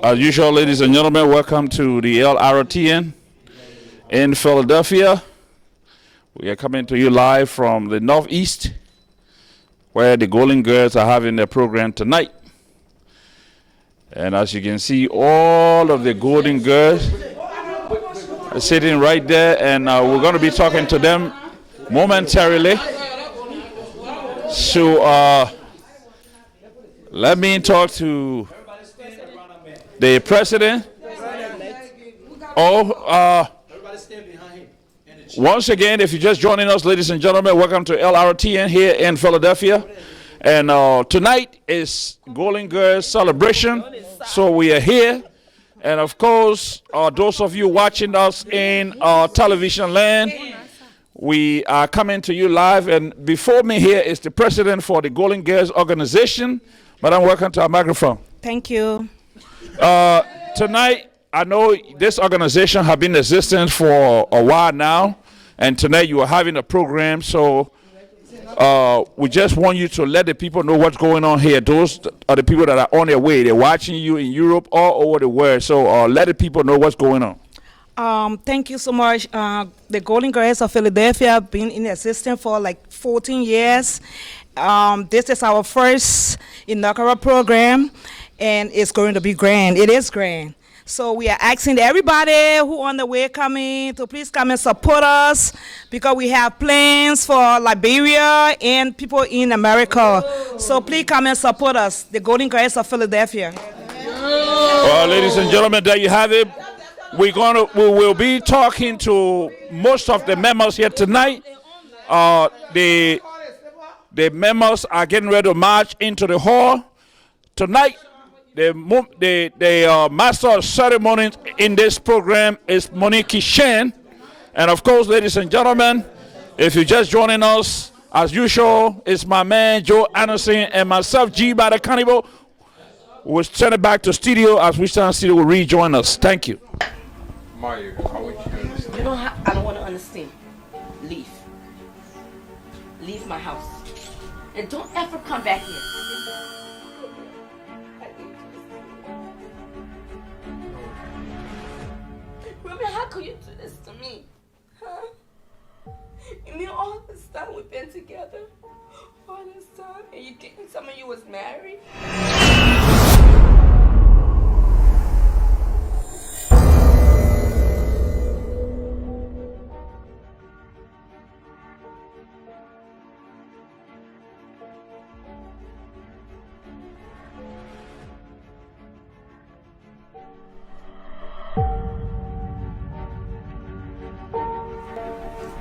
As usual, ladies and gentlemen, welcome to the LRTN in Philadelphia. We are coming to you live from the Northeast, where the Golden Girls are having their program tonight. And as you can see, all of the Golden Girls are sitting right there, and we're going to be talking to them momentarily. So let me talk to the president. Once again, if you're just joining us, ladies and gentlemen, welcome to LRTN here in Philadelphia. And tonight is Golden Girls celebration, so we are here. And of course, those of you watching us in television land, we are coming to you live. And before me here is the president for the Golden Girls organization. Madam, welcome to our microphone. Thank you. Tonight, I know this organization has been existing for a while now, and tonight you are having a program, so we just want you to let the people know what's going on here. Those are the people that are on their way. They're watching you in Europe, all over the world, so let the people know what's going on. Thank you so much. The Golden Girls of Philadelphia have been in existence for like 14 years. This is our first inaugural program, and it's going to be grand. It is grand. So we are asking everybody who on the way coming to please come and support us, because we have plans for Liberia and people in America. So please come and support us, the Golden Girls of Philadelphia. Well, ladies and gentlemen, there you have it. We will be talking to most of the members here tonight. The members are getting ready to march into the hall tonight. The master of ceremonies in this program is Monique Kishen. And of course, ladies and gentlemen, if you're just joining us, as usual, it's my man Joe Anderson and myself, G by the Carnival. We'll send it back to studio. As we stand in studio, will rejoin us. Thank you. Mario, how would you understand? I don't want to understand. Leave. Leave my house. And don't ever come back here. Ruben, how could you do this to me? Huh? You mean all this time we've been together? All this time? And you didn't tell me you was married?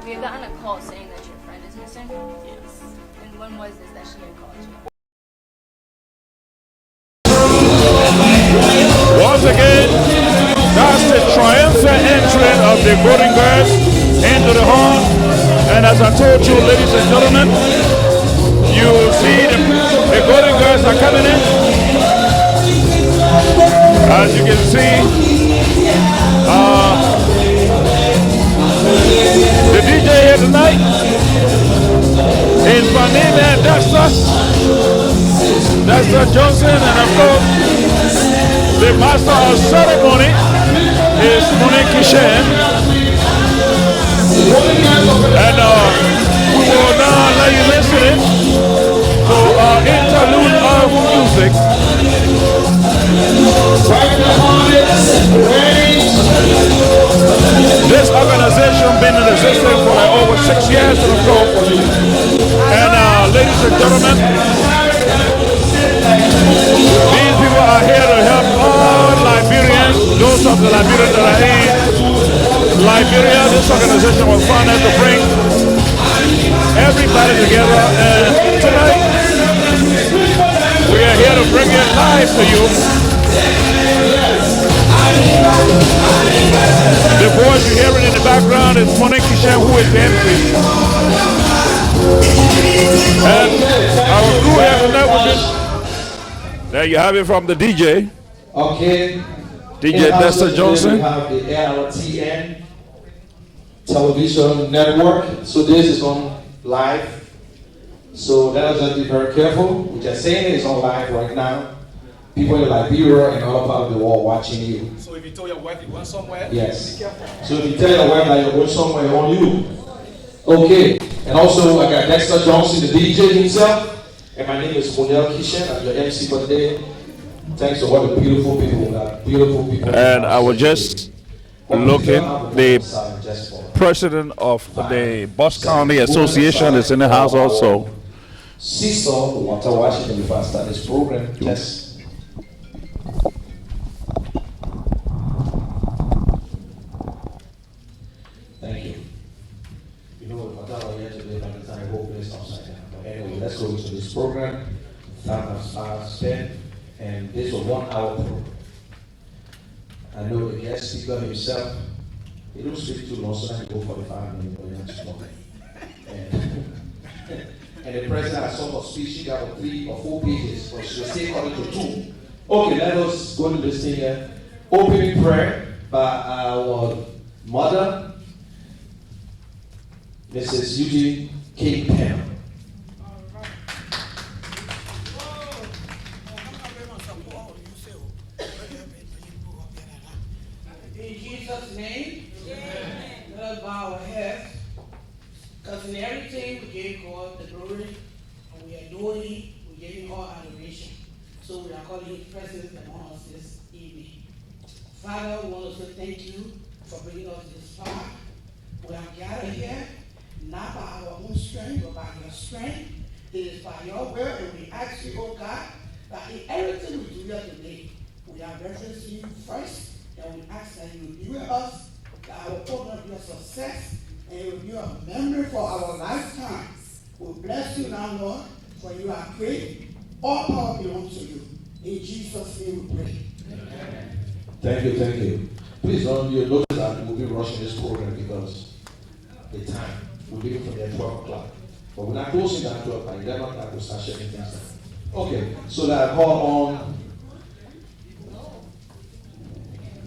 We had gotten a call saying that your friend is missing? Yes. And when was this that she had called you? Once again, that's the triumphant entry of the Golden Girls into the hall. And as I told you, ladies and gentlemen, you will see the Golden Girls are coming in. As you can see, the DJ here tonight is my name and Dexter Johnson, and of course the master of ceremony is Monique Kishen. And we will now let you listen to our interlude of music. This organization been in existence for like over 6 years or so. And ladies and gentlemen, these people are here to help all Liberians, those of the Liberians that are in Liberia. This organization was founded to bring everybody together, and tonight we are here to bring it live to you. The voice you're hearing in the background is Monique Kishen, who is the MC. And our crew here tonight will be. There you have it from the DJ. Okay. DJ Dexter Johnson. We have the LRTN television network. So this is on live So let us just be very careful. We're just saying it's on live right now. People in Liberia and other parts of the world watching you. So if you tell your wife you're going somewhere, Yes. be careful. So if you tell your wife that you're going somewhere on you. Okay. And also I got Dexter Johnson, the DJ himself. And my name is Monel Kishen. I'm your MC for today. Thanks to all the beautiful people. And I was just looking, the president of the Bucks County Association is in the house also. Seesaw, Water Washington, before I start this program. Yes. Thank you. You know, what I here today, by the time the whole place upside down. But anyway, let's go into this program. Time has spent, and this was 1 hour program. I know the guest speaker himself, he don't speak too long, so I can go 45 minutes, but not too long. And the president has sort of speech, she got 3 or 4 pages, but she will stay according to 2. Okay, let us go to this thing here. Opening prayer by our mother, Mrs. Eugene K. Pam. In Jesus' name, let us bow our heads. Because in everything we give God the glory, and we adore Him, we give Him all adoration. So we are calling His presence among us this evening. Father, we want to say thank you for bringing us this far. We are gathered here, not by our own strength, but by your strength. It is by your will, and we ask you, oh God, that in everything we do here today, we are referencing you first, and we ask that you will be with us, that our program will be a success, and it will be a memory for our lifetime. We bless you now, Lord, for you are great. All power belongs to you. In Jesus' name we pray. Amen. Thank you. Please don't you notice that we'll be rushing this program because the time. We'll be from there 12 o'clock. But we're not closing at 12 o'clock. 11 o'clock we'll start shutting things down. Okay, so that I call on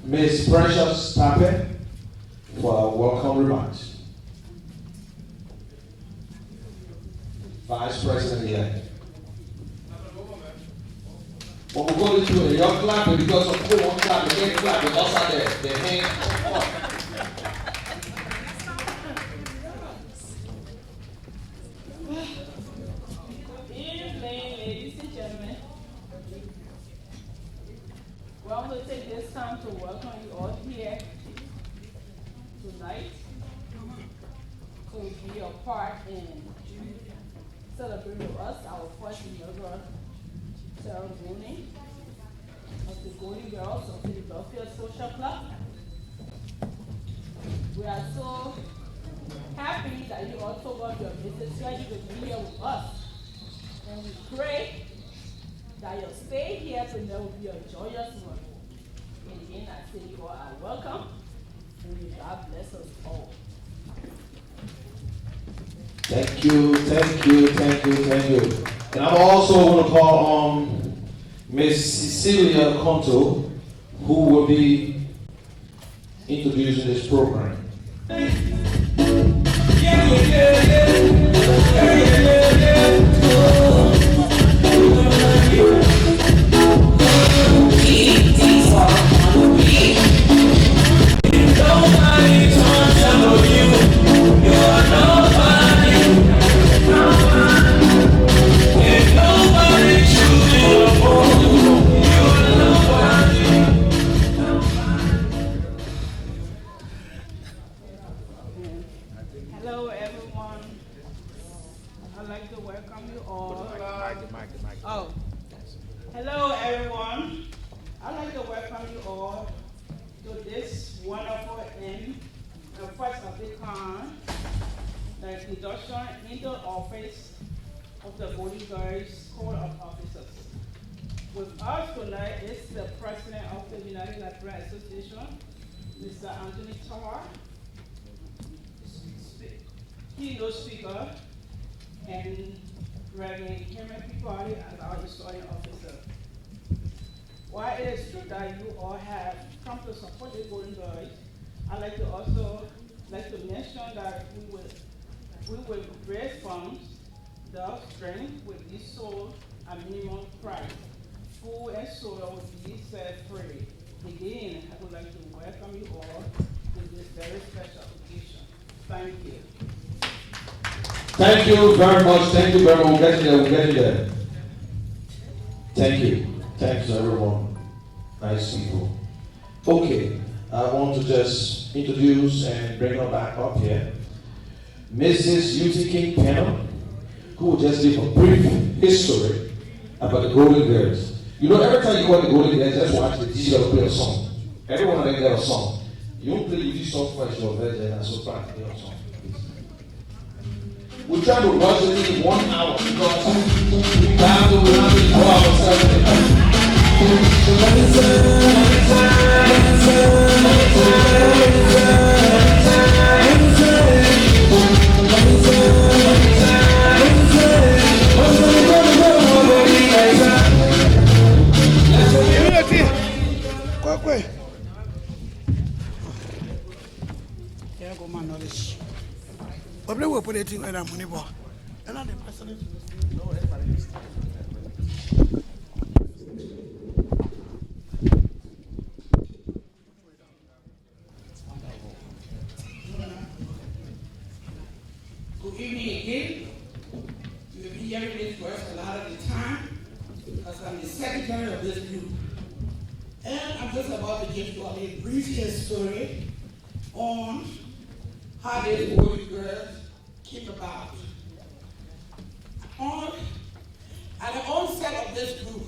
Miss Precious Tape for our welcome remarks. Vice President-elect. When we go into a young clap, because of who won't clap, they can't clap, they also have their hand up. Good evening, ladies and gentlemen. We want to take this time to welcome you all here tonight to be a part in celebrating with us our first inaugural ceremony of the Golden Girls of Philadelphia Social Club. We are so happy that you also got your visit scheduled to be here with us. And we pray that your stay here tonight will be a joyous one. And again, I say you all are welcome. And may God bless us all. Thank you. And I'm also going to call on Miss Cecilia Conto, who will be introducing this program. Hello, everyone. I'd like to welcome you all. Oh, hello, everyone. I'd like to welcome you all to this wonderful and first of the kind, the introduction into office of the Golden Girls Code of Officers. With us tonight is the president of the United Liberian Association, Mr. Anthony Tower, keynote speaker, and Reverend Cameron Peabody as our historian officer. While it is true that you all have come to support the Golden Girls, I'd like to also mention that we will raise funds Adult drink will be sold at minimum price. Food and soda will be served free. Again, I would like to welcome you all to this very special occasion. Thank you. Thank you very much. Thank you very much. We'll get you there. We'll get you there. Thank you. Thanks everyone. Nice people. Okay, I want to just introduce and bring her back up here. Mrs. Yuti King Penner, who will just give a brief history about the Golden Girls. You know, every time you watch the Golden Girls, just watch the DJ will play a song. Everyone of them get a song. You don't play the song first, you're a virgin, and so far, play a song. We try to rush it in 1 hour because we have to go ourselves. But we will put it in a money bar. And I'm the president. Good evening again. You will be hearing this voice a lot of the time because I'm the secretary of this group. And I'm just about to give you a brief history on how this Golden Girls came about. At the onset of this group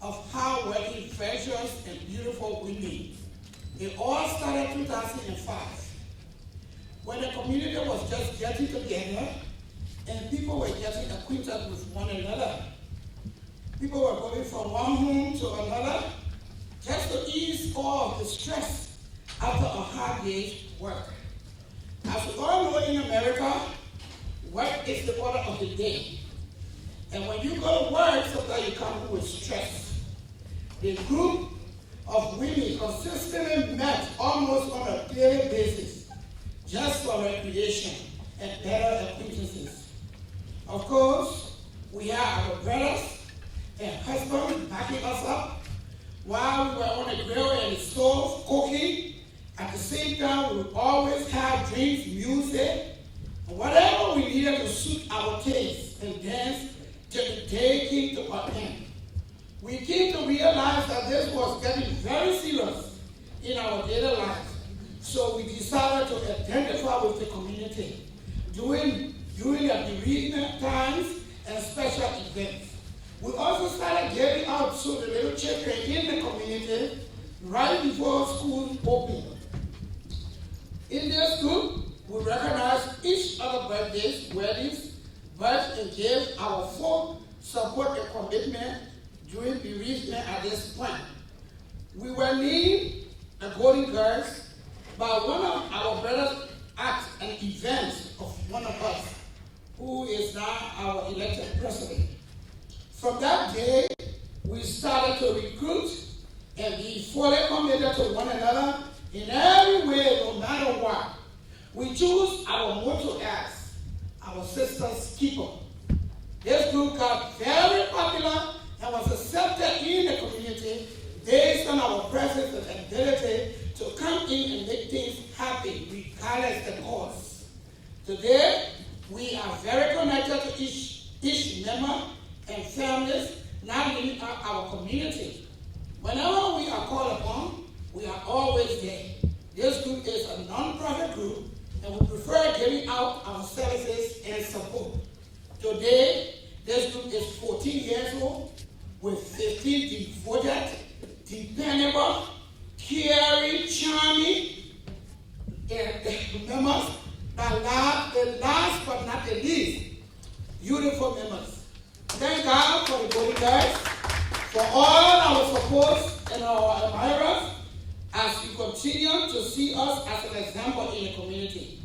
of hard-working, treasures, and beautiful women, it all started in 2005 when the community was just getting together and people were getting acquainted with one another. People were going from one home to another just to ease all of the stress after a hard day's work. As we all know in America, work is the order of the day. And when you go to work, sometimes you come with stress. The group of women consistently met almost on a daily basis, just for recreation and better acquaintances. Of course, we have our brothers and husbands backing us up while we were on the grill and the stove cooking. At the same time, we would always have drinks, music, and whatever we needed to suit our taste and dance till the day came to an end. We came to realize that this was getting very serious in our daily lives. So we decided to identify with the community during the bereavement times and special events. We also started getting out to the little children in the community right before school opened. In this group, we recognize each other's birthdays, weddings, births, and gave our full support and commitment during bereavement at this point. We were named the Golden Girls by one of our brothers at an event of one of us, who is now our elected president. From that day, we started to recruit and be fully committed to one another in every way, no matter what. We choose our motto as our sister's keeper. This group got very popular and was accepted in the community based on our presence and ability to come in and make things happen regardless of the cause. Today, we are very connected to each member and families, not only our community. Whenever we are called upon, we are always there. This group is a non-profit group, and we prefer giving out our services and support. Today, this group is 14 years old, with 15 devoted, dependable, caring, charming, members, and last but not the least, beautiful members. Thank God for the Golden Girls, for all our support and our admirers, as you continue to see us as an example in the community.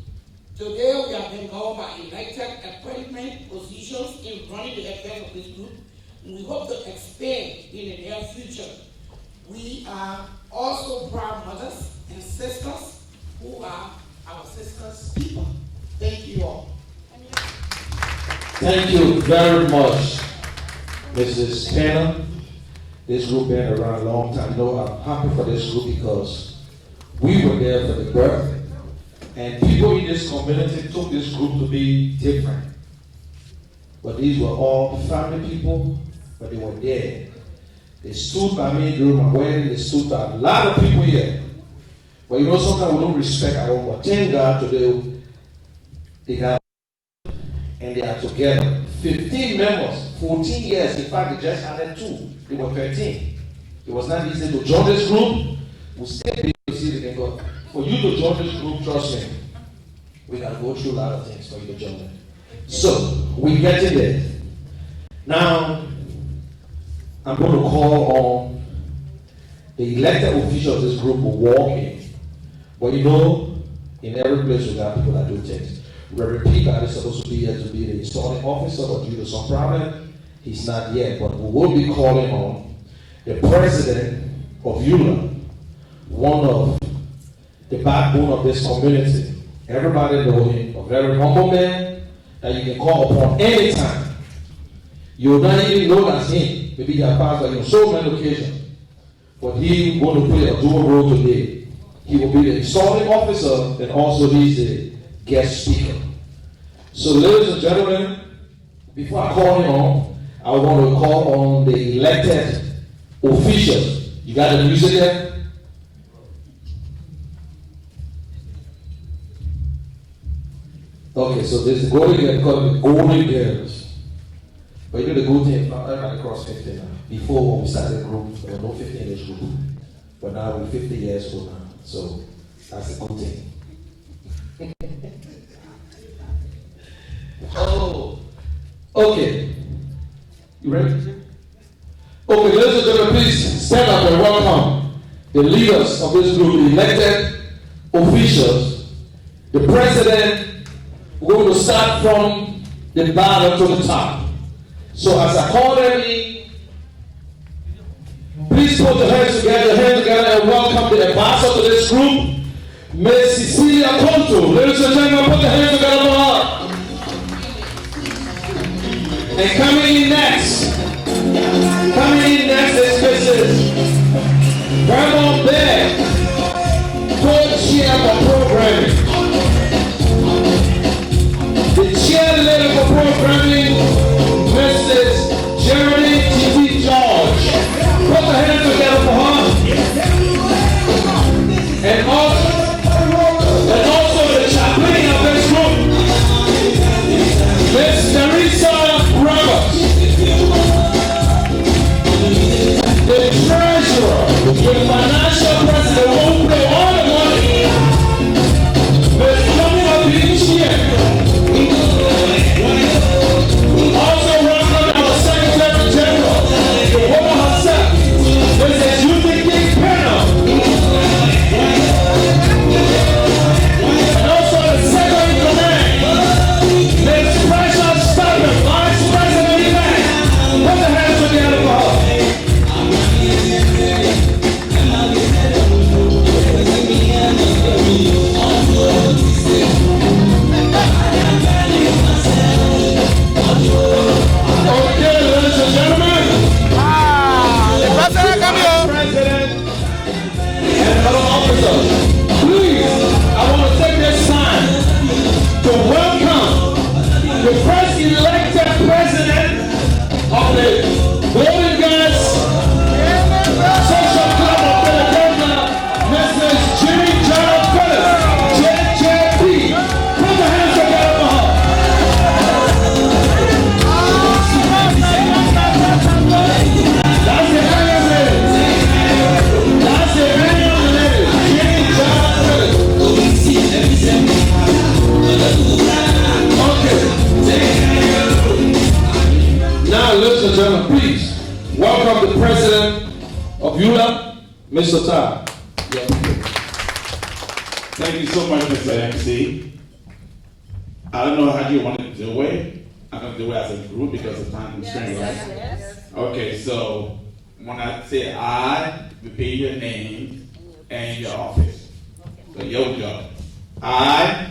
Today, we have been governed by elected appointment positions in running the affairs of this group, and we hope to expand in the near future. We are also proud mothers and sisters who are our sisters' people. Thank you all. Thank you very much, Mrs. Tanner. This group been around a long time. You know, I'm happy for this group because we were there for the birth, and people in this community took this group to be different. But these were all family people, but they were there. They stood by me during my wedding. They stood by a lot of people here. But you know, sometimes we don't respect our own. But thank God today, they got and they are together. 15 members, 14 years. In fact, they just added 2. They were 13. It was not easy to join this group. We still be receiving, but for you to join this group, trust me, we gotta go through a lot of things for you to join it. So we get in there. Now, I'm going to call on the elected officials of this group will walk in. But you know, in every place we got people that do things. Reverend Peter is supposed to be here to be the installing officer, but due to some problem, he's not yet. But we will be calling on the president of EULA, one of the backbone of this community. Everybody knows him, a very humble man that you can call upon anytime. You will not even know that's him. Maybe he has passed on so many occasions. But he will play a dual role today. He will be the installing officer and also he's the guest speaker. So ladies and gentlemen, before I call him on, I want to call on the elected officials. You got the music there? Okay, so there's the golden girl called the golden girls. But you know the good thing, everybody cross 50 now. Before when we started the group, there were no 50 in this group. But now we're 50 years old now. So that's a good thing. Oh, okay. You ready? Okay, ladies and gentlemen, please stand up and welcome the leaders of this group, the elected officials, the president. We're going to start from the bottom to the top. So as I call them in, please put your hands together, and welcome the ambassador to this group, Ms. Cecilia Conto. Ladies and gentlemen, put your hands together for her. And coming in next is Mrs. Grandma Bear, co-chair for programming. The chairlady for programming, Mrs. Jeremy T.T. George. Put the hands together for her. And also the chaplain of this group, Miss Teresa Roberts. The treasurer, the financial president, won't pay all the money. Miss Camila Binichia. Also welcome our Secretary General, the woman herself, Mrs. Eutyche Penner. And also the second in command, Ms. Precious Stubber, Vice President-elect. Put the hands together for her. Okay, ladies and gentlemen. The president come here. President and other officers, please, I want to take this time to welcome the first elected president of the Golden Girls Social Club of Philadelphia, Mrs. Jimmy John Phillips, JJP. Put the hands together for her. That's the annual lady. That's the annual lady. Jimmy John Phillips. Okay. Now, ladies and gentlemen, please welcome the president of EULA, Mr. Todd. Thank you so much, Mr. MC. I don't know how you want to do it. I'm going to do it as a group because of time constraint, right? Yes. Okay, so when I say I, repeat your name and your office. So yo. I,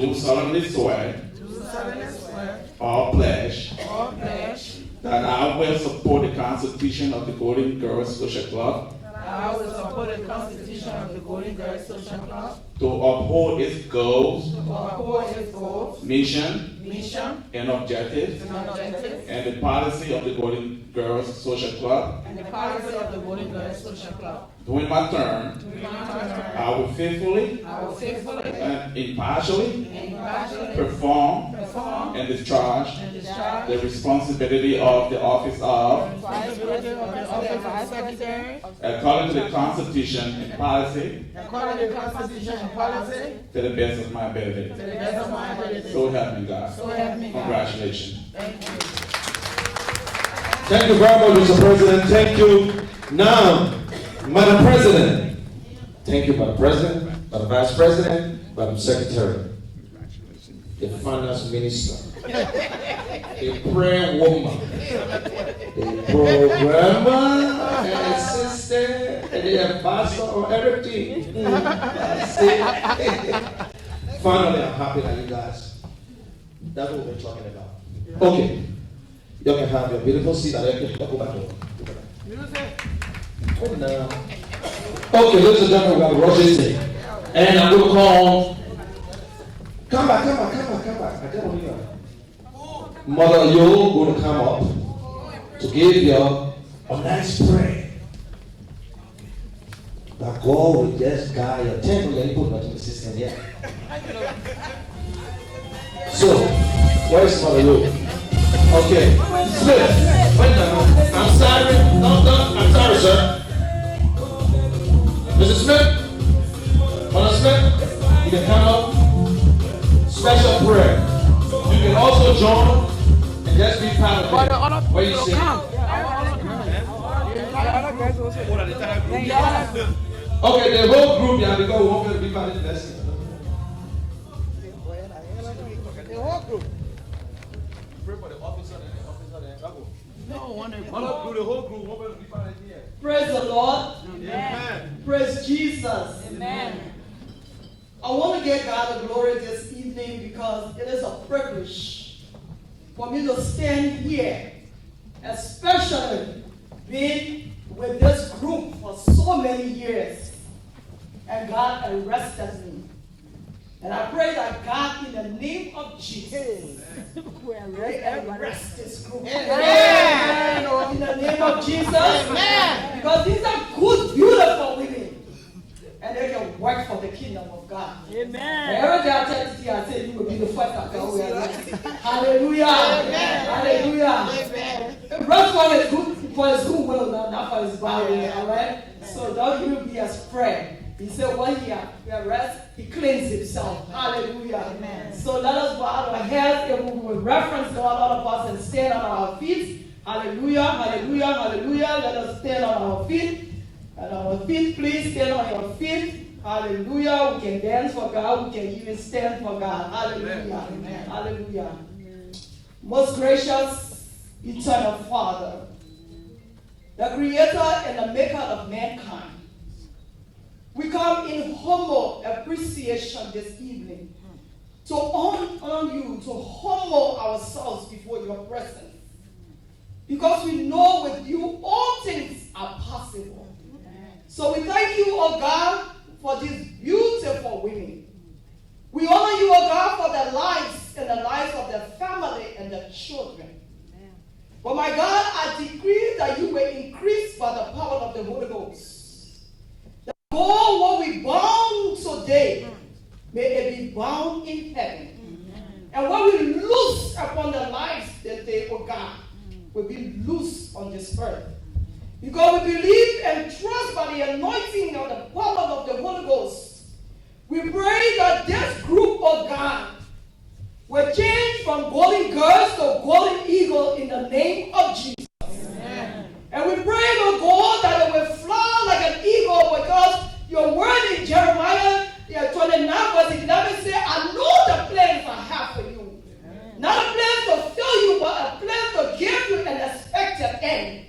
do solemnly swear or pledge that I will support the Constitution of the Golden Girls Social Club, I will support the Constitution of the Golden Girls Social Club, to uphold its goals, mission, and objectives, and the policy of the Golden Girls Social Club. and the policy of the Golden Girls Social Club. During my term, I will faithfully and impartially perform and discharge the responsibility of the office of, according to the Constitution and policy, to the best of my ability. So help me God. Congratulations. Thank you very much, Mr. President. Thank you. Now, Madam President. Thank you, Madam President, Madam Vice President, Madam Secretary, the Finance Minister, the prayer woman, the programmer, and assistant, and the ambassador of everything. That's it. Finally, I'm happy that you guys, that's what we're talking about. Okay. You can have your beautiful seat. Go back to Okay, ladies and gentlemen, we have Roger Singh. And I'm going to call. Come back. I don't want you. Mother, you're going to come up to give you a nice prayer. That God will just guide your temple and put that in the system yet. So, where's Mother Yo? Okay. Smith. Wait a minute. I'm sorry. No, I'm sorry, sir. Mrs. Smith? Mother Smith? You can come up. Special prayer. You can also join and just be part of it. Where you sit. Okay, the whole group, yeah, because we want to be part of the lesson. The whole group. Pray for the officer and the officer and the no, one do the whole group. Praise the Lord. Amen. Praise Jesus. Amen. I want to give God the glory this evening because it is a privilege for me to stand here, especially being with this group for so many years. And God arrested me. And I pray that God, in the name of Jesus, will arrest this group. Amen. In the name of Jesus. Amen. Because these are good, beautiful women. And they can work for the kingdom of God. Amen. And every day I tell you, I say you will be the first that go away. Hallelujah. Amen. Hallelujah. Amen. The first one is good for his good will, not for his bad will. All right? So don't you be afraid. He said, one year, he arrests, he cleans himself. Hallelujah. Amen. So let us bow our heads and we will reference God, all of us, and stand on our feet. Hallelujah, hallelujah, hallelujah. Let us stand on our feet. And our feet, please stand on your feet. Hallelujah. We can dance for God. We can even stand for God. Hallelujah. Amen. Hallelujah. Amen. Most gracious, eternal Father, the creator and the maker of mankind, we come in humble appreciation this evening to honor you, to humble ourselves before your presence. Because we know with you all things are possible. So we thank you, oh God, for these beautiful women. We honor you, oh God, for their lives and the lives of their family and their children. But my God, I decree that you will increase by the power of the Holy Ghost. All what we bound today, may it be bound in heaven. And what we loose upon the lives that they, oh God, will be loose on this earth. Because we believe and trust by the anointing of the power of the Holy Ghost. We pray that this group of God will change from golden girls to golden eagle in the name of Jesus. Amen. And we pray, oh God, that it will fly like an eagle because your word in Jeremiah 29 verse 11 says, I know the plans I have for you. Amen. Not a plan to fill you, but a plan to give you an expected end.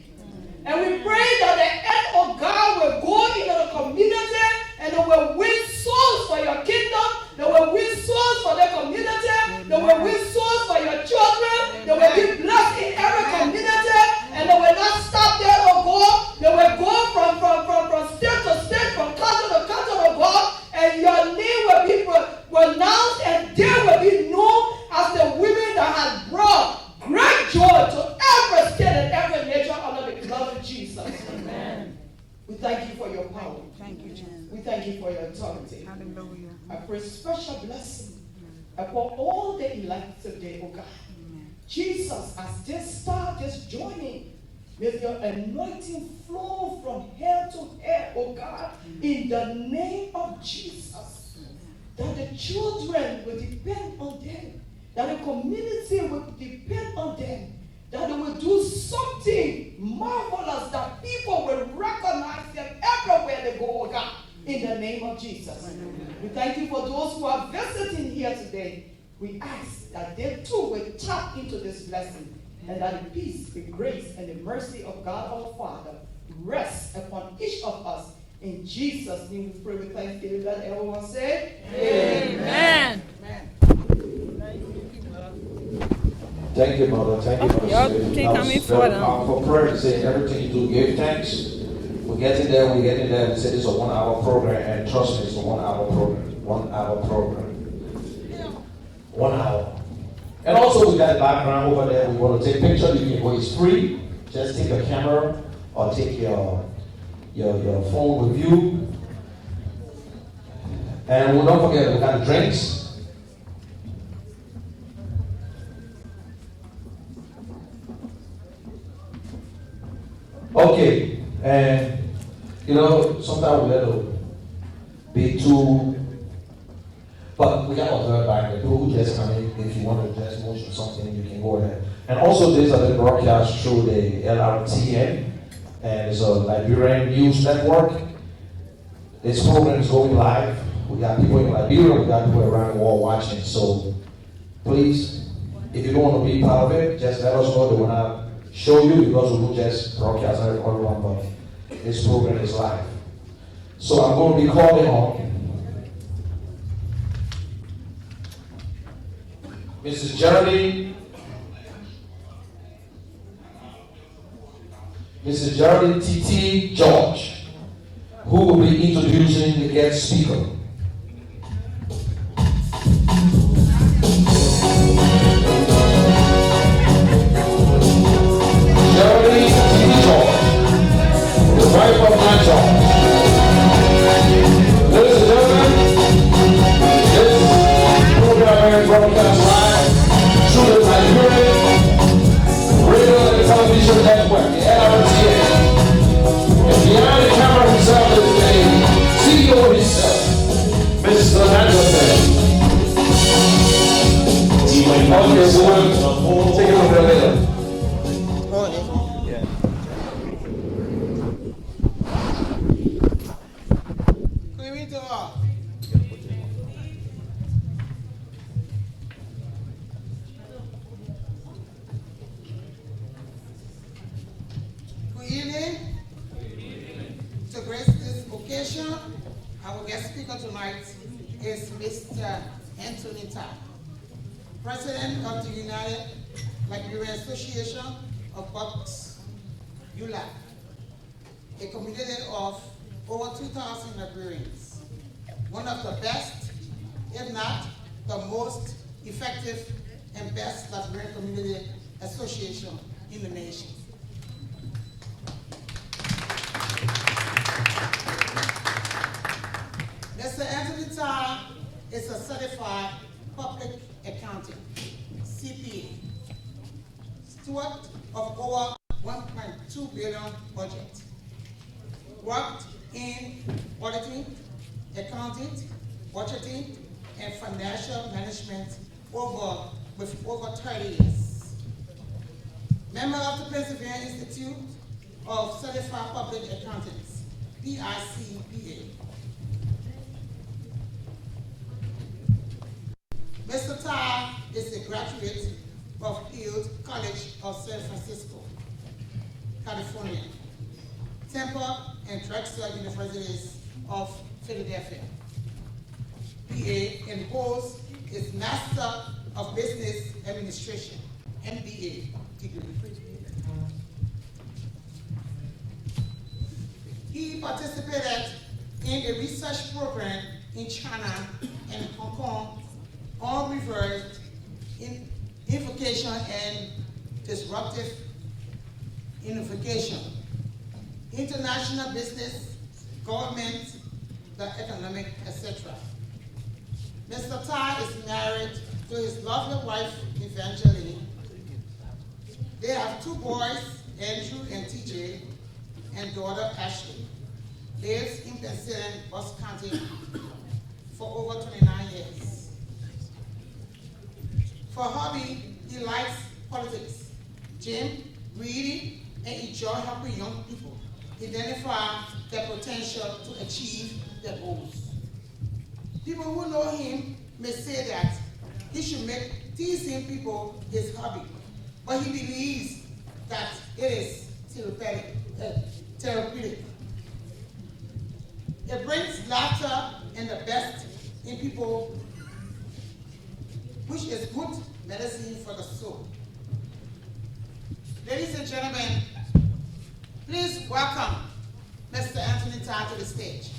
And we pray that the end of God will go into the community and it will win souls for your kingdom. They will win souls for their community. special blessing upon all the elect today, oh God. Jesus, as they start this journey, may your anointing flow from head to head, oh God, in the name of Jesus. That the children will depend on them, that the community will depend on them, that they will do something marvelous, that people will recognize them everywhere they go, oh God, in the name of Jesus. We thank you for those who are visiting here today. We ask that they too will tap into this blessing, and that the peace, the grace, and the mercy of God our Father rest upon each of us. In Jesus' name we pray with thanksgiving. Let everyone say, Amen. Amen. Thank you, Mother. Thank you, Mother. Y'all can come in for them. Powerful prayer to say everything you do, give thanks. We're getting there. We said it's a 1 hour program, and trust me, it's a 1 hour program. 1 hour program. 1 hour. And also, we got background over there. We want to take pictures. You can go. It's free. Just take a camera or take your phone with you. And don't forget, we got the drinks. Okay, and sometimes we let it be too, but we got to observe by the people who just come in. If you want to just motion something, you can go ahead. And also, there's a broadcast through the LRTN, and it's a Liberian news network. This program is going live. We got people in Liberia, we got people around the world watching. So please, if you don't want to be part of it, just let us know. They will not show you because we will just broadcast everyone, but this program is live. So I'm going to be calling on Mrs. Geraldine T.T. George, who will be introducing the guest speaker. Geraldine T.T. George, the wife of my George. Ladies and gentlemen, this program is broadcast live through the Liberian Radio and Television Network, the LRTN. And behind the camera himself is the CEO himself, Mr. Anderson. Okay, so we'll take it over later. Good evening. To grace this occasion, our guest speaker tonight is Mr. Anthony Ta, President of the United Liberian Association of Bucks, ULAC, a community of over 2,000 Liberians, one of the best, if not the most effective and best Liberian community association in the nation. Mr. Anthony Ta is a certified public accountant, CPA, steward of over 1.2 billion budget, worked in auditing, accounting, budgeting, and financial management with over 30 years. Member of the Pennsylvania Institute of Certified Public Accountants, PICPA. Mr. Ta is a graduate of Field College of San Francisco, California, Temple and Drexel Universities of Philadelphia, PA, and holds his Master of Business Administration, MBA degree. He participated in a research program in China and Hong Kong on reverse invocation and disruptive innovation, international business, government, the economic, etc. Mr. Ty is married to his lovely wife, Evangeline. They have 2 boys, Andrew and TJ, and daughter Ashley. Lives in Pennsylvania, Bucks County for over 29 years. For hobby, he likes politics, gym, reading, and enjoy helping young people identify their potential to achieve their goals. People who know him may say that he should make teasing people his hobby, but he believes that it is therapeutic. It brings laughter and the best in people, which is good medicine for the soul. Ladies and gentlemen, please welcome Mr. Anthony Ty to the stage.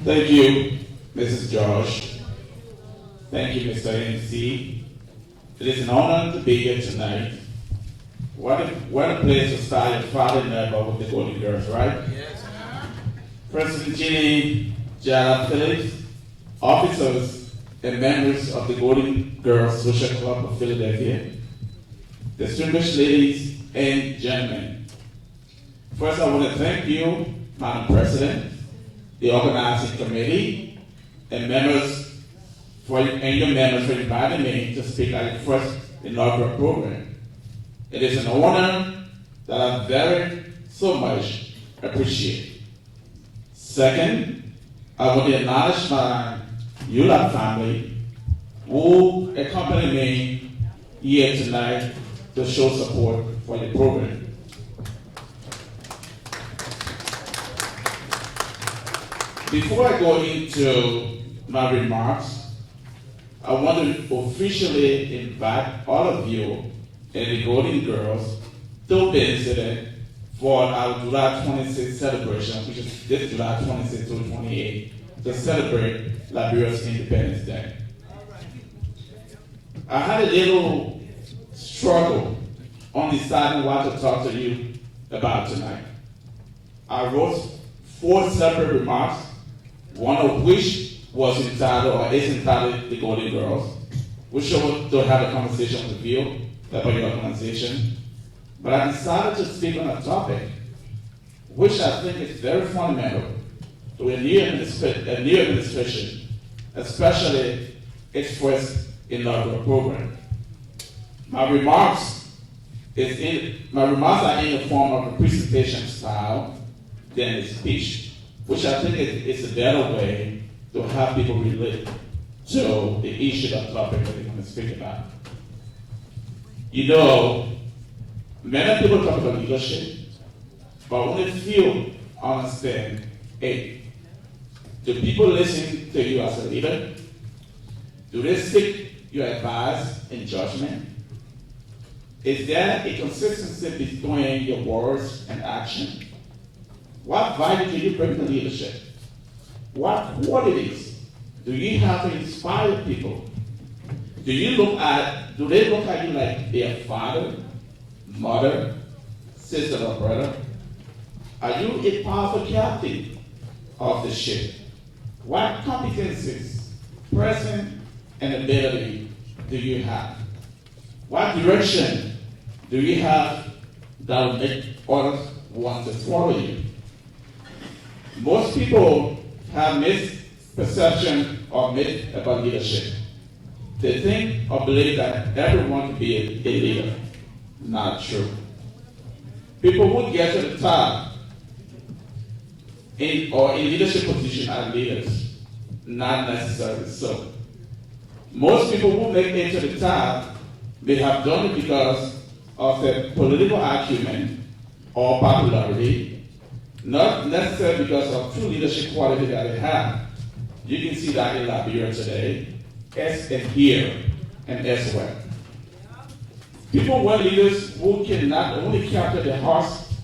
Thank you, Mrs. Josh. Thank you, Mr. MC. It is an honor to be here tonight. What a place to start your Friday night with the Golden Girls, right? Yes. President Jeannie Jara Phillips, officers and members of the Golden Girls Social Club of Philadelphia, distinguished ladies and gentlemen. First, I want to thank you, Madam President, the organizing committee, and your members for inviting me to speak at the first inaugural program. It is an honor that I very so much appreciate. Second, I want to acknowledge my ULAP family who accompanied me here tonight to show support for the program. Before I go into my remarks, I want to officially invite all of you and the Golden Girls to visit for our July 26th celebration, which is this July 26th to 28th, to celebrate Liberia's Independence Day. I had a little struggle on deciding what to talk to you about tonight. I wrote 4 separate remarks, one of which was entitled or is entitled The Golden Girls, which I want to have a conversation with you about your organization. But I decided to speak on a topic which I think is very fundamental to a new administration, especially its first inaugural program. My remarks are in the form of a presentation style than a speech, which I think is a better way to have people relate to the issue or topic that they're going to speak about. You know, many people talk about leadership, but only few understand it. Do people listen to you as a leader? Do they seek your advice and judgment? Is there a consistency between your words and action? What value do you bring to leadership? What qualities do you have to inspire people? Do they look at you like their father, mother, sister, or brother? Are you a powerful captain of the ship? What competencies, present and ability do you have? What direction do you have that will make others want to follow you? Most people have misperception or myth about leadership. They think or believe that everyone can be a leader. Not true. People who get to the top in leadership position are leaders. Not necessarily so. Most people who make it to the top, they have done it because of their political acumen or popularity, not necessarily because of true leadership quality that they have. You can see that in Liberia today, as and here, and elsewhere. People want leaders who can not only capture their hearts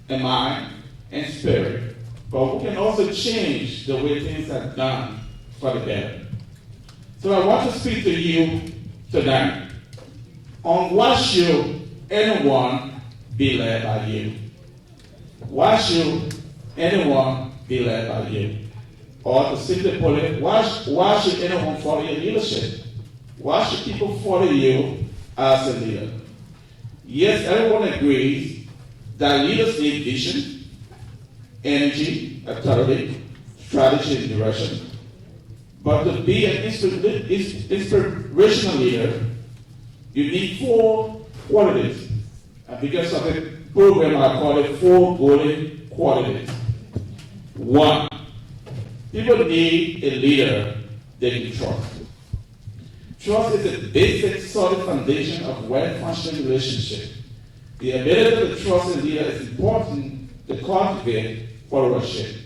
and mind and spirit, but who can also change the way things are done for the better. So I want to speak to you tonight on why should anyone be led by you? Why should anyone be led by you? Or to simply put it, why should anyone follow your leadership? Why should people follow you as a leader? Yes, everyone agrees that leaders need vision, energy, authority, strategy, and direction. But to be an inspirational leader, you need 4 qualities. And because of the program, I call it 4 golden qualities. 1, people need a leader they can trust. Trust is a basic, solid foundation of well-functioning relationship. The ability to trust a leader is important to cultivate followership.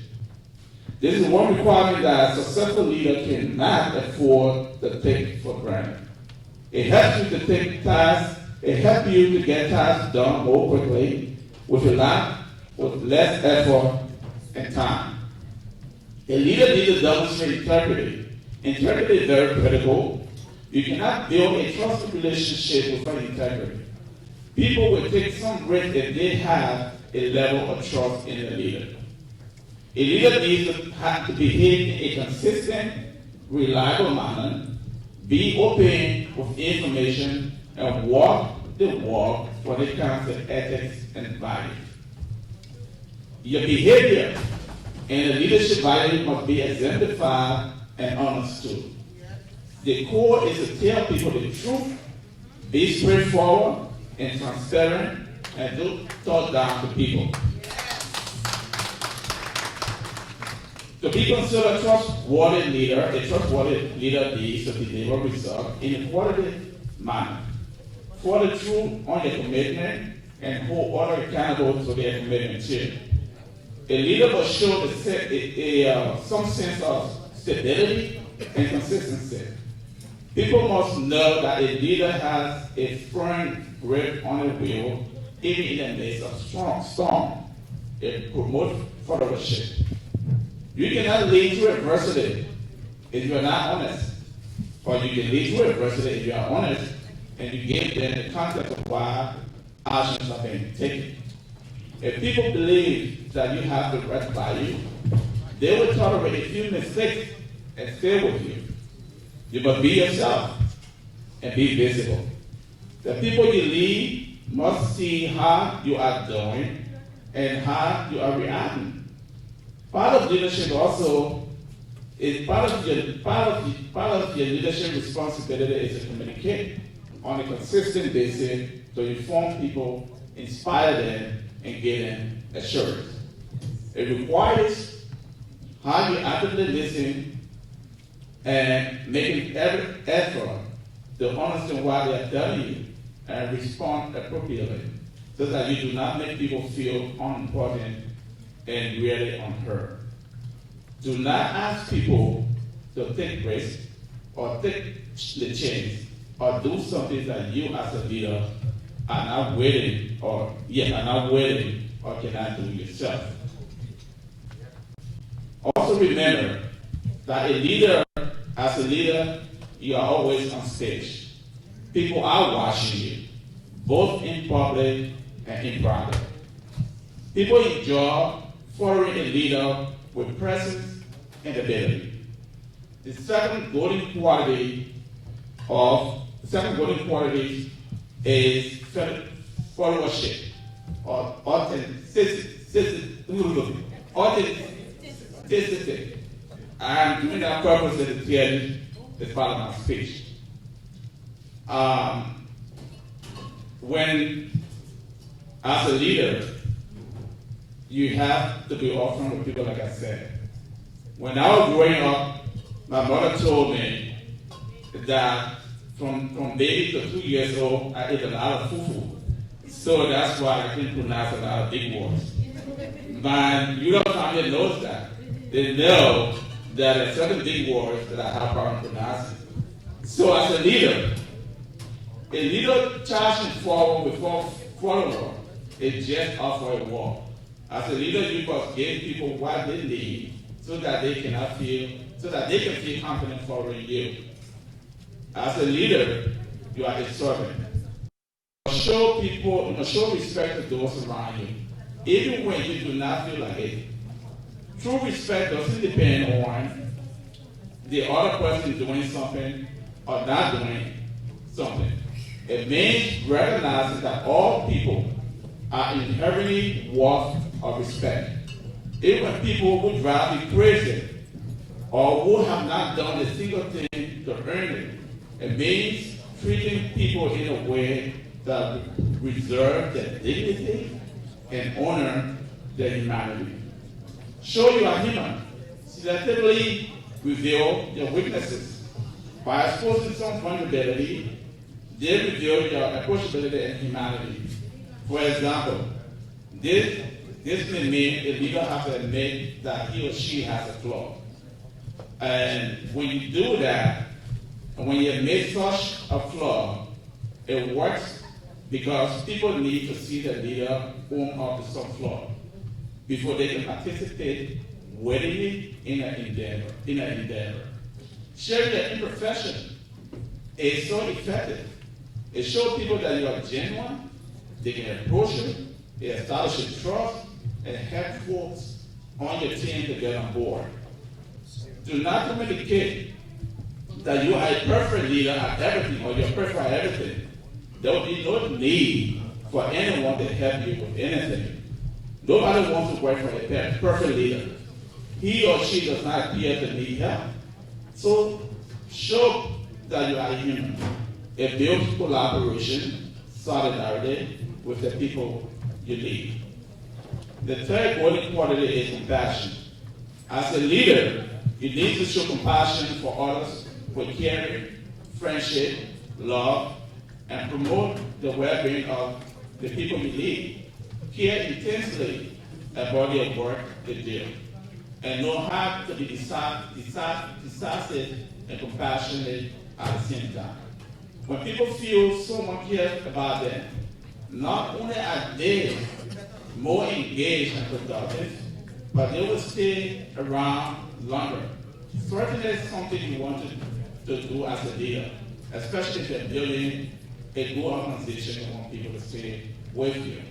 This is one requirement that a successful leader cannot afford to take for granted. It helps you to take tasks, it helps you to get tasks done more quickly, with less effort and time. A leader needs to demonstrate integrity. Integrity is very critical. You cannot build a trusted relationship without integrity. People will take some risk if they have a level of trust in a leader. A leader needs to behave in a consistent, reliable manner, be open with information, and walk the walk when it comes to ethics and values. Your behavior and the leadership value must be exemplified and understood. The core is to tell people the truth, be straightforward and transparent, and don't talk down to people. To be considered a trustworthy leader needs to deliver results in a quality manner. Follow through on your commitment and hold others accountable to their commitment too. A leader must show some sense of stability and consistency. People must know that a leader has a firm grip on the wheel, even in the midst of storm. It promotes followership. You cannot lead through adversity if you are not honest. Or you can lead through adversity if you are honest and you give them the context of why actions are being taken. If people believe that you have the right value, they will tolerate a few mistakes and stay with you. You must be yourself and be visible. The people you lead must see how you are doing and how you are reacting. Part of leadership also is part of your leadership responsibility is to communicate on a consistent basis to inform people, inspire them, and give them assurance. It requires how you actively listen and making every effort to understand why they are telling you and respond appropriately, so that you do not make people feel unimportant and really unheard. Do not ask people to take risks or take the chance or do something that you as a leader are not willing or cannot do yourself. Also remember that as a leader, you are always on stage. People are watching you, both in public and in private. People enjoy following a leader with presence and ability. The second golden quality is followership or authenticity. I'm doing that purpose to tell you as part of my speech. When, as a leader, you have to be upfront with people, like I said. When I was growing up, my mother told me that from baby to 2 years old, I ate a lot of fufu. So that's why I can pronounce a lot of big words. My Europe family knows that. They know that there are certain big words that I have problem pronouncing. So as a leader, A leader charging forward before follower is just up for a walk. As a leader, you must give people what they need so that they can feel confident following you. As a leader, you are a servant. Show people, show respect to those around you, even when you do not feel like it. True respect doesn't depend on the other person doing something or not doing something. It means recognizing that all people are inherently worthy of respect. Even people who drive you crazy or who have not done a single thing to earn it, it means treating people in a way that reserve their dignity and honor their humanity. Show you are human. Selectively reveal your weaknesses. By exposing some vulnerability, they reveal your approachability and humanity. For example, this may mean a leader has to admit that he or she has a flaw. And when you do that, and when you admit such a flaw, it works because people need to see the leader own up to some flaw before they can participate willingly in an endeavor. Sharing your imperfection is so effective. It shows people that you are genuine, they can approach you, it establishes trust, and help folks on your team to get on board. Do not communicate that you are a perfect leader at everything or you're perfect at everything. There will be no need for anyone to help you with anything. Nobody wants to work for a perfect leader. He or she does not appear to need help. So show that you are human. It builds collaboration, solidarity with the people you lead. The third golden quality is compassion. As a leader, you need to show compassion for others with caring, friendship, love, and promote the well-being of the people you lead. Care intensely about your work they do, and know how to be decisive and compassionate at the same time. When people feel someone cares about them, not only are they more engaged and productive, but they will stay around longer. Certainly is something you want to do as a leader, especially if you're building a good organization and want people to stay with you.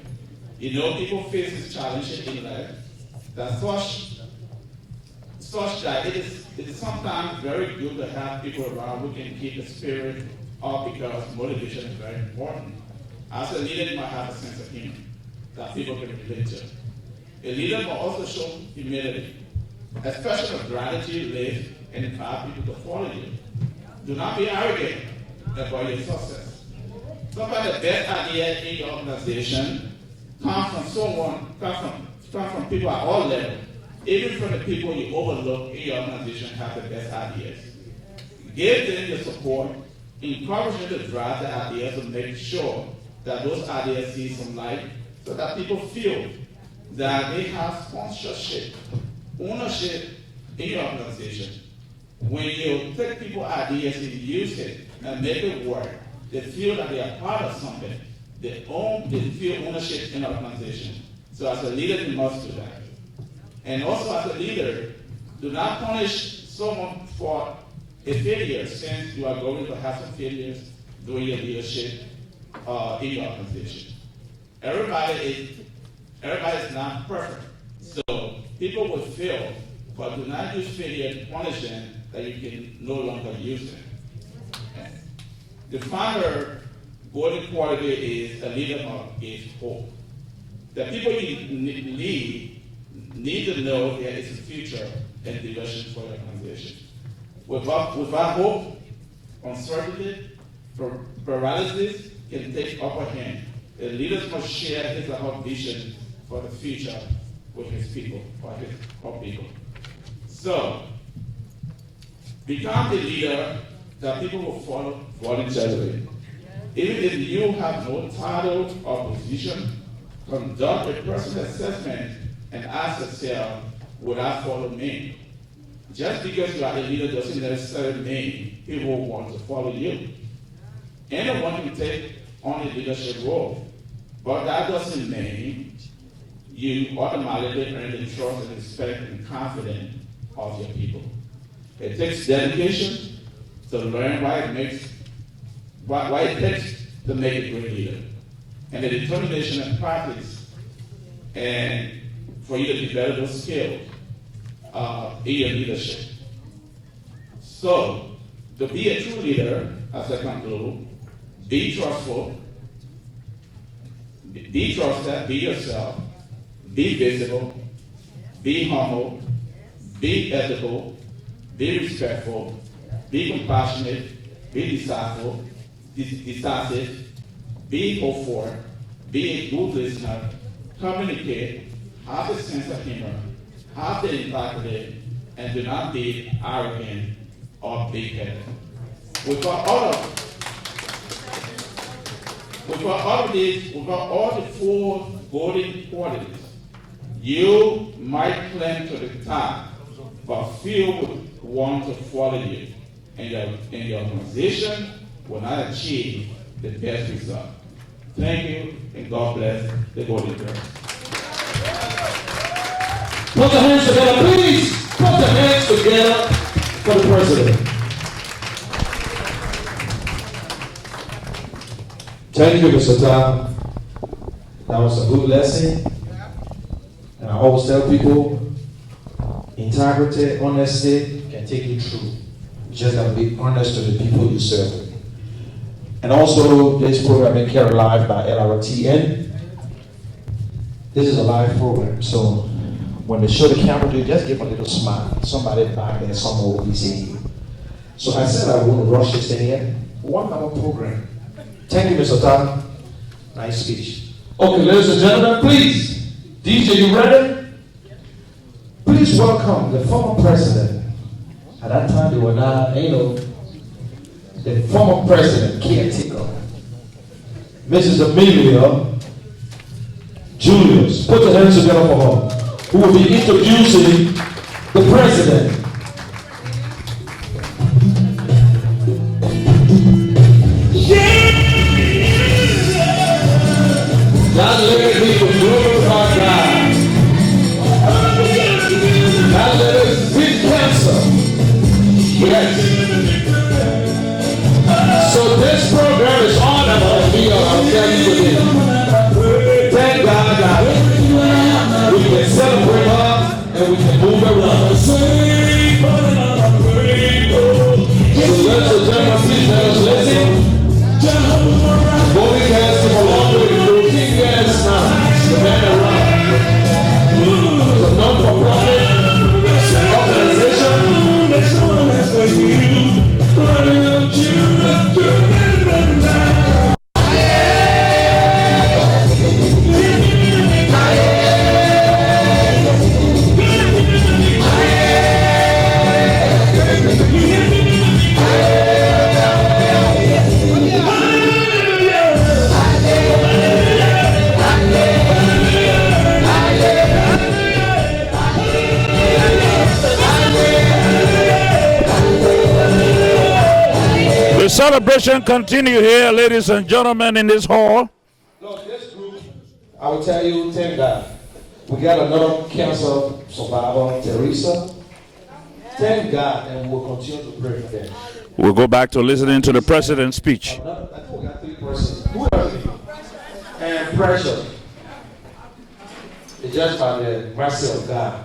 You know, people face this challenge in life that such that it is sometimes very good to have people around who can keep the spirit up because motivation is very important. As a leader, you might have a sense of humor that people can relate to. A leader must also show humility, especially when gratitude lives and empower people to follow you. Do not be arrogant about your success. Sometimes the best idea in your organization come from people at all levels, even from the people you overlook in your organization have the best ideas. Give them your support, encourage them to drive the ideas and make sure that those ideas see some light so that people feel that they have sponsorship, ownership in your organization. When you take people's ideas and use it and make it work, they feel that they are part of something. They feel ownership in the organization. So as a leader, you must do that. And also as a leader, do not punish someone for a failure, since you are going to have some failures during your leadership in your organization. Everybody is not perfect. So people will fail, but do not use failure to punish them that you can no longer use them. The final golden quality is a leader must give hope. The people you lead need to know there is a future and direction for the organization. Without hope, uncertainty, paralysis can take upper hand. The leaders must share his or her vision for the future with his people, or her people. So, become a leader that people will follow voluntarily. Even if you have no title or position, conduct a personal assessment and ask yourself, would I follow me? Just because you are a leader doesn't necessarily mean people want to follow you. anyone can take on a leadership role, but that doesn't mean you automatically earn the trust and respect and confidence of your people. It takes dedication to learn why it takes to make a great leader, and the determination and practice, and for you to develop those skills in your leadership. So, to be a true leader, as I conclude, be trustful, be trusted, be yourself, be visible, be humble, be ethical, be respectful, be compassionate, be decisive, be hopeful, be a good listener, communicate, have a sense of humor, have the integrity, and do not be arrogant or big-headed. Without all the four golden qualities, you might climb to the top, but few would want to follow you, and your organization will not achieve the best result. Thank you, and God bless the Golden Girls. Put your hands together, please. Put your hands together for the president. Thank you, Mr. Tom. That was a good lesson. And I always tell people, integrity, honesty can take you through. You just gotta be honest to the people you serve. And also, this program is carried live by LRTN. This is a live program, so when they show the camera to you, just give a little smile. Somebody back there, someone will be seeing you. So I said I wouldn't rush this thing in. 1 hour program. Thank you, Mr. Tom. Nice speech. Okay, ladies and gentlemen, please. DJ, you ready? Please welcome the former president. At that time, they were not, the former president, caretaker, Mrs. Amelia Julius. Put your hands together for her, who will be introducing the president. That lady will glorify God. That lady beat cancer. Yes. So this program is on and on. I'll tell you today. Thank God that we can celebrate her and we can move around. So let's gentlemen, please let us listen. Voting has come a long way. 14 years now. The man around. It's a non-for-profit organization. The celebration continue here, ladies and gentlemen, in this hall. Look, this group, I will tell you, thank God. We got another cancer survivor, Teresa. Thank God, and we'll continue to pray for them. We'll go back to listening to the president's speech. I think we got 3 persons. Who else? And pressure. It's just by the mercy of God.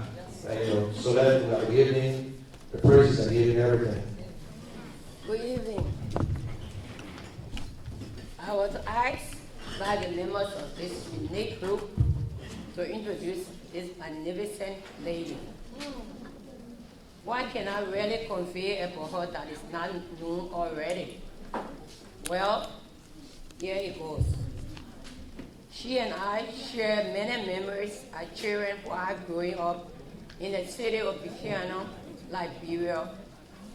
So that we are giving the praises and giving everything. Good evening. I was asked by the members of this unique group to introduce this magnificent lady. What can I really convey about her that is not known already? Well, here it goes. She and I share many memories as children while growing up in the city of Buchanan, Liberia,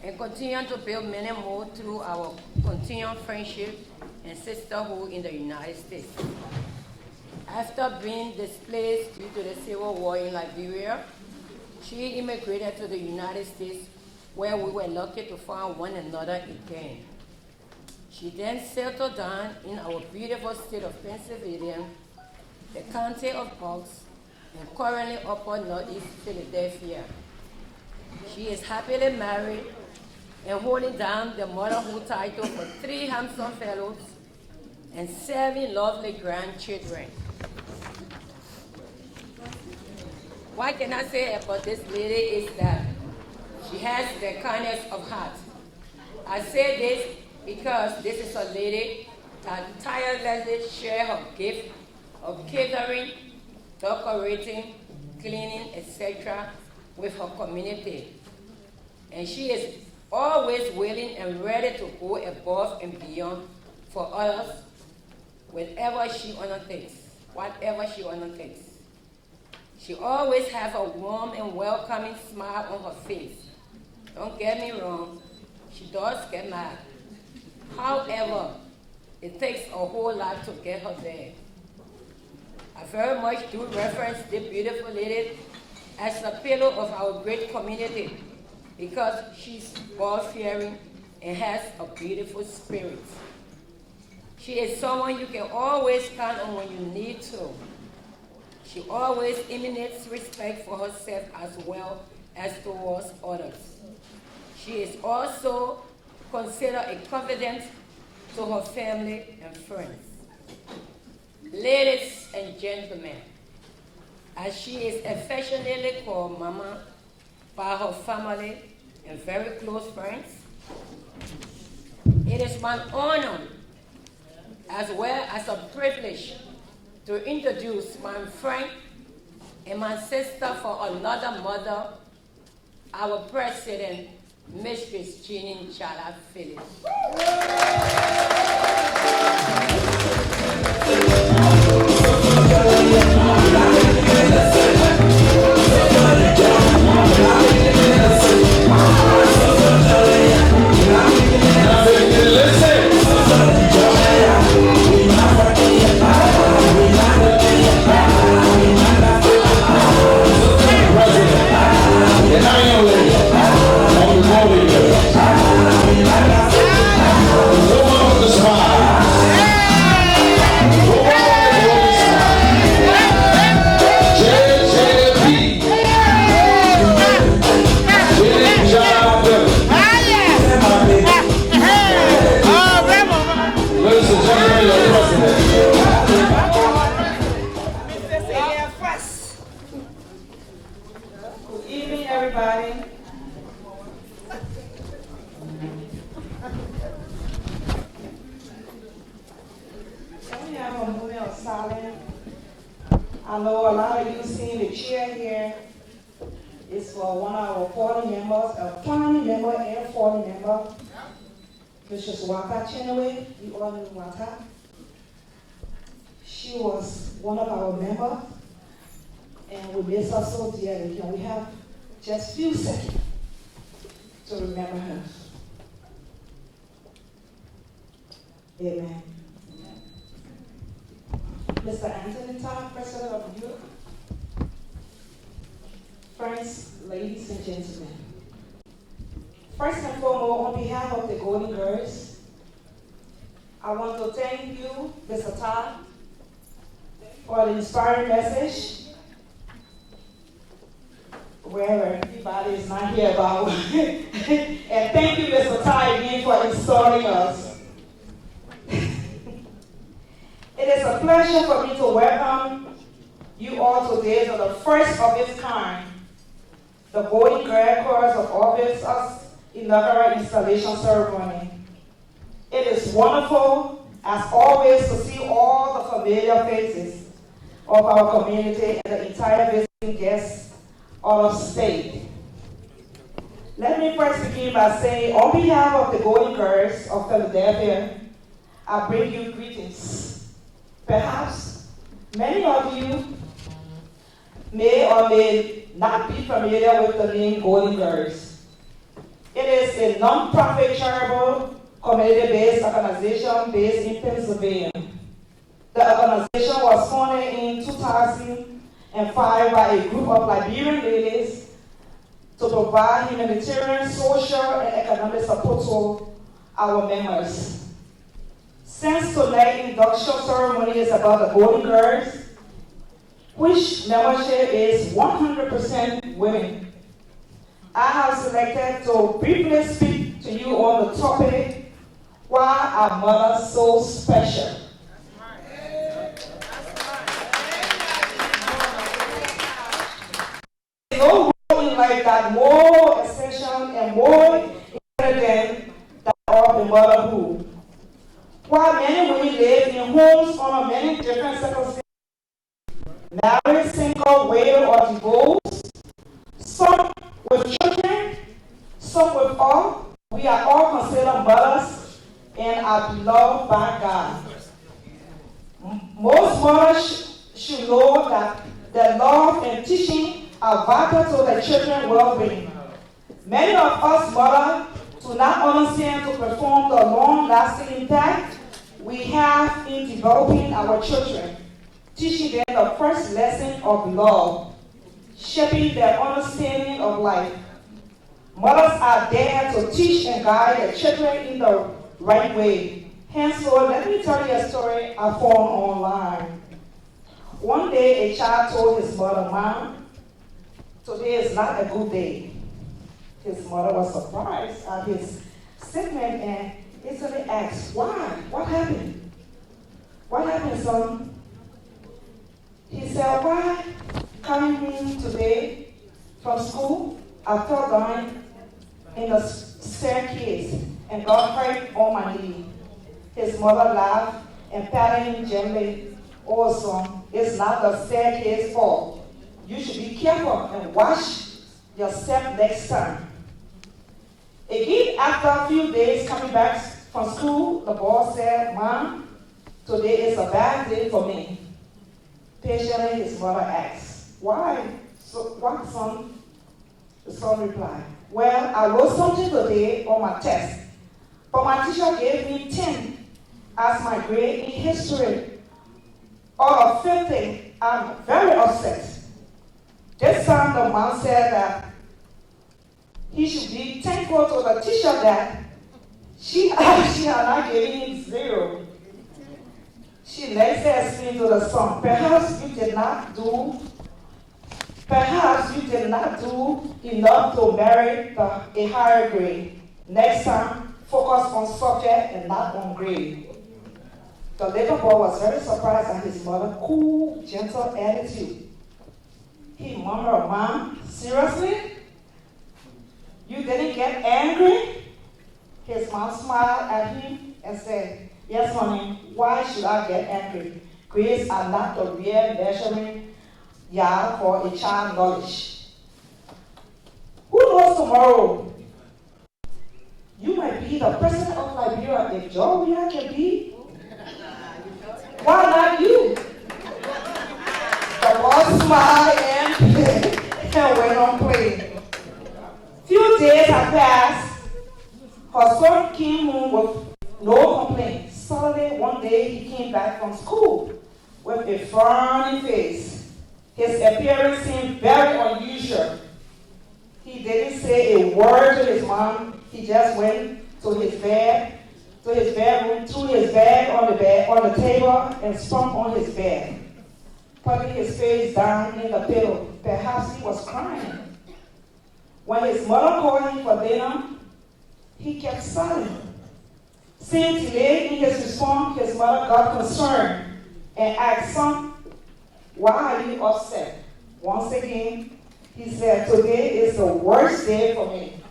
and continue to build many more through our continued friendship and sisterhood in the United States. After being displaced due to the civil war in Liberia, she immigrated to the United States, where we were lucky to find one another again. She then settled down in our beautiful state of Pennsylvania, the county of Bucks, and currently upper northeast Philadelphia. She is happily married and holding down the motherhood title for 3 handsome fellows and 7 lovely grandchildren. What can I say about this lady is that she has the kindness of heart. I say this because this is a lady that tirelessly shares her gift of catering, decorating, cleaning, etc. with her community. And she is always willing and ready to go above and beyond for others, whatever she undertakes. She always has a warm and welcoming smile on her face. Don't get me wrong, she does get mad. However, it takes a whole lot to get her there. I very much do reference this beautiful lady as a pillar of our great community because she's God-fearing and has a beautiful spirit. She is someone you can always count on when you need to. She always emanates respect for herself as well as towards others. She is also considered a confidant to her family and friends. Ladies and gentlemen, as she is affectionately called Mama by her family and very close friends, it is my honor as well as a privilege to introduce my friend and my sister for another mother, our president, Mistress Jeanine Chala Phillips. I know a lot of you seen the chair here. It's for one of our 40 members, a 20 member and 40 member. Mrs. Waka Chenoway, you all know Waka. She was one of our members, and we miss her so dearly. And we have just few seconds to remember her. Amen. Mr. Anthony Todd, President of Europe. Friends, ladies and gentlemen. First and foremost, on behalf of the Golden Girls, I want to thank you, Mr. Todd, for the inspiring message. Where everybody is not here about. And thank you, Mr. Todd, again for installing us. It is a pleasure for me to welcome you all today to the first of its kind, the Golden Girl Chorus of Officers inaugural installation ceremony. It is wonderful, as always, to see all the familiar faces of our community and the entire visiting guests of the state. Let me first begin by saying, on behalf of the Golden Girls of Philadelphia, I bring you greetings. Perhaps many of you may or may not be familiar with the name Golden Girls. It is a non-profit charitable community-based organization based in Pennsylvania. The organization was founded in 2005 by a group of Liberian ladies to provide humanitarian, social, and economic support to our members. Since tonight's induction ceremony is about the Golden Girls, which membership is 100% women, I have selected to briefly speak to you on the topic, why are mothers so special? No role in life that more essential and more important than that of the motherhood. While many women live in homes under many different circumstances, married, single, widowed, or divorced, some with children, some with all, we are all considered mothers and are beloved by God. Most mothers should know that their love and teaching are vital to their children's well-being. Many of us mothers do not understand to perform the long-lasting impact we have in developing our children, teaching them the first lesson of love, shaping their understanding of life. Mothers are there to teach and guide their children in the right way. Henceforth, let me tell you a story I found online. One day, a child told his mother, "Mom, today is not a good day." His mother was surprised at his statement and instantly asked, "Why? What happened? What happened, son?" He said, "Why coming home today from school, I fell down in the staircase and got hurt on my knee." His mother laughed and patted him gently. "Oh, son, it's not the staircase fault. You should be careful and watch your step next time." Again, after a few days coming back from school, the boy said, "Mom, today is a bad day for me." Patiently, his mother asked, "Why? So, what, son?" The son replied, "Well, I wrote something today on my test, but my teacher gave me 10 as my grade in history. Out of 50, I'm very upset." This time, the mom said that he should be thankful to the teacher that she had not given him 0. She next explained to the son, perhaps you did not do enough to merit a higher grade. Next time, focus on subject and not on grade." The little boy was very surprised at his mother's cool, gentle attitude. He murmured, "Mom, seriously? You didn't get angry?" His mom smiled at him and said, "Yes, honey, why should I get angry? Grades are not the real measuring yard for a child's knowledge. Who knows tomorrow? You might be the president of Liberia if Georgia can be. Why not you?" The boy smiled and went on playing. Few days had passed. Her son came home with no complaints. Suddenly, one day, he came back from school with a frowning face. His appearance seemed very unusual. He didn't say a word to his mom. He just went to his bedroom, threw his bag on the table, and slumped on his bed, putting his face down in the pillow. Perhaps he was crying. When his mother called him for dinner, he kept silent. Seeing delay in his response, his mother got concerned and asked, "Son, why are you upset?" Once again, he said, "Today is the worst day for me."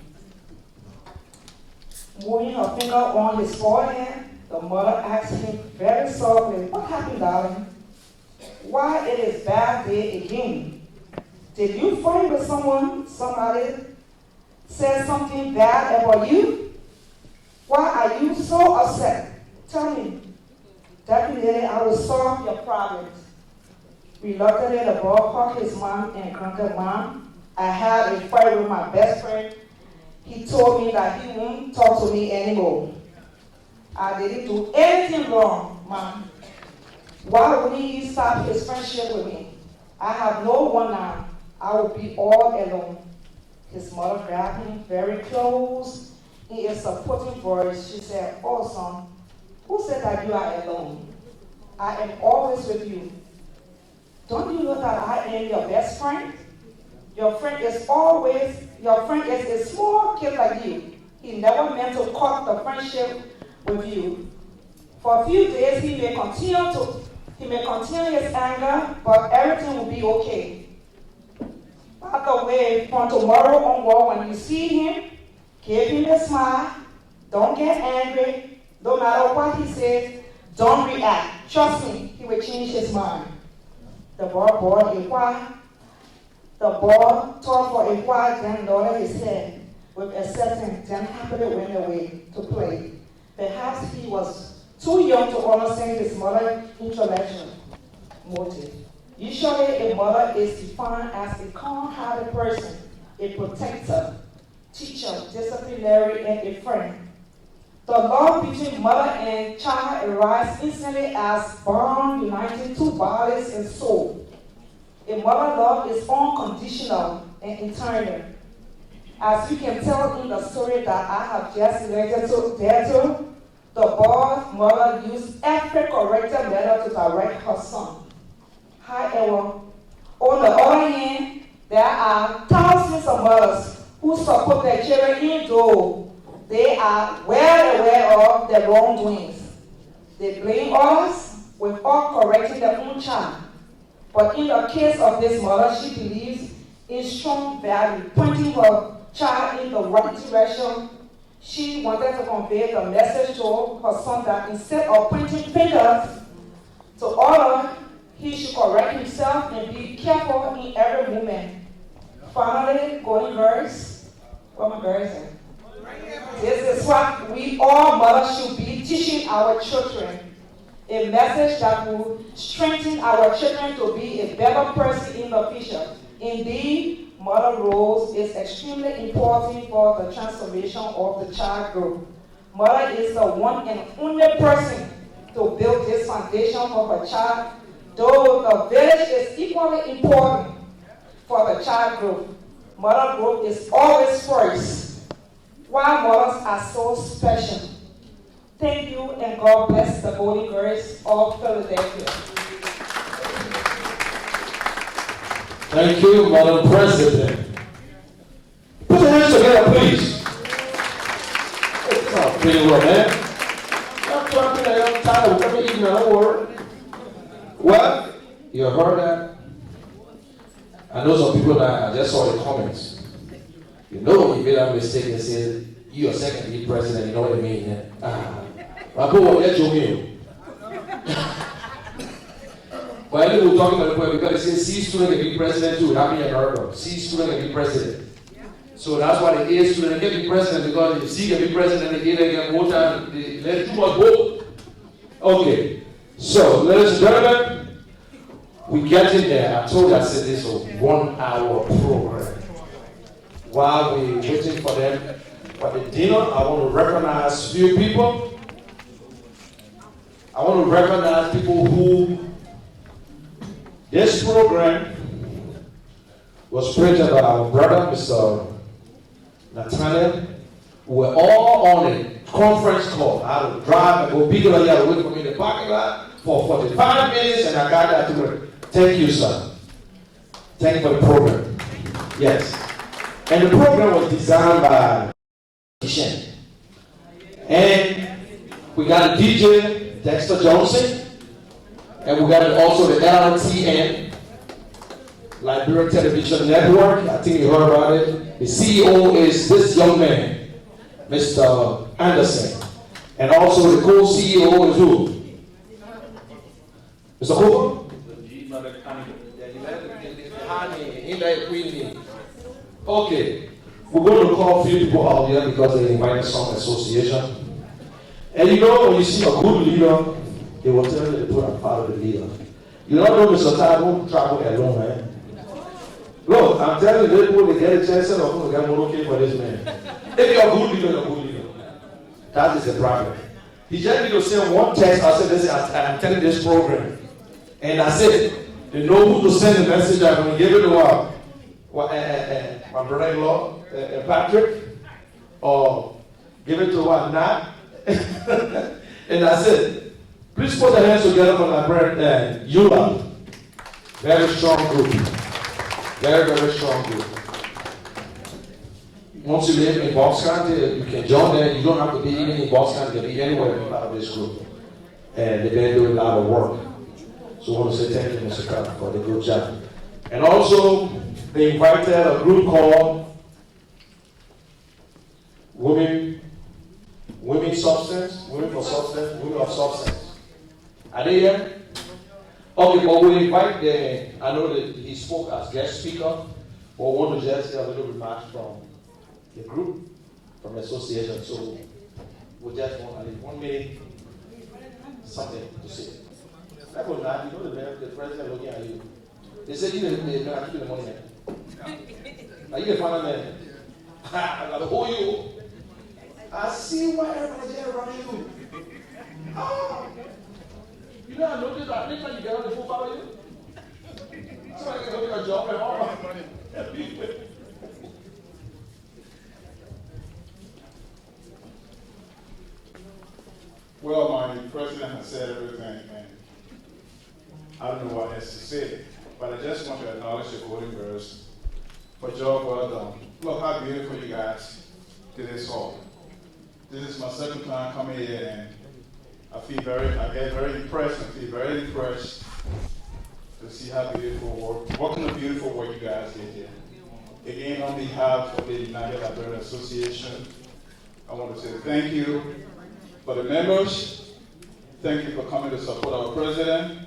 Moving her finger on his forehead, the mother asked him very softly, "What happened, darling? Why it is bad day again? Did you fight with someone? Somebody said something bad about you? Why are you so upset? Tell me. Definitely, I will solve your problems." Reluctantly, the boy hugged his mom and grunted, "Mom, I had a fight with my best friend. He told me that he won't talk to me anymore. I didn't do anything wrong, Mom. Why wouldn't he stop his friendship with me? I have no one now. I will be all alone." His mother grabbed him very close. In a supporting voice, she said, "Oh, son, Who said that you are alone? I am always with you. Don't you know that I am your best friend? Your friend is a small kid like you. He never meant to cut the friendship with you. For a few days, he may continue his anger, but everything will be okay. By the way, from tomorrow onward, when you see him, give him a smile. Don't get angry. No matter what he says, don't react. Trust me, he will change his mind. The boy thought for a while, then lowered his head with acceptance, then happily went away to play. Perhaps he was too young to understand his mother's intellectual motive. Usually, a mother is defined as a calm-hearted person, a protector, teacher, disciplinary, and a friend. The love between mother and child arises instantly as bond uniting two bodies and soul. A mother love is unconditional and eternal. As you can tell in the story that I have just related to, the boy's mother used every corrective method to direct her son. However, on the other hand, there are thousands of mothers who support their children even though they are well aware of their wrongdoings. They blame others without correcting their own child. But in the case of this mother, she believes in strong value, pointing her child in the right direction. She wanted to convey the message to her son that instead of pointing fingers to others, he should correct himself and be careful in every moment. Finally, golden girls, where my girls are? This is what we all mothers should be teaching our children. A message that will strengthen our children to be a better person in the future. Indeed, mother roles is extremely important for the transformation of the child group. Mother is the one and only person to build this foundation for the child, though the village is equally important for the child group. Mother group is always first. Why mothers are so special. Thank you, and God bless the Golden Girls of Philadelphia. Thank you, Madam President. Put your hands together, please. It's not pretty well, man. I'm talking, I'm tired of every evening, don't worry. Well, you heard that? I know some people that I just saw the comments. You know, you made a mistake and said, you're second to be president, you know what I mean? My boy will let you in. But I know we're talking about the point because they say C student can be president too, not me and America. C student can be president. So that's why the A student can be president because if C can be president, the A can get more time, they let too much vote. Okay, so ladies and gentlemen, we get in there. I told you I said this is a 1 hour program. While we're waiting for them for the dinner, I want to recognize a few people. I want to recognize people who this program was printed by our brother, Mr. Nathaniel. We were all on a conference call. I would drive and go pick it up here, wait for me in the parking lot for 45 minutes, and I got that to work. Thank you, sir. Thank you for the program. Yes. And the program was designed by Kishen. And we got a DJ, Dexter Johnson, and we got also the LRTN, Liberia Television Network. I think you heard about it. The CEO is this young man, Mr. Anderson. And also the co-CEO is who? Mr. Cooper? Okay, we're going to call a few people out here because they invited some association. And you know, when you see a good leader, they will tell you to put a part of the leader. You don't know Mr. Ty won't travel alone, man. Look, I'm telling you, people, they get a chance and I'm going to get more okay for this man. If you're a good leader, you're a good leader. That is the problem. He just need to send one text. I said, listen, I'm telling this program. And I said, they know who to send the message. I'm going to give it to my brother-in-law, Patrick, or give it to Nat. And that's it. Please put your hands together for my friend Yula. Very strong group. Very, very strong group. Once you live in Box County, you can join them. You don't have to be even in Box County, you can be anywhere in part of this group. And they've been doing a lot of work. So I want to say thank you, Mr. Carter, for the good job. And also, they invited a group called Women for Substance. Women of Substance. Are they here? Okay, well, we invite them. I know that he spoke as guest speaker, but we want to just hear a little remarks from the group, from the association. So we just want to leave 1 minute, something to say. That was not, you know, the president looking at you. They said, you're going to keep the money, man. Are you the final man? I got to hold you. I see why everybody there around you. Oh. You know, I noticed that next time you get on the phone, follow you. Somebody can go get a job and all my money. Well, my president has said everything, and I don't know what else to say, but I just want to acknowledge the Golden Girls for job well done. Look how beautiful you guys did this all. This is my second time coming here, and I get very impressed. I feel very impressed to see how beautiful work, what kind of beautiful work you guys did here. Again, on behalf of the United Liberian Association, I want to say thank you for the members. Thank you for coming to support our president.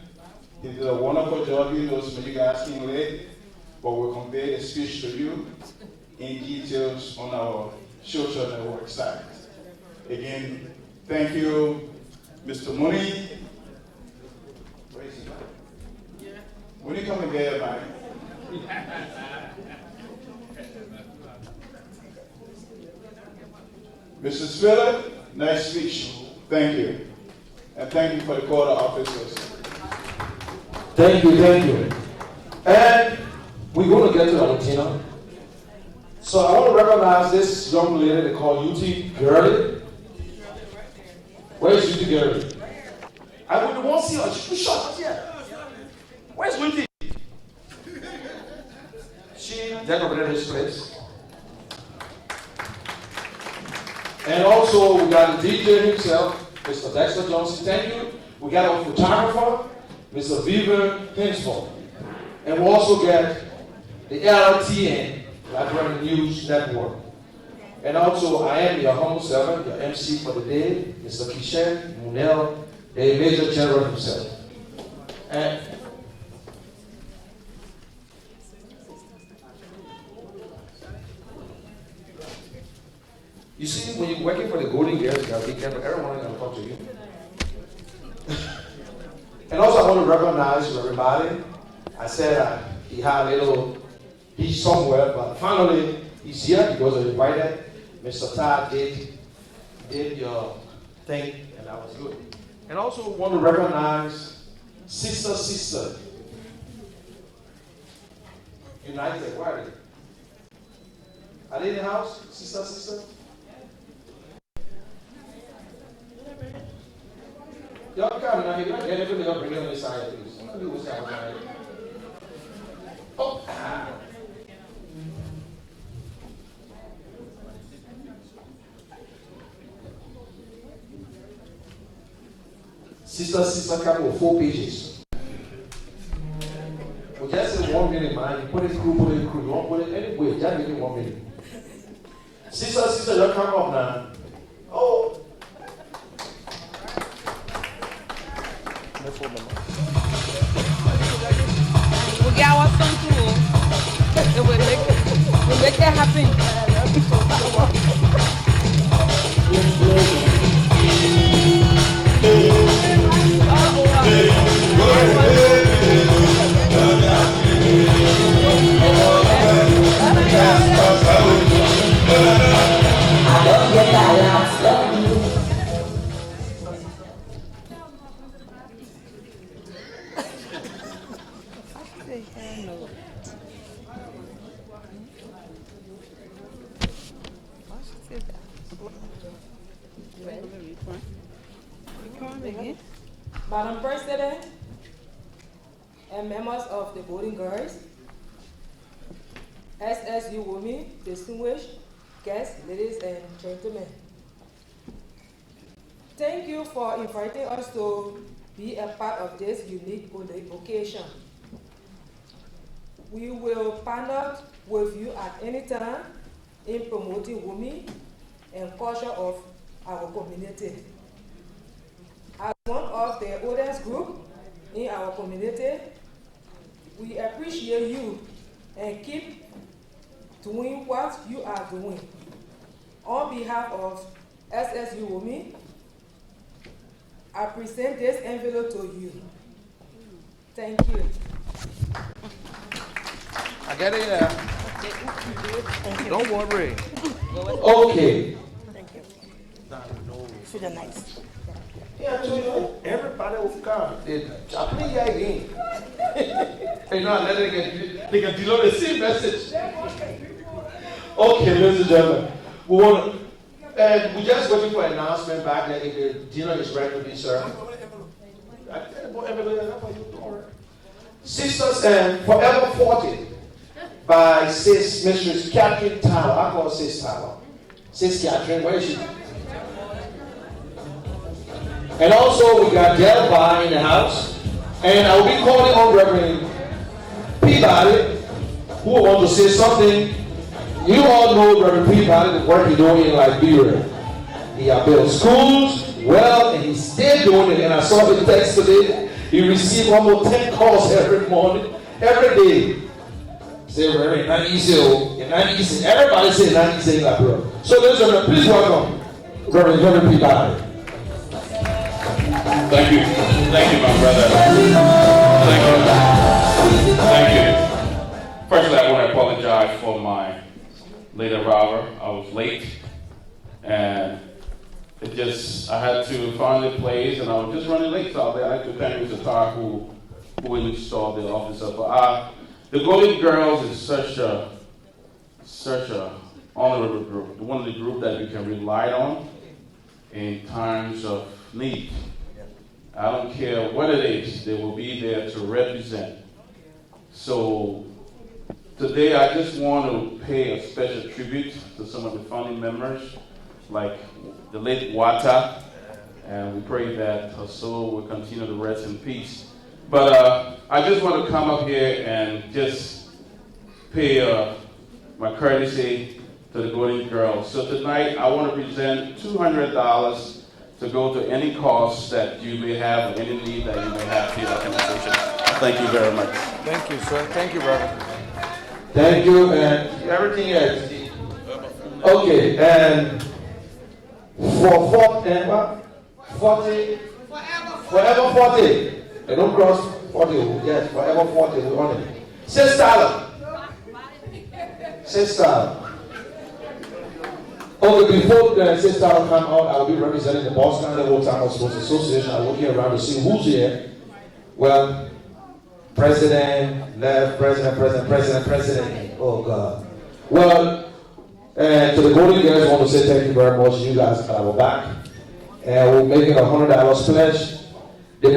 He did a wonderful job. He knows when you guys came late, but we'll convey the speech to you in details on our social network site. Again, thank you, Mr. Mooney. Where is he? When you come and get your mic. Mrs. Phillip, nice speech. Thank you. And thank you for the quarter officers. Thank you, thank you. And we're going to get to Valentina. So I want to recognize this young lady they call UT Gurley. Where is UT Gurley? I wouldn't want to see her. She's too short here. Where's UT? She decorated this place. And also we got the DJ himself, Mr. Dexter Johnson. Thank you. We got our photographer, Mr. Vivian Hinsford. And we also get the LRTN, Liberian News Network. And also, I am your humble servant, your MC for the day, Mr. Kishen Munel, the Major General himself. And you see, when you're working for the Golden Girls, you gotta be careful. Everyone is gonna talk to you. And also, I want to recognize everybody. I said he had a little beach somewhere, but finally he's here because I invited. Mr. Todd did your thing, and that was good. And also want to recognize Sister United. Where are they? Are they in the house? Sister? Y'all come now. You don't get everything up, bring it on this side, please. Oh. Sister come with 4 pages. We just say 1 minute, man. You put it through. You don't put it anywhere. Just make it 1 minute. Sister, you come up now. Oh. We get our son too. We'll make that happen. Madam President and members of the Golden Girls, SSU women, distinguished guests, ladies and gentlemen. Thank you for inviting us to be a part of this unique occasion. We will partner with you at any time in promoting women and culture of our community. As one of the oldest group in our community, we appreciate you and keep doing what you are doing. On behalf of SSU Women, I present this envelope to you. Thank you. I get it there. Don't worry. Okay. Thank you. Feel nice. Yeah, so you know, everybody will come. They chaplain here again. You know, let they can deliver the same message. Okay, ladies and gentlemen, we just waiting for an announcement back that if the dinner is ready to be served. Sisters and Forever 40 by Sis Mistress Catherine Tyler. I call her Sis Tyler. Sis Catherine, where is she? And also we got Delphi in the house. And I will be calling on Reverend Peabody, who will want to say something. You all know Reverend Peabody, the work he's doing in Liberia. He has built schools, well, and he's still doing it. And I saw the text today. He received almost 10 calls every morning, every day. Say, Reverend, not easy, not easy. Everybody say not easy in Liberia. So ladies and gentlemen, please welcome Reverend Peabody. Thank you. Thank you, my brother. Thank you. Thank you. Firstly, I want to apologize for my late arrival. I was late. And I had to find a place, and I was just running late. So I'd like to thank Mr. Tar who installed the office up. The Golden Girls is such a honorable group. One of the groups that you can rely on in times of need. I don't care what it is, they will be there to represent. So today I just want to pay a special tribute to some of the founding members, like the late Wata, and we pray that her soul will continue to rest in peace. But I just want to come up here and just pay my courtesy to the Golden Girls. So tonight I want to present $200 to go to any cost that you may have or any need that you may have for your organization. Thank you very much. Thank you, sir. Thank you, brother. Thank you, and everything else. Okay, and for 40, forever 40. And don't cross 40. Yes, forever 40. We want it. Sister. Okay, before the sister come out, I will be representing the Boston County Old Timers Sports Association. I'm looking around to see who's here. Well, President, left, President. Oh, God. Well, and to the Golden Girls, I want to say thank you very much. You guys are our back. And we're making $100 pledge. The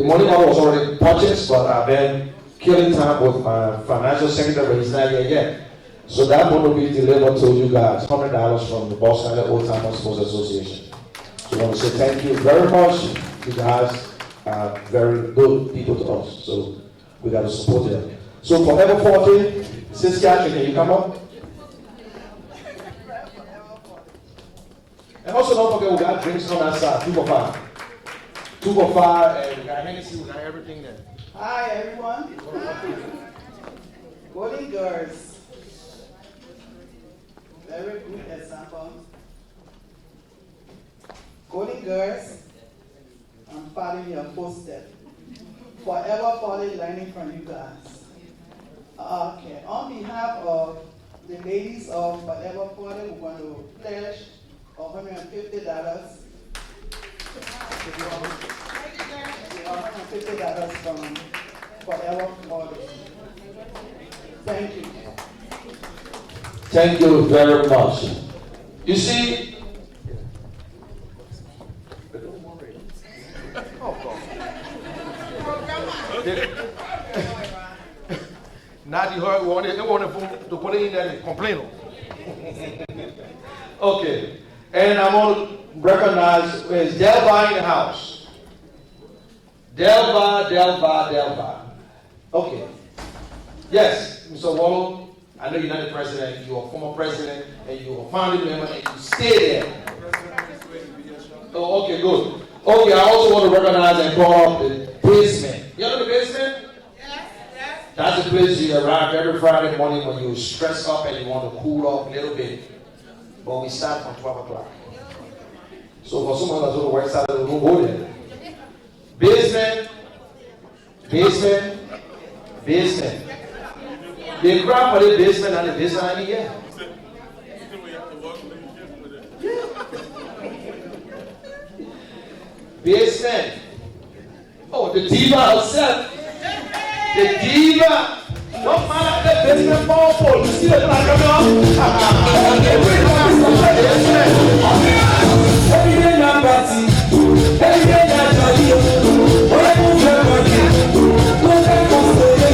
money was already purchased, but I've been killing time with my financial secretary. He's not here yet. So that one will be delivered to you guys. $100 from the Boston Old Timers Sports Association. So I want to say thank you very much. You guys are very good people to us. So we got to support them. So Forever 40, Sis Catherine, can you come up? And also don't forget we got drinks on that side, 2 for $5. 2 for $5, and we got Hennessy, we got everything there. Hi everyone. Golden Girls. Very good example. Golden Girls, I'm following your footsteps. Forever learning from you guys. Okay, on behalf of the ladies of Forever 40, we're going to pledge $150. $150 from Forever 40. Thank you. Thank you very much. You see, Not you heard, we want to put it in there and complain. Okay. And I want to recognize is Delva in the house. Delva. Okay. Yes, Mr. Wallow, I know you're not the president, you're a former president, and you're a founding member, and you stay there. Oh, okay, good. Okay, I also want to recognize and call up the basement. You know the basement? Yes. That's the place you arrive every Friday morning when you're stressed up and you want to cool off a little bit. But we start from 12 o'clock. So for someone that's on the west side of the room, go there. Basement. They grab for the basement and the basement in here. Basement. Oh, the diva herself. The diva. What man at the basement powerful? You see the black coming up? Every day now party. Every day now jolly. When I move your body, don't take us away.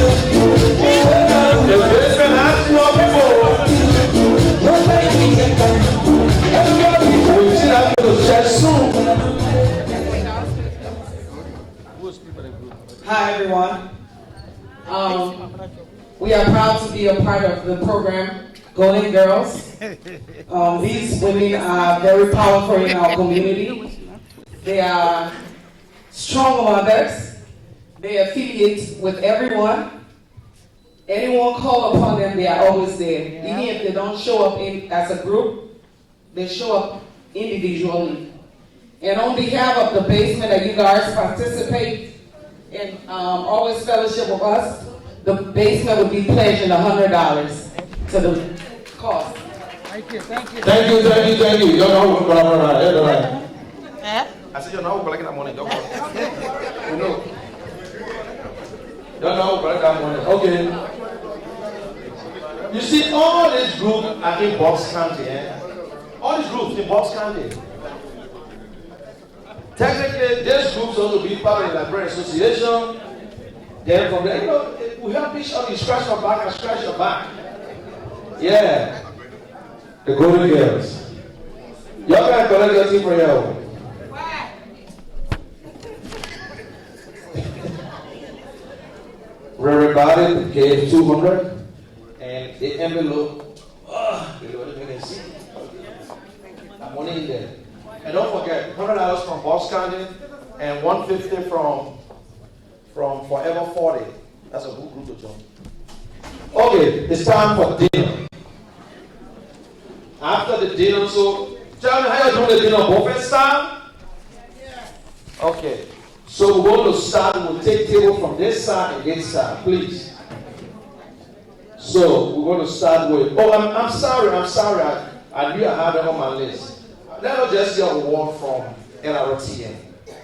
The basement has no people. Don't take me to come. Everybody, we see that to church soon. Hi everyone. We are proud to be a part of the program Golden Girls. These women are very powerful in our community. They are strong mothers. They affiliate with everyone. Anyone call upon them, they are always there. Even if they don't show up as a group, they show up individually. And on behalf of the basement that you guys participate and always fellowship with us, the basement would be pledging $100 to the cost. Thank you. You don't know who's going to I said, you know who's collecting that money. Don't know. You don't know who's collecting that money. Okay. You see, all these groups are in Box County. All these groups in Box County. Technically, these groups also be part of the Librarian Association. Then from there, we help each other. You scratch your back, I scratch your back. Yeah. The Golden Girls. Y'all can collect your team for you. Everybody gave 200 and the envelope. That money in there. And don't forget, $100 from Boss County and $150 from Forever 40. That's a good group to join. Okay, it's time for dinner. After the dinner, so tell me how you're doing the dinner buffet style? Okay, so we're going to start. We'll take table from this side and this side, please. So we're going to start with. Oh, I'm sorry. I knew I had it on my list. Let us just get a word from LRTN.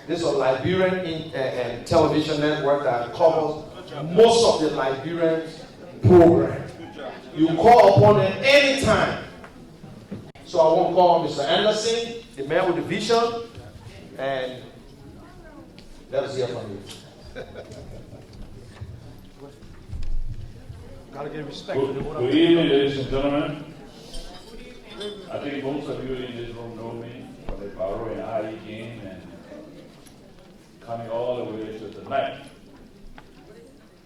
This is a Liberian and television network that covers most of the Liberian program. You call upon them anytime. So I want to call Mr. Anderson, the man with the vision, and let us hear from you. Gotta get respect. Good evening, ladies and gentlemen. I think most of you in this room know me, but if Barrow and I came and coming all the way to tonight.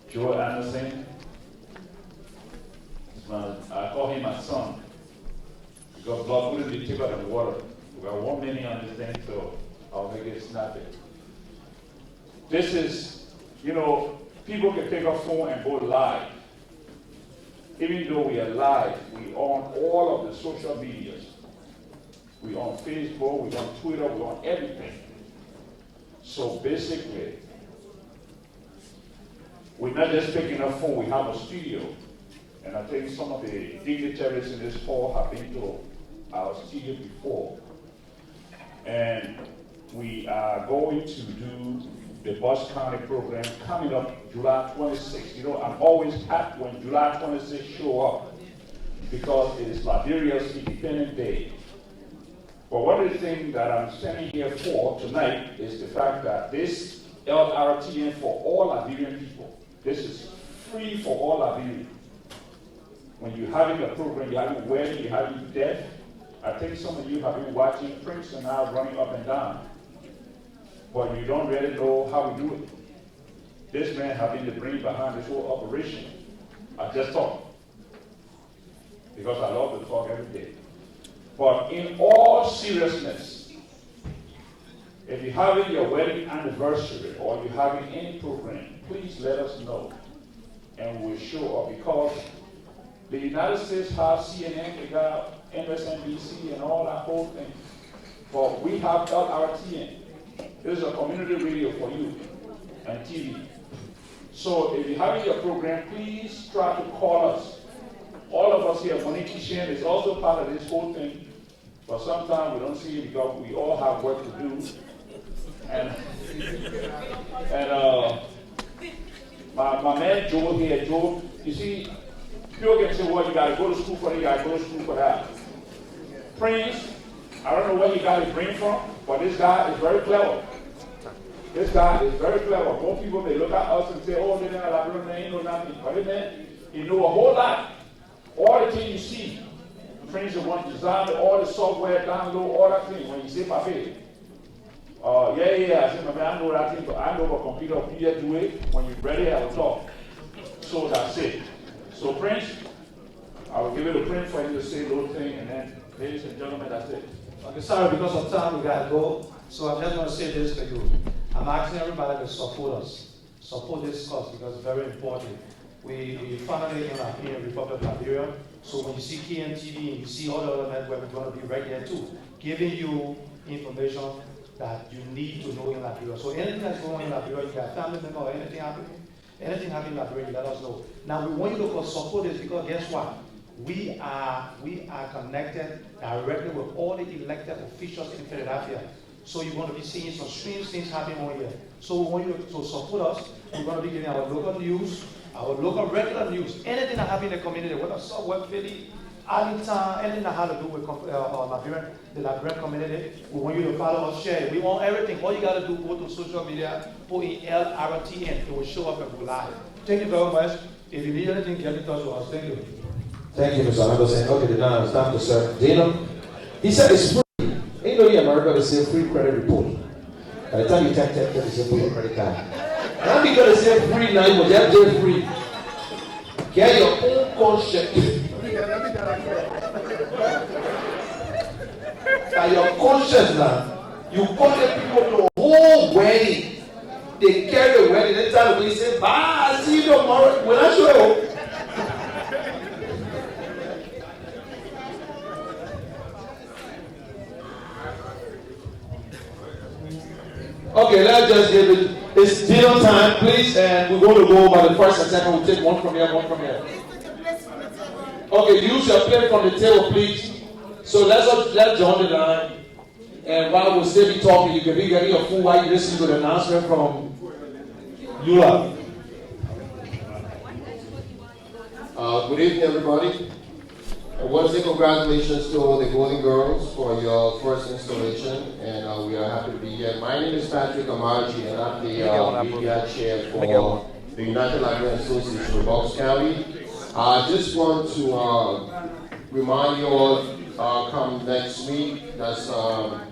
Joe Anderson, I call him my son, because blood wouldn't be cheaper than water. We got 1 million on this thing, so I'll make it snappy. This is, people can pick up phone and go live. Even though we are live, we on all of the social medias. We on Facebook, we on Twitter, we on everything. So basically, we're not just picking up phone, we have a studio. And I think some of the dignitaries in this hall have been to our studio before. And we are going to do the Bucks County program coming up July 26th. I'm always happy when July 26th show up because it is Liberia's Independence Day. But one of the things that I'm standing here for tonight is the fact that this LRTN for all Liberian people. This is free for all Liberians. When you're having a program, you're having a wedding, you're having death. I think some of you have been watching Prince and I running up and down, but you don't really know how we do it. This man has been the brain behind this whole operation. I just talk because I love to talk every day. But in all seriousness, if you're having your wedding anniversary or you're having any program, please let us know and we'll show up, because the United States has CNN, they got MSNBC and all that whole thing. But we have LRTN. This is a community radio for you and TV. So if you're having your program, please try to call us. All of us here, Monique Shen is also part of this whole thing. But sometimes we don't see it because we all have work to do. And my man Joe here, Joe, you see, people can say, well, you got to go to school for that, you got to go to school for that. Prince, I don't know where he got his brain from, but this guy is very clever. This guy is very clever. Most people may look at us and say, oh, they don't have a name, know nothing. But this man, he know a whole lot. All the things you see, Prince is one design, all the software, download, all that thing. When you say, Papi, I say, my man, I know that thing, but I know a computer, you do it. When you're ready, I will talk. So that's it. So Prince, I will give it to Prince for him to say a little thing, and then, ladies and gentlemen, that's it. Okay, sorry, because of time, we got to go. So I'm just going to say this to you. I'm asking everybody to support us. Support this cause because it's very important. We finally in the Republic of Liberia. So when you see KMTV and you see all the other networks, we're going to be right there too, giving you information that you need to know in Liberia. So anything that's going on in Liberia, you got family member or anything happening in Liberia, you let us know. Now we want you to support this because guess what? We are connected directly with all the elected officials in Philadelphia. So you're going to be seeing some strange things happening on here. So we want you to support us. We're going to be getting our local news, our local regular news, anything that happens in the community, whether it's West Philly, Arlington, anything that has to do with the Liberian community. We want you to follow us, share it. We want everything. All you got to do, go to social media, put in LRTN, it will show up and go live. Thank you very much. If you need anything, get in touch with us. Thank you. Thank you, Mr. Anderson. Okay, now it's time to serve dinner. He said it's free. You know, in America, they say free credit report. By the time you tap, they say free credit card. Not because they say free now, but they're free. Get your own conscience. By your conscience now, you call the people to a whole wedding. They carry a wedding, they tell them, they say, bye, I'll see you tomorrow. When I show you. Okay, let's just give it. It's dinner time, please, and we're going to go by the first and second. We'll take one from here, one from here. Okay, use your plate from the table, please. So let's join the line. And while we'll still be talking, you can be getting your food while you listen to the announcement from Lula. Good evening, everybody. I want to say congratulations to all the Golden Girls for your first installation, and we are happy to be here. My name is Patrick Amaji, and I'm the media chair for the United Liberian Association of Bucks County. I just want to remind you all, come next week, that's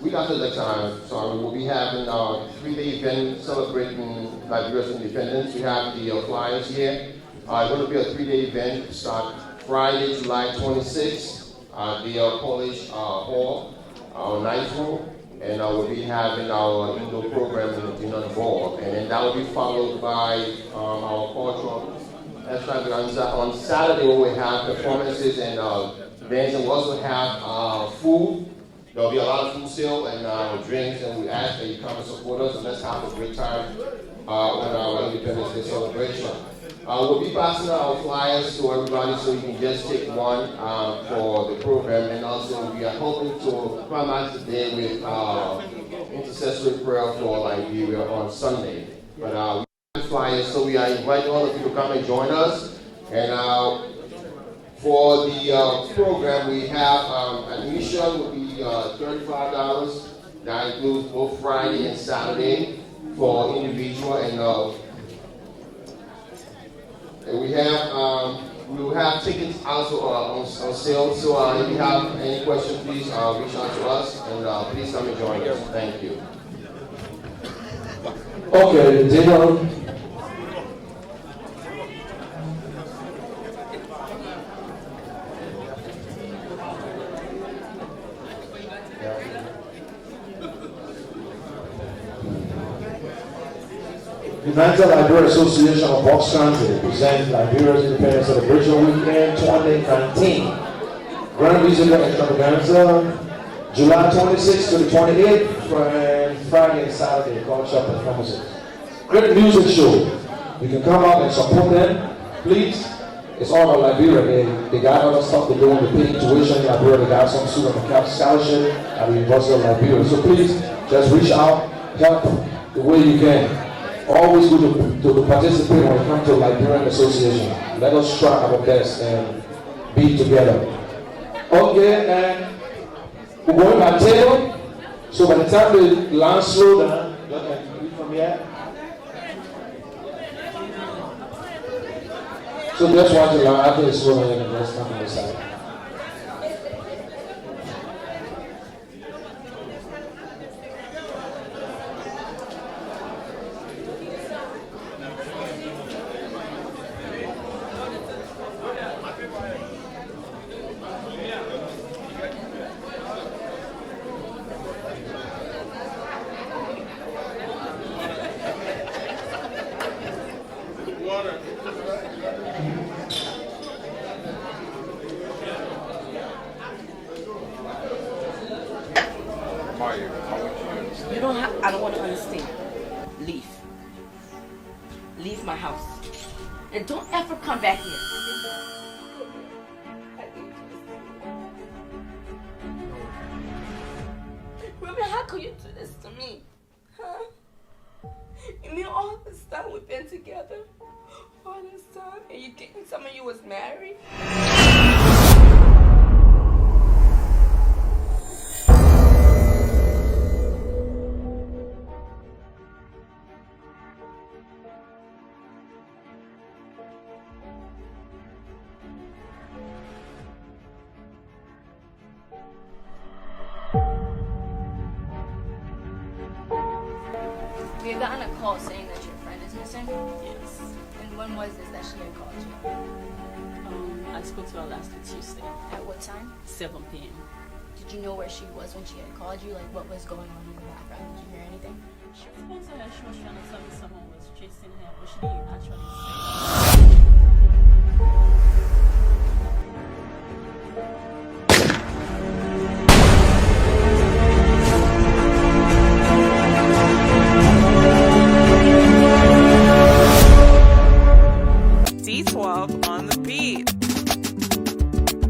week after next time, so we'll be having our 3-day event celebrating Liberia's independence. We have the flyers here. It's going to be a 3-day event, start Friday, July 26th, at the Polish Hall, our night room, and we'll be having our indoor program in the dinner ball, and then that will be followed by our cultural. That's right. On Saturday, we will have performances and events, and we also have food. There will be a lot of food sale and drinks, and we ask that you come and support us, and let's have a great time on our Independence Day celebration. We'll be passing out our flyers to everybody so you can just take one for the program, and also we are hoping to climax the day with intercessory prayer for Liberia on Sunday. But we have flyers, so we are inviting all of you to come and join us. And for the program, we have admission will be $35. That includes both Friday and Saturday. for individual and we will have tickets also on sale. So if you have any questions, please reach out to us and please come and join us. Thank you. Okay, dinner. United Liberia Association of Bucks County presents Liberia's Independence Celebration Weekend 2019. Grand Musical Extravaganza, July 26th to the 28th, and Friday and Saturday, culture performances. Great music show. You can come out and support them, please. It's all about Liberia. They got other stuff to do. They pay tuition in Liberia. They got some student account scholarship at the University of Liberia. So please, just reach out, help the way you can. Always good to participate when it comes to Liberian Association. Let us try our best and be together. Okay, and we're going by table. So by the time the line slow down, you can read from here. So just watch the line after it's slow down and just come on the side. You don't have, I don't want to understand. Leave. Leave my house. And don't ever come back here. Ruben, how could you do this to me? Huh? You mean all this time we've been together? All this time? And you didn't tell me you was married? We had gotten a call saying that your friend is missing? Yes. And when was this that she had called you? I spoke to her last Tuesday. At what time? 7 p.m. Did you know where she was when she had called you? Like, what was going on in the background? Did you hear anything? She spoke to her. She was trying to tell me someone was chasing her, but she didn't actually say. D12 on the beat.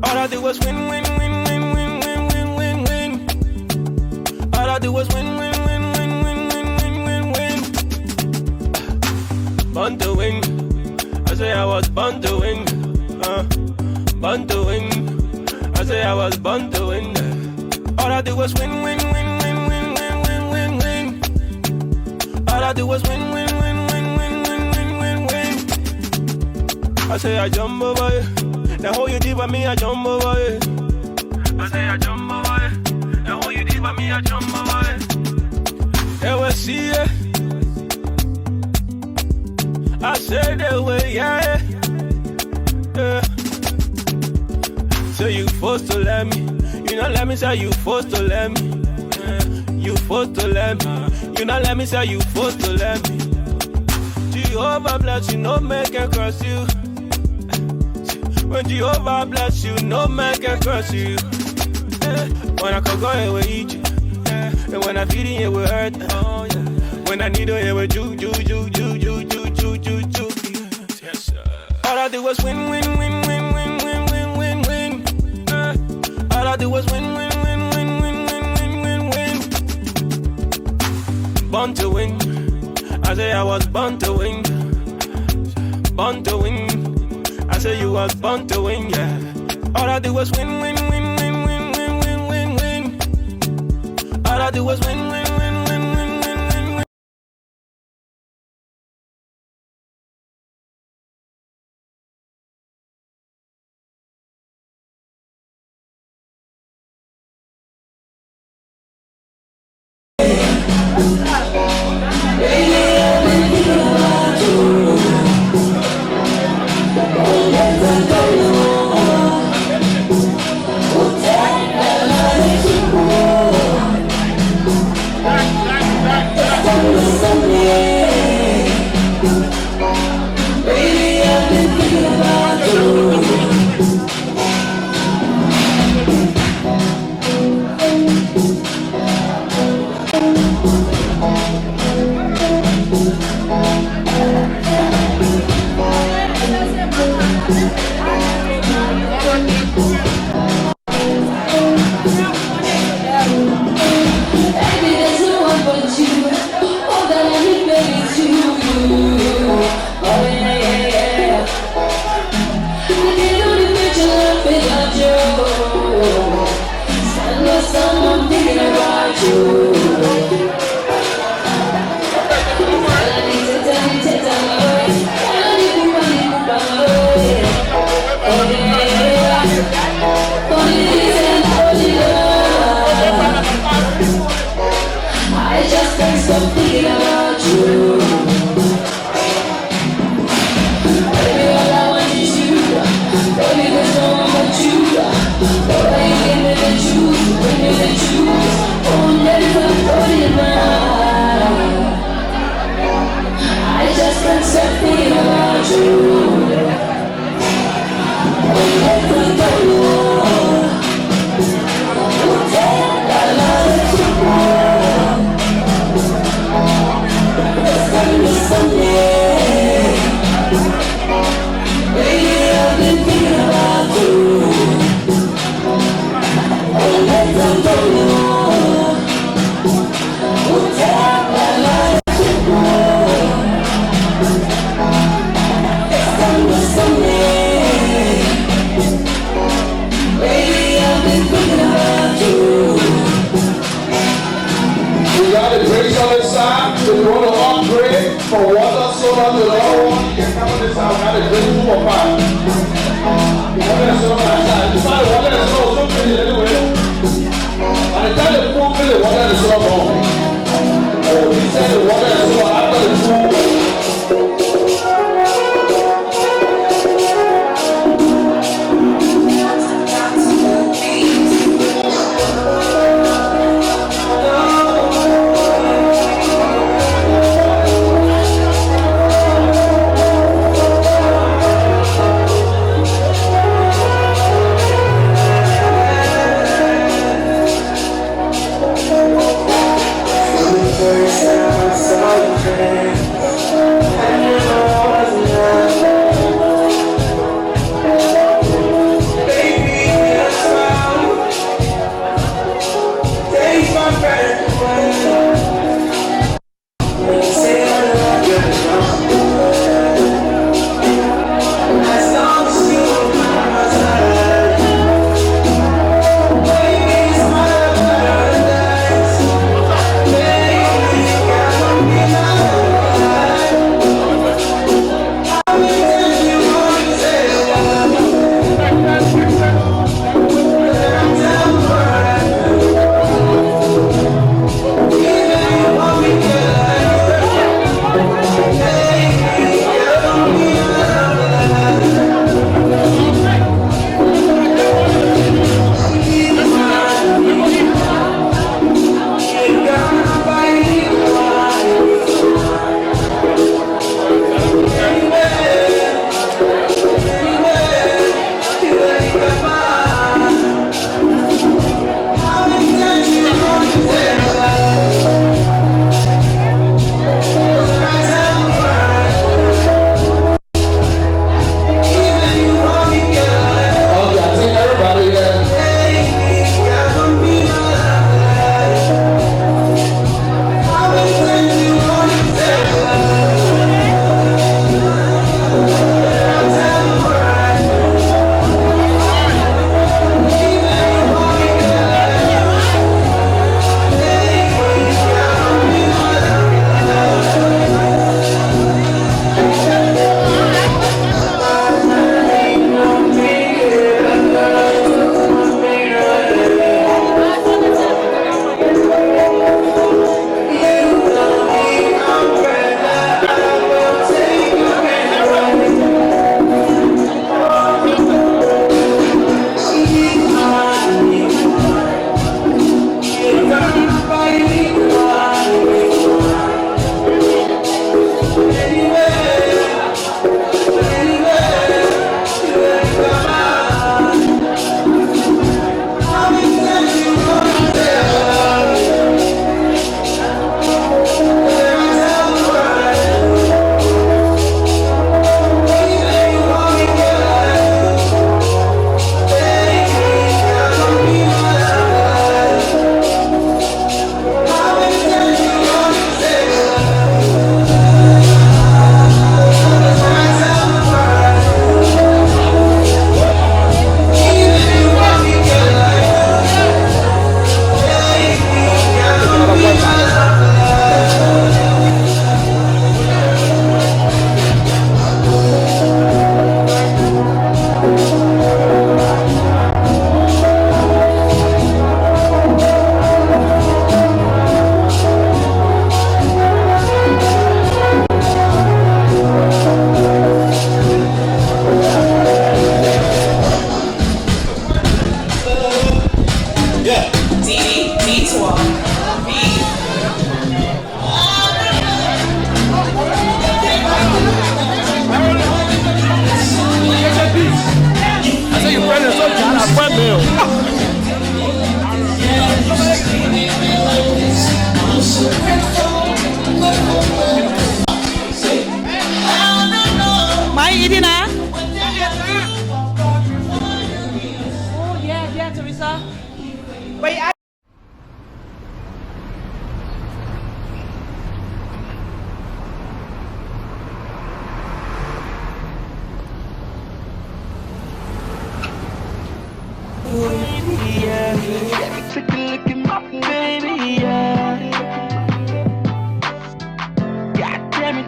All I do was win, win, win, win, win, win, win, win, win. All I do was win, win, win, win, win, win, win, win, win. Born to win. I say I was born to win. Born to win. I say I was born to win. All I do was win, win, win, win, win, win, win, win, win. All I do was win, win, win, win, win, win, win, win, win. I say I jump over you. The whole you did by me, I jump over you. I say I jump over you. The whole you did by me, I jump over you. They will see you. I say they will, yeah, yeah. So you forced to let me. You not let me say you forced to let me. You forced to let me. You not let me say you forced to let me. Jehovah bless you, no man can curse you. When Jehovah bless you, no man can curse you. When I can go here with you, and when I feel it, it will hurt. Oh, yeah. When I need it, it will ju. Yes, sir. All I do was win, win, win, win, win, win, win, win, win. All I do was win, win, win, win, win, win, win, win, win. Born to win. I say I was born to win. Born to win. I say you was born to win, yeah. All I do was win, win, win, win, win, win, win, win, win. All I do was win, win. in this house got a good 2 or 5. What else is on my side? You find what else is on so many anyway. By the time the 4 million, what else is on? Oh, he said the what else is on after the 2.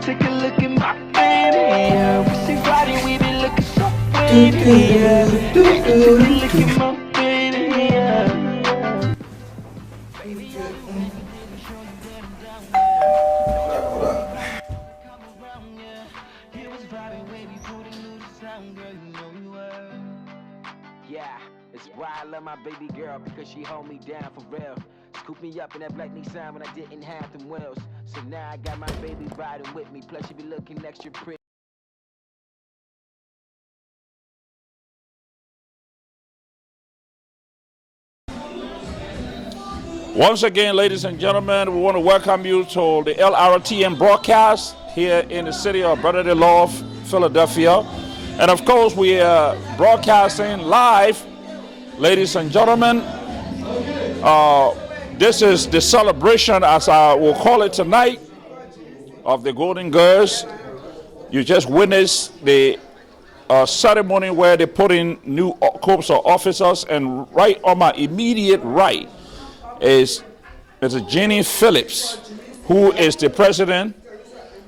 Take a look at my baby, yeah. Yeah, it's why I love my baby girl, because she hold me down for real. Scoop me up in that black Nissan when I didn't have them wheels. So now I got my baby riding with me, plus she be looking extra pretty. Once again, ladies and gentlemen, we want to welcome you to the LRTN broadcast here in the city of Brotherly Love, Philadelphia. And of course, we are broadcasting live, ladies and gentlemen. This is the celebration, as I will call it tonight, of the Golden Girls. You just witnessed the ceremony where they put in new corps of officers, and right on my immediate right is Mrs. Jenny Phillips, who is the president.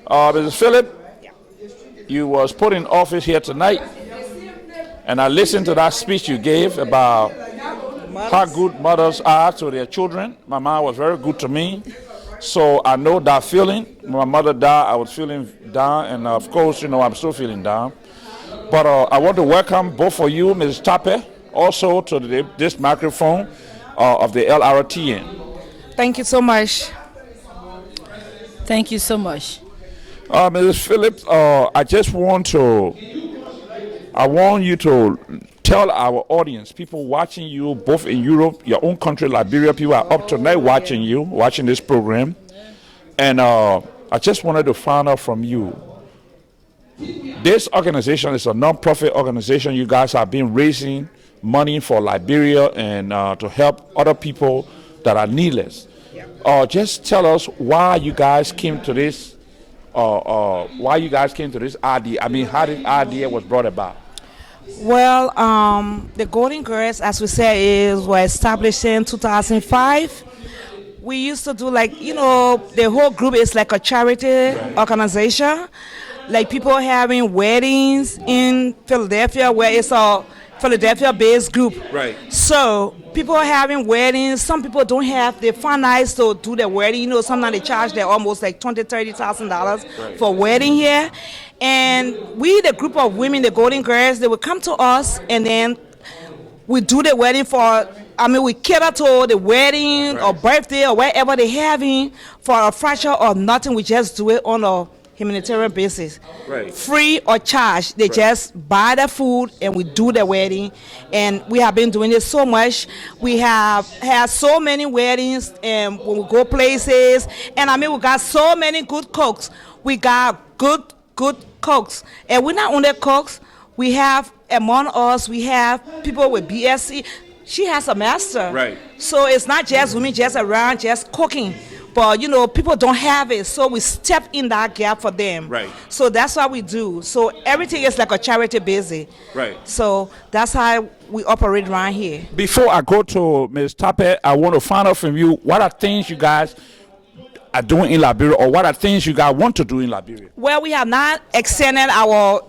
Mrs. Phillips, you was put in office here tonight, and I listened to that speech you gave about how good mothers are to their children. My mom was very good to me, so I know that feeling. When my mother died, I was feeling down, and of course, you know, I'm still feeling down. But I want to welcome both of you, Mrs. Tappe, also to this microphone of the LRTN. Thank you so much. Thank you so much. Mrs. Phillips, I want you to tell our audience, people watching you both in Europe, your own country, Liberia, people are up tonight watching this program. And I just wanted to find out from you. This organization is a non-profit organization. You guys have been raising money for Liberia and to help other people that are needless. Just tell us why you guys came to this. Why you guys came to this idea? I mean, how this idea was brought about? Well, the Golden Girls, as we said, were established in 2005. We used to do, like, you know, the whole group is like a charity organization. Like people having weddings in Philadelphia, where it's a Philadelphia-based group. Right. So people are having weddings. Some people don't have the finance to do the wedding. You know, sometimes they charge them almost like $20,000-$30,000 for wedding here. And we, the group of women, the Golden Girls, they would come to us, and then we do the wedding we cater to the wedding or birthday or whatever they're having for a fraction or nothing. We just do it on a humanitarian basis, free or charge. They just buy the food and we do the wedding, and we have been doing it so much. We have had so many weddings, and when we go places, and we got so many good cooks. We got good cooks, and we're not only cooks. We have among us, we have people with BSc. She has a master, right? So it's not just women just around just cooking. But, you know, people don't have it, so we step in that gap for them. Right. So that's what we do. So everything is like a charity busy. Right. So that's how we operate around here. Before I go to Ms. Tappe, I want to find out from you, what are things you guys are doing in Liberia, or what are things you guys want to do in Liberia? Well, we have not extended our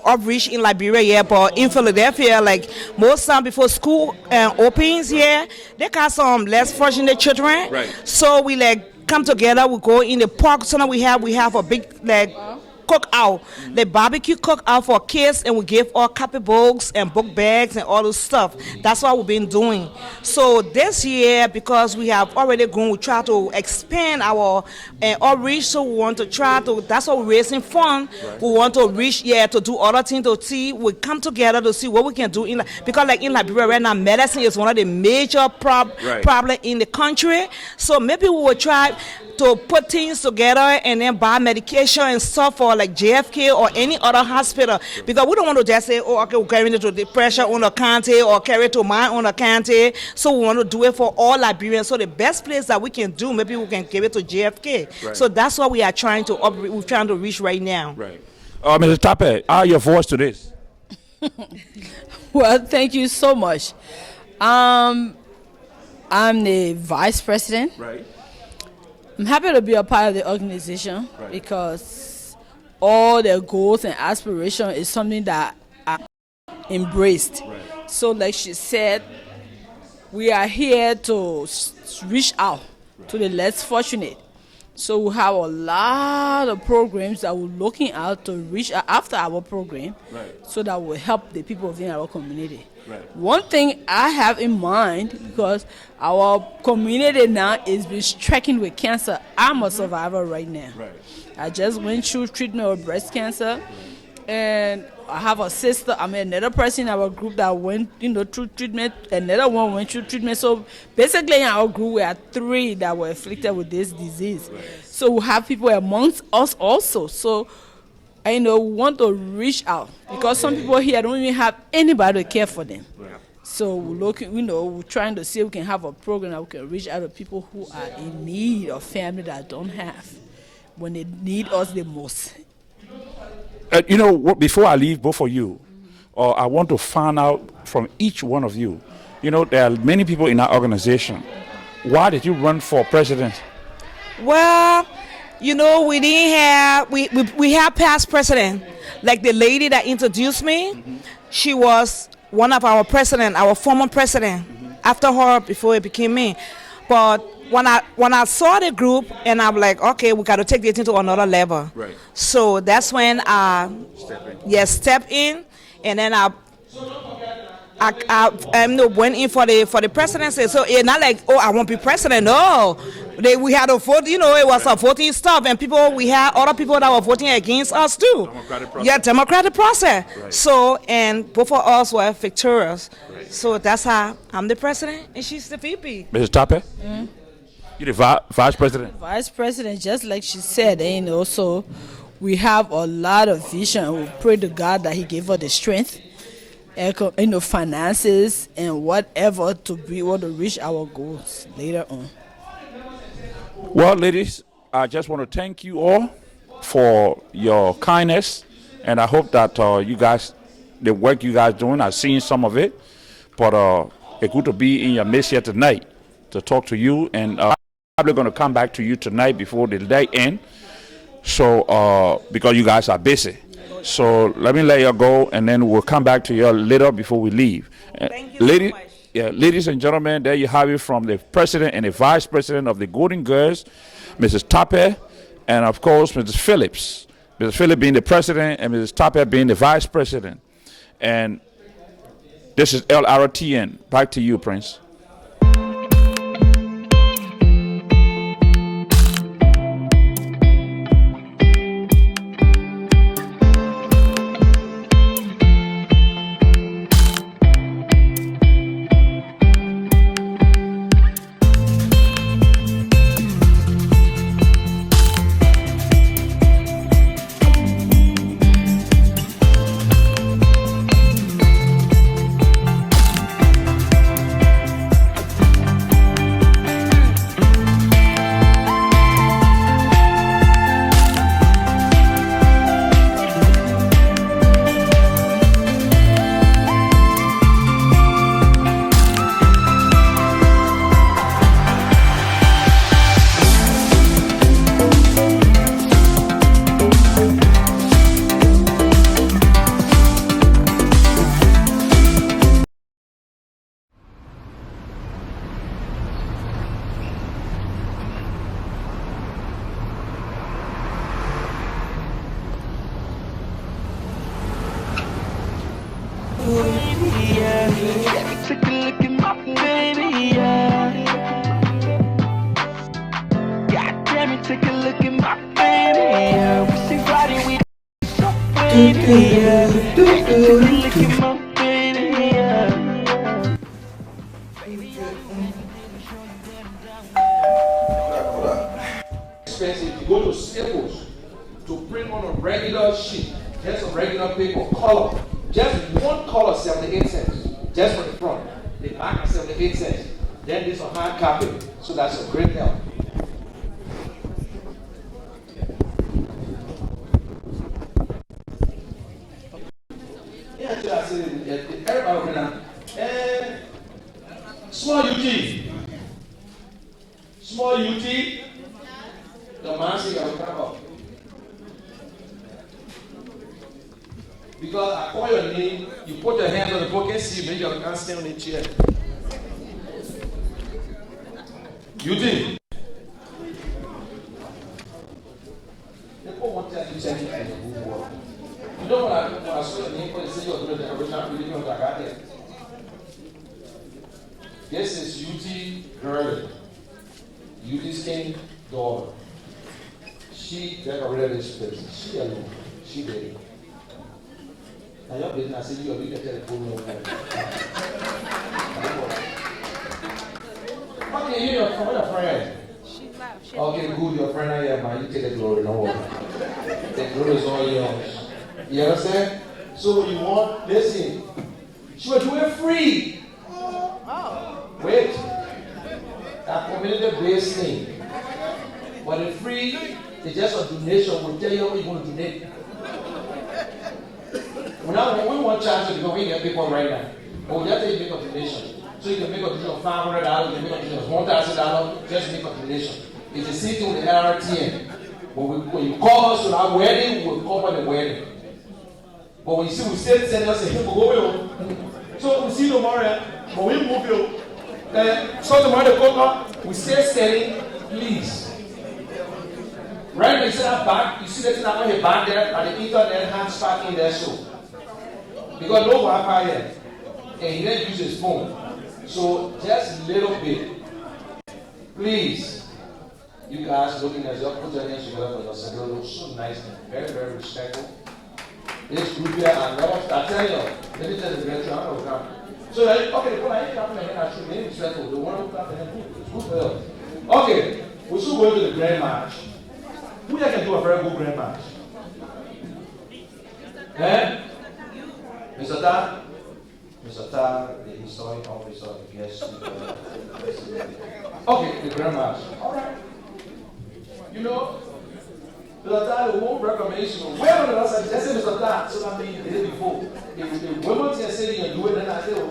outreach in Liberia yet, but in Philadelphia, like most time before school opens here, they got some less fortunate children. Right. So we come together, we go in the park. So now we have a big cookout, the barbecue cookout for kids, and we give all copybooks and book bags and all this stuff. That's what we've been doing. So this year, because we have already grown, we try to expand our outreach. So we want to that's what we're raising funds. Right. We want to reach, to do other things, to see, we come together to see what we can do. Because like in Liberia right now, medicine is one of the major problems in the country. So maybe we will try to put things together and then buy medication and stuff for like JFK or any other hospital, because we don't want to just say, oh, okay, we're carrying it to the pressure on a county or carry it to mine on a county. So we want to do it for all Liberians. So the best place that we can do, maybe we can give it to JFK. Right. So that's what we are trying to reach right now. Right. Mrs. Tappe, how your voice to this? Well, thank you so much. I'm the vice president. Right. I'm happy to be a part of the organization because all their goals and aspirations is something that embraced. So like she said, we are here to reach out to the less fortunate. So we have a lot of programs that we're looking at to reach out after our program, so that will help the people within our community. One thing I have in mind, because our community now is being stricken with cancer. I'm a survivor right now. I just went through treatment of breast cancer, and I have a sister, another person in our group that went, through treatment. Another one went through treatment. So basically in our group, we are 3 that were afflicted with this disease. So we have people amongst us also. So we want to reach out, because some people here don't even have anybody to care for them. So we're looking, we're trying to see if we can have a program that we can reach out to people who are in need of family that don't have, when they need us the most. Before I leave both of you, I want to find out from each one of you. There are many people in our organization. Why did you run for president? Well, we didn't have, we have past president. Like the lady that introduced me, she was one of our president, our former president. After her, before it became me. But when I saw the group, and I'm like, okay, we got to take this into another level. So that's when I step in, and then I went in for the presidency. So it's not like, I won't be president. No, we had a vote. It was a voting stuff, and we had other people that were voting against us too. Democratic process. So, and both of us were victorious. So that's how I'm the president, and she's the VP. Mrs. Tape? You're the vice president? Vice president, just like she said, so we have a lot of vision. We pray to God that He gave her the strength, finances, and whatever to be able to reach our goals later on. Well, ladies, I just want to thank you all for your kindness, and I hope that you guys, the work you guys doing, I've seen some of it, but it's good to be in your midst here tonight to talk to you, and I'm probably going to come back to you tonight before the day end, so because you guys are busy. So let me let you go, and then we'll come back to you later before we leave. Thank you so much. Ladies and gentlemen, there you have it from the president and the vice president of the Golden Girls, Mrs. Tape, and of course, Mrs. Phillips. Mrs. Phillips being the president and Mrs. Tape being the vice president. And this is LRTN. Back to you, Prince. Expensive to go to Staples to print on a regular sheet, just a regular paper, color, just one color, 78 cents, just for the front. The back is 78 cents. Then this a hard copy, so that's a great help. Yeah, I said, everybody now. Small UT. Small UT. The massive I will come up. Because I call your name, you put your hands on the book and see, maybe you can't stand on the chair. You did. People want to change it for the good work. You know when I saw your name, they say you're doing the original reading of the garden. This is UT Gurley, UT's king daughter. She decorated this place. She alone. She did it. Now your business, I said you're going to tell the phone. Okay, you're your friend. Okay, good, your friend I am, man. You take the glory, no worry. The glory is all yours. You understand? So what you want, listen. She will do it free. Wait. That community-based thing. But the free, it's just a donation. We'll tell you what you're going to donate. We want charge because we get people right now. But we just tell you make a donation. So you can make a donation of $500, you can make a donation of $1,000, just make a donation. It's the same thing with the LRTN. When you call us to our wedding, we'll cover the wedding. But when you see we still send us a hip, we'll go. So we see tomorrow, but we move you. So tomorrow they come up, we still selling leaves. Right when you see that bag, you see that thing on your back there, and the internet hands back in there so. Because no Wi-Fi here. And he didn't use his phone. So just a little bit. Please. You guys looking as well, put your hands together for yourself. You look so nice, very, very respectful. This group here, I tell you, let me tell you the great thing, I don't know. So, okay, the I ain't clapping and I should be respectful. The one who clapping and it's good for them. Okay, we're still going to the grand march. Who here can do a very good grand march? Eh? Mr. Ta? Mr. Ta, the historic officer, the guest speaker. Okay, the grand march. All right. You know, Mr. Ta won't recommend you. Where on the other side? Just say Mr. Ta, so that means the day before. If the women can say you can do it, then I say, oh.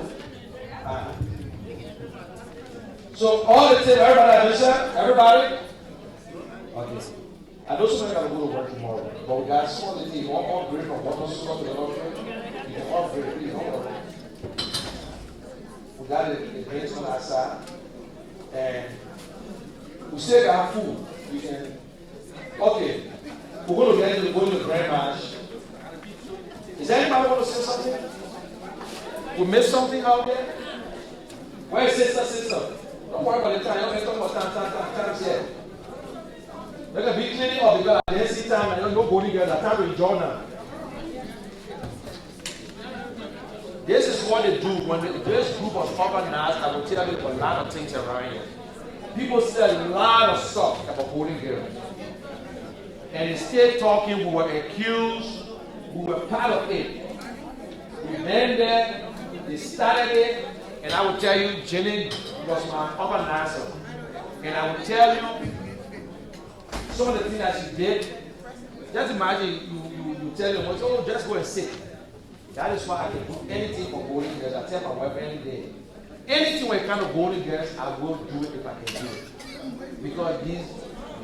So, all the time, everybody, listen, everybody? Okay. I know somebody got to go to work tomorrow, but we got some of the team, all great from one store to the other. You can all great, please, don't worry. We got the drinks on our side, and we still got food. We can, okay, we're going to get into the grand march. Is anybody want to say something? We missed something out there? Where is sister? Don't worry about the time. Don't talk about time yet. Let us be cleaning up because I didn't see time and I don't know going together. Time to enjoy now. This is what they do when this group was organized. I will tell you a lot of things around here. People say a lot of stuff about Golden Girls. And instead talking, we were accused, we were part of it. We went there, they started it, and I will tell you, Jenny was my organizer. And I will tell you, some of the things that she did, just imagine you tell them, oh, just go and sit. That is why I can do anything for Golden Girls. I tell my wife any day. Anything when it comes to Golden Girls, I will do it if I can do it. Because these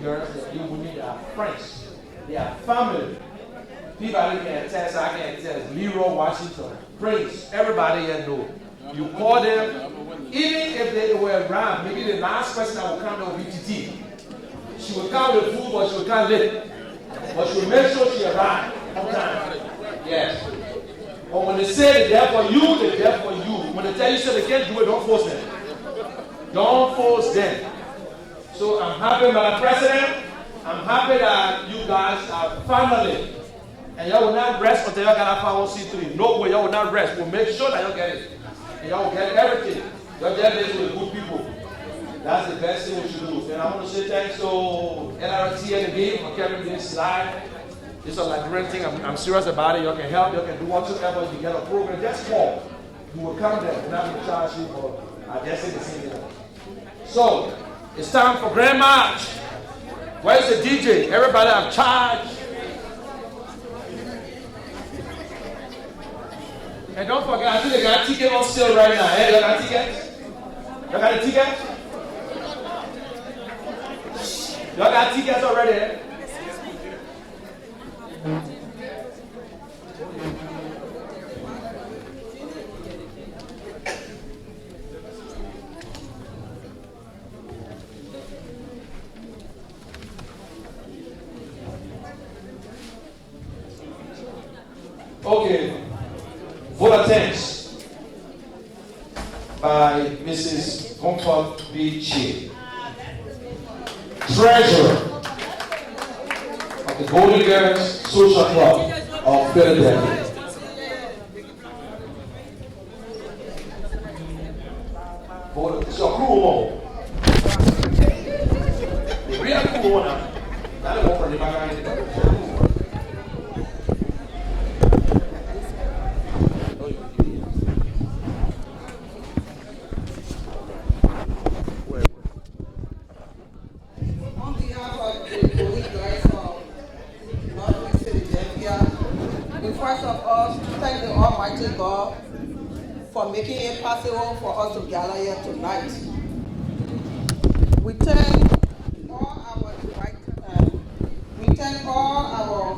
girls, these women, they are friends. They are family. People I can attest, I can attest. Leroy Washington, Prince, everybody here know. You call them, even if they were around, maybe the last person that will come to VTT. She will come with food, but she will come late. But she will make sure she arrives on time. Yes. But when they say they're there for you, they're there for you. When they tell you so they can't do it, don't force them. Don't force them. So I'm happy, Madam President. I'm happy that you guys are family. And y'all will not rest until y'all get a 501c3. No way, y'all will not rest. We'll make sure that y'all get it. And y'all will get everything. Y'all get this with good people. That's the best thing we should do. And I want to say thanks to LRTN again for carrying this live. It's a Liberian thing. I'm serious about it. You can help. You can do whatsoever. You get a program. Just call. You will come there. We're not going to charge you for. I just say the same thing. So it's time for Grand March. Where's the DJ? Everybody have charge. And don't forget, I think they got a ticket on sale right now. Hey, you got a ticket? You got a ticket? Y'all got tickets already? Okay. Vote of thanks by Mrs. Comfort B. Chi, Treasurer of the Golden Girls Social Club of Philadelphia. It's your cool one. The real cool one now. That's the one from the back. On behalf of the Golden Girls of Northwest Philadelphia, we first of all thank the Almighty God for making it possible for us to gather here tonight. We thank all our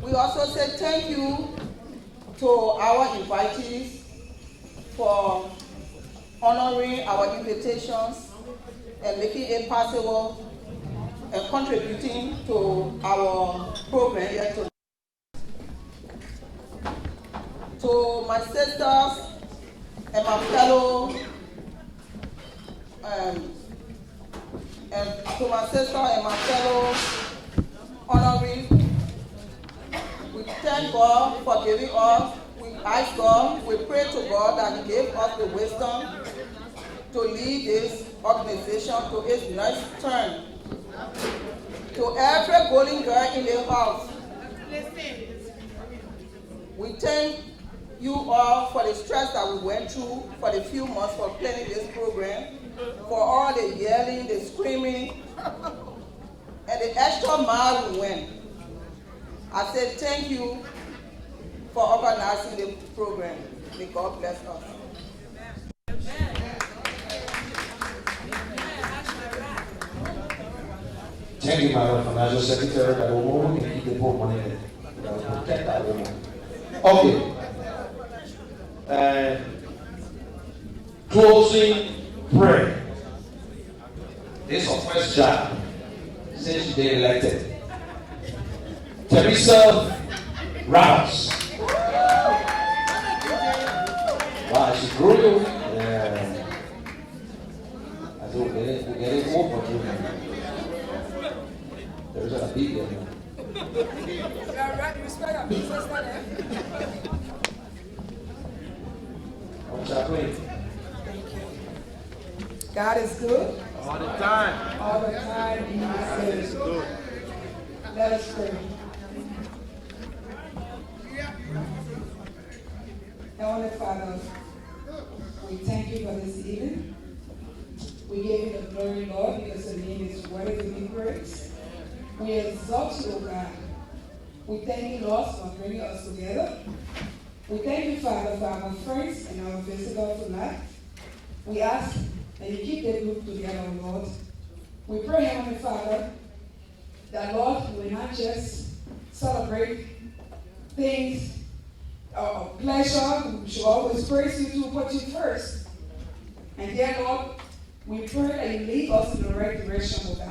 we also say thank you to our invitees for honoring our invitations and making it possible and contributing to our program here tonight. To my sisters and my fellow honorees, we thank God for giving us. We ask God, we pray to God that He gave us the wisdom to lead this organization to its next turn. To every golden girl in the house, we thank you all for the stress that we went through for the few months for planning this program, for all the yelling, the screaming, and the extra mile we went. I said thank you for organizing the program. May God bless us. Thank you, Madam Financial Secretary, that woman, and keep the poor money in it. Protect that woman. Okay. Closing prayer. This is her first job since she been elected. Teresa Rouse. Wow, she grew you. Yeah. I said, we're getting old for you. There's a big one. You're right, respect our business, God is good. All the time. All the time. He is good. Let us pray. Heavenly Father, we thank you for this evening. We give you the glory, Lord, because your name is worthy to be praised. We exalt you, O God. We thank you, Lord, for bringing us together. We thank you, Father, for our friends and our visitors tonight. We ask that you keep the group together, Lord. We pray, Heavenly Father, that, Lord, we will not just celebrate things of pleasure. We should always praise you to put you first. And dear Lord, we pray that you lead us in the right direction, O God.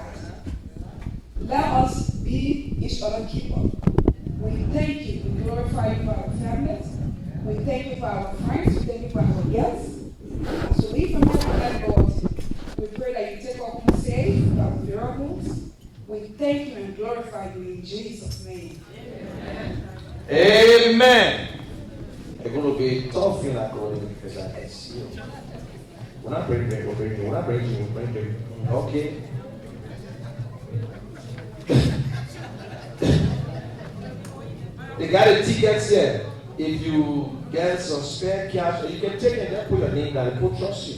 Let us be each other's keeper. We thank you. We glorify you for our families. We thank you for our friends. We thank you for our guests. As we leave from here, Lord, we pray that you take our home safe, our miracles. We thank you and glorify you in Jesus' name. Amen. Amen. It's going to be tough in that going because I can see you. When I bring you, we'll bring you. When I bring you, we'll bring you. Okay. They got the tickets here. If you get some spare cash, you can take it and then put your name down. People trust you.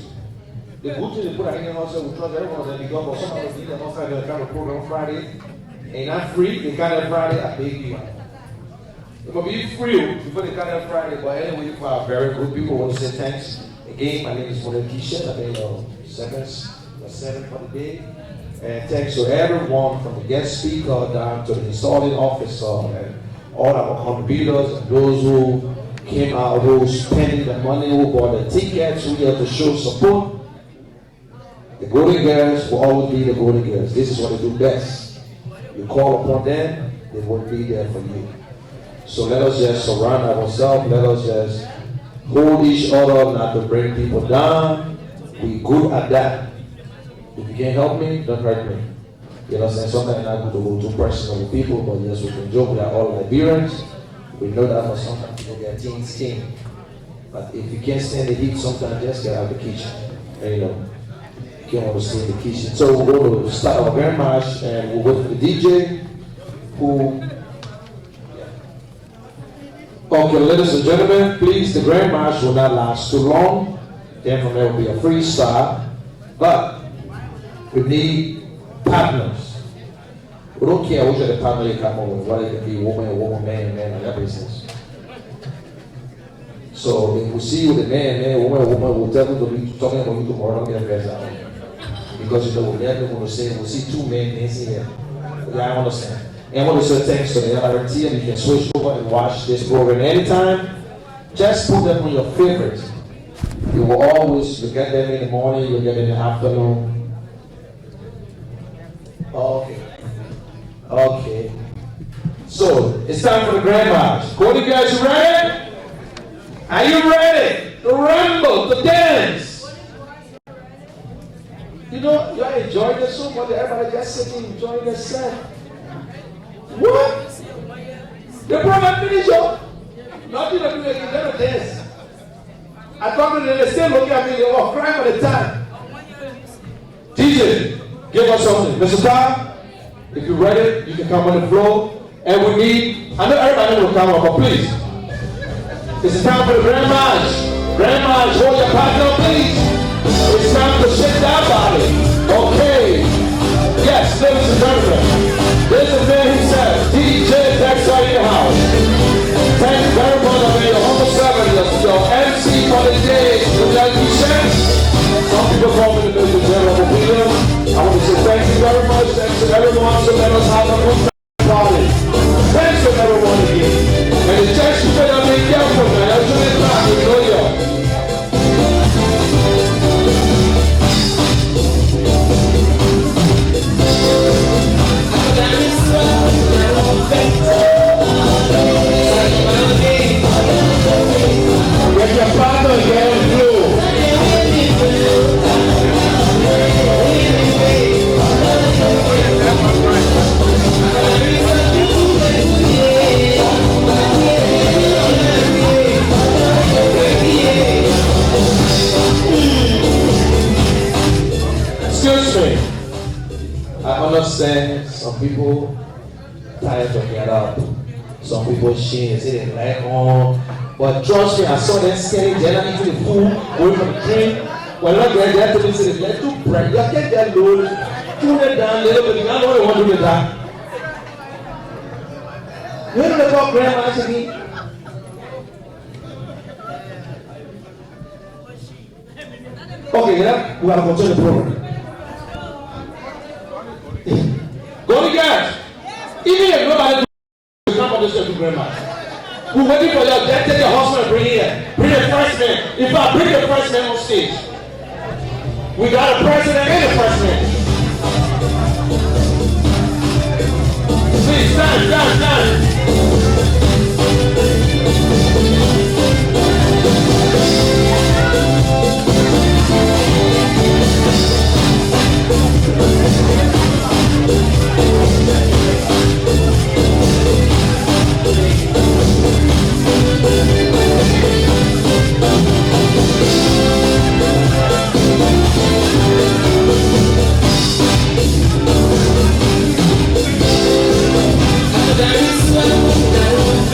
The good thing they put our name also, we trust everyone that they go, but some of us need them outside the kind of program Friday. And not free, they kind of Friday, I beg you. It will be free before they kind of Friday, but anyway, for our very good people, I want to say thanks. Again, my name is Mona Keisha. I've been seven for the day. And thanks to everyone from the guest speaker down to the installing officer and all our contributors and those who came out, who spending the money, who bought the tickets, who had to show support. The Golden Girls will always be the Golden Girls. This is what they do best. You call upon them, they will be there for you. So let us just surround ourselves. Let us just hold each other, not to bring people down. Be good at that. If you can't help me, don't hurt me. You know what I'm saying? Sometimes I'm not going to go too personal with people, but yes, we can joke. We are all Liberians. We know that for sometimes people get team skin. But if you can't stand the heat, sometimes just get out of the kitchen. And, you know, you can't want to stay in the kitchen. So we're going to start our grand march, and we'll wait for the DJ who. Okay, ladies and gentlemen, please, the grand march will not last too long. Then from there will be a freestyle. But we need partners. We don't care which of the partner you come over with, whether it can be woman, man, and that business. So if we see you with a man, woman, we'll tell them to be talking about you tomorrow, don't get dressed out. Because you know, we're never going to say, we'll see two men dancing here. Yeah, I understand. And I want to say thanks to the LRTN. You can switch over and watch this program anytime. Just put them on your favorites. You will always, you get them in the morning, you get them in the afternoon. Okay. Okay. So, it's time for the grand march. Cody, guys, you ready? Are you ready to rumble, to dance? You know, you're enjoying this so much, everybody just sitting, enjoying themselves. What? The program finished up. Nothing to do with it, you're going to dance. I talked to them, they still looking at me, they were crying all the time. DJ, give us something. Mr. Tom, if you're ready, you can come on the floor. And we need, I know everybody will come up, but please. It's time for the grand march. Grand march, hold your partner, please. It's time to shake that body. Okay. Yes, ladies and gentlemen. There's a man who says, DJ Dexter in the house. Thank you very much, I mean, your humble servant, your MC for the day. Would you like to be said? Some people call me the general opinion. I want to say thank you very much. Thanks to everyone. So let us have a good party. Thanks to everyone again. And the church you better be careful, man. That's what it's not. You know you. Get your partner again, blue. Excuse me. I understand some people tired to get up. Some people shame, say they like on. But trust me, I saw them scaling, they're not eating the food, going for the drink. When I get there, to me, say, let's do bread. You get that load, tune it down a little bit. You know what I want to do with that. You know the talk grandma actually? Okay, yeah, we gotta continue the program. Go to guys. Even if nobody will come on this to grandma. We're waiting for your dad. Take your husband and bring it here. Bring the first man. In fact, bring the first man on stage. We got a president and a president. Please, stand. That is what I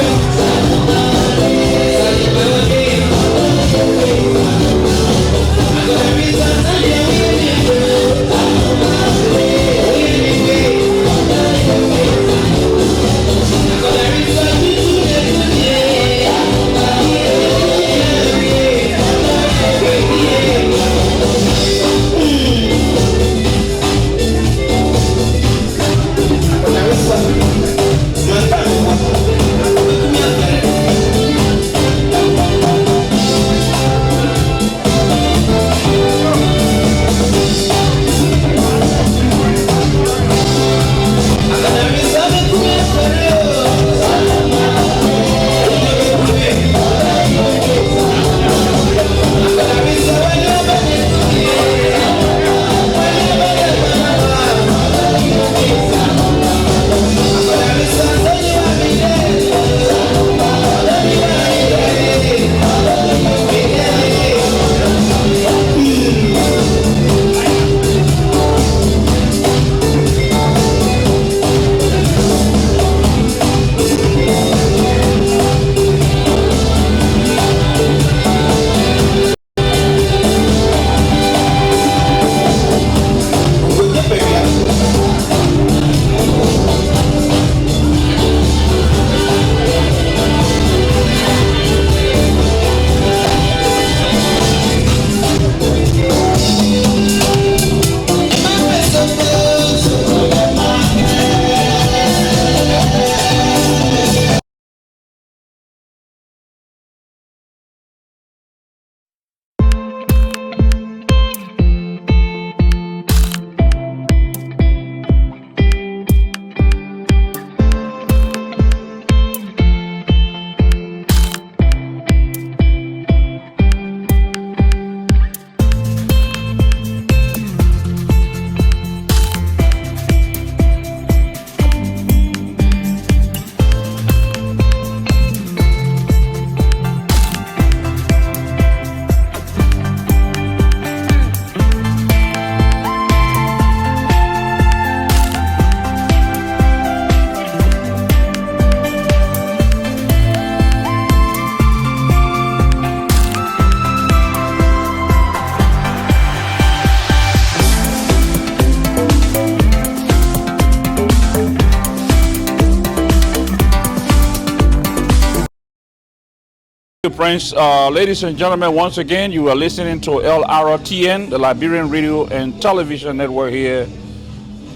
Prince. Ladies and gentlemen, once again, you are listening to LRTN, the Liberian Radio and Television Network here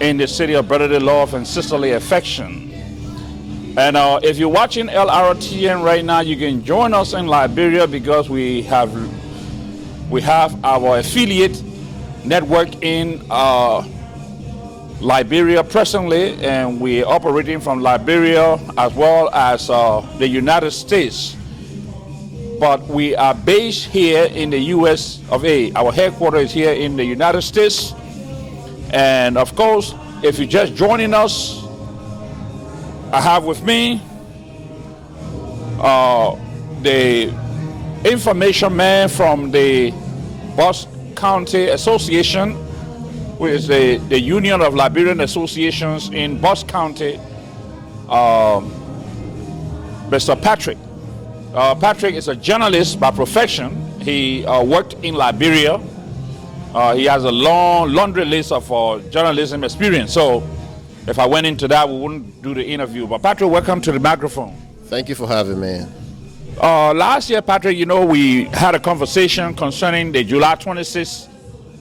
in the city of brotherly love and sisterly affection. And if you're watching LRTN right now, you can join us in Liberia because we have our affiliate network in Liberia presently, and we're operating from Liberia as well as the United States. But we are based here in the US of A. Our headquarters is here in the United States. And of course, if you're just joining us, I have with me the information man from the Bucks County Association, which is the Union of Liberian Associations in Bucks County, Mr. Patrick. Patrick is a journalist by profession. He worked in Liberia. He has a long laundry list of journalism experience. So if I went into that, we wouldn't do the interview. But Patrick, welcome to the microphone. Thank you for having me. Last year, Patrick, we had a conversation concerning the July 26th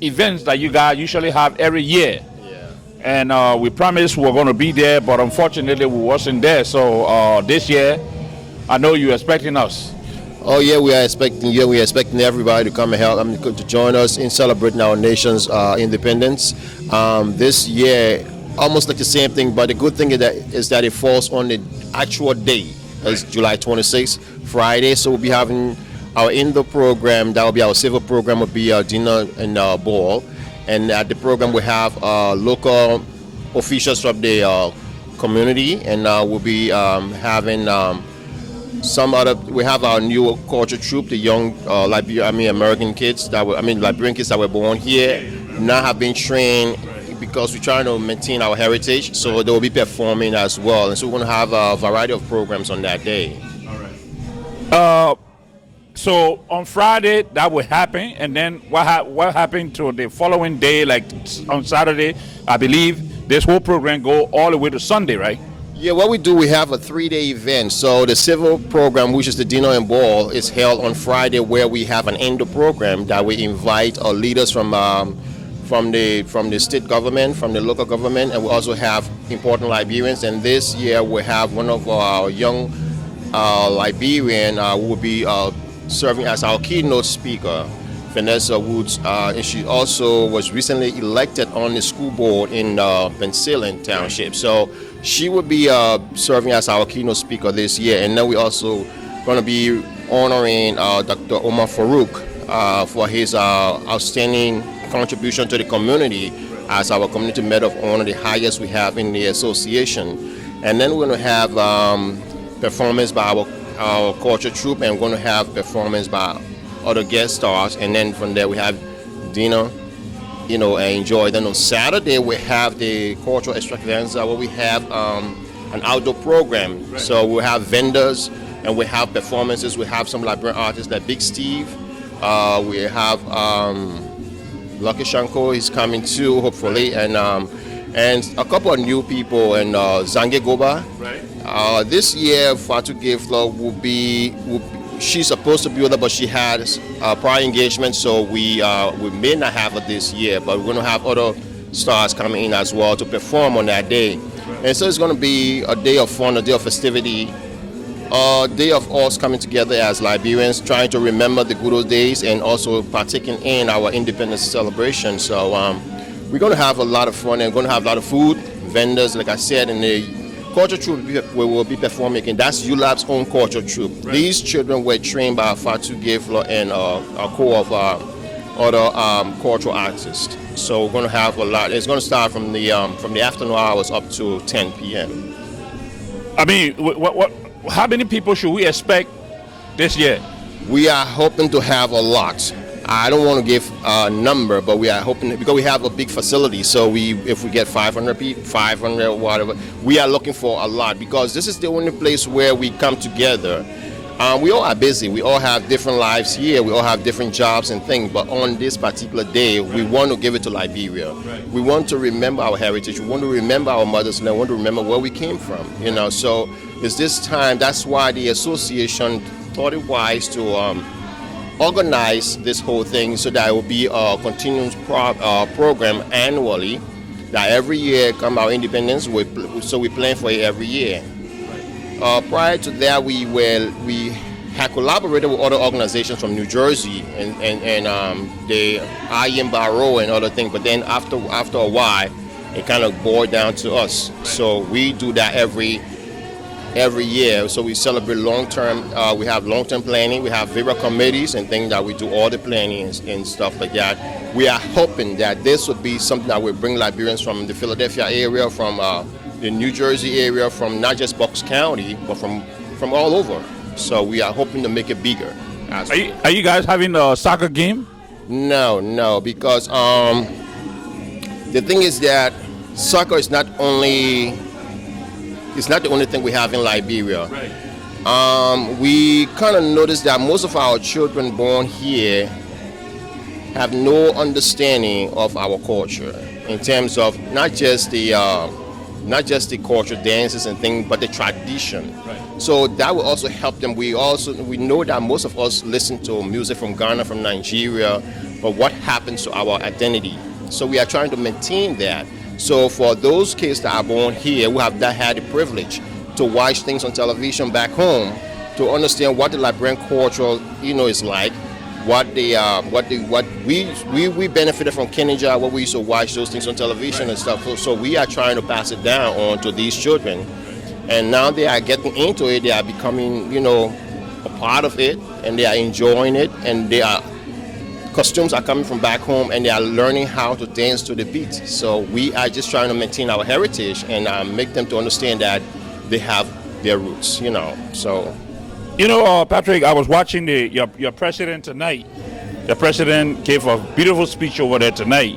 events that you guys usually have every year. Yeah. And we promised we were going to be there, but unfortunately we wasn't there. So this year, I know you're expecting us. Oh yeah, we are expecting you. We are expecting everybody to come and help. To join us in celebrating our nation's independence. This year, almost like the same thing, but the good thing is that it falls on the actual day, as July 26th, Friday. So we'll be having our indoor program. That will be our civil program. Will be our dinner and ball, and at the program we have local officials from the community, and we'll be having. We have our new culture troupe, the young American kids Liberian kids that were born here, now have been trained because we're trying to maintain our heritage. So they will be performing as well, and so we're going to have a variety of programs on that day. All right. So on Friday that will happen, and then what happened to the following day, like on Saturday? I believe this whole program go all the way to Sunday, right? Yeah, what we do, we have a 3-day event. So the civil program, which is the dinner and ball, is held on Friday, where we have an indoor program that we invite leaders from the state government, from the local government, and we also have important Liberians. And this year we have one of our young Liberian who will be serving as our keynote speaker, Vanessa Woods, and she also was recently elected on the school board in Pennsylvania Township. So she will be serving as our keynote speaker this year. And then we also going to be honoring Dr. Omar Farouk for his outstanding contribution to the community as our community medal of honor, the highest we have in the association. And then we're going to have performance by our culture troupe, and we're going to have performance by other guest stars, and then from there we have dinner, and enjoy. Then on Saturday we have the cultural extravaganza, where we have an outdoor program. Right. So we'll have vendors and we have performances. We have some Liberian artists like Big Steve. We have Lucky Shanko is coming too, hopefully, and a couple of new people, and Zange Goba. Right. This year Fatu Giflo will be she's supposed to be with her, but she had prior engagement, so we may not have her this year, but we're going to have other stars coming in as well to perform on that day. Right. And so it's going to be a day of fun, a day of festivity, a day of us coming together as Liberians, trying to remember the good old days and also partaking in our independence celebration. So we're going to have a lot of fun, and we're going to have a lot of food, vendors, like I said, and the culture troupe we will be performing, and that's ULAB's own culture troupe. Right. These children were trained by Fatu Giflo and a core of other cultural artists. So we're going to have a lot. It's going to start from the afternoon hours up to 10 p.m. I mean, how many people should we expect this year? We are hoping to have a lot. I don't want to give a number, but we are hoping, because we have a big facility, so if we get 500 people, 500 whatever, we are looking for a lot, because this is the only place where we come together. We all are busy. We all have different lives here. We all have different jobs and things, but on this particular day, we want to give it to Liberia. Right. We want to remember our heritage. We want to remember our mothers, and we want to remember where we came from. So it's this time. That's why the association thought it wise to organize this whole thing so that it will be a continuous program annually. That every year come our independence, so we plan for it every year. Prior to that, we had collaborated with other organizations from New Jersey and the IM Barrow and other things. But then after a while, it kind of boiled down to us. So we do that every year. So we celebrate long-term. We have long-term planning. We have various committees and things that we do all the planning and stuff like that. We are hoping that this would be something that will bring Liberians from the Philadelphia area, from the New Jersey area, from not just Bucks County, but from all over. So we are hoping to make it bigger. Are you guys having a soccer game? No, because the thing is that soccer is not the only thing we have in Liberia. Right. We kind of noticed that most of our children born here have no understanding of our culture in terms of not just the culture dances and things, but the tradition. Right. So that will also help them. We know that most of us listen to music from Ghana, from Nigeria, but what happens to our identity? So we are trying to maintain that. So for those kids that are born here, who have not had the privilege to watch things on television back home, to understand what the Liberian culture, is like, what we benefited from Kenija, what we used to watch those things on television and stuff. So we are trying to pass it down on to these children, and now they are getting into it. They are becoming, a part of it, and they are enjoying it, and costumes are coming from back home, and they are learning how to dance to the beat. So we are just trying to maintain our heritage and make them to understand that they have their roots, So. Patrick, I was watching your president tonight. The president gave a beautiful speech over there tonight,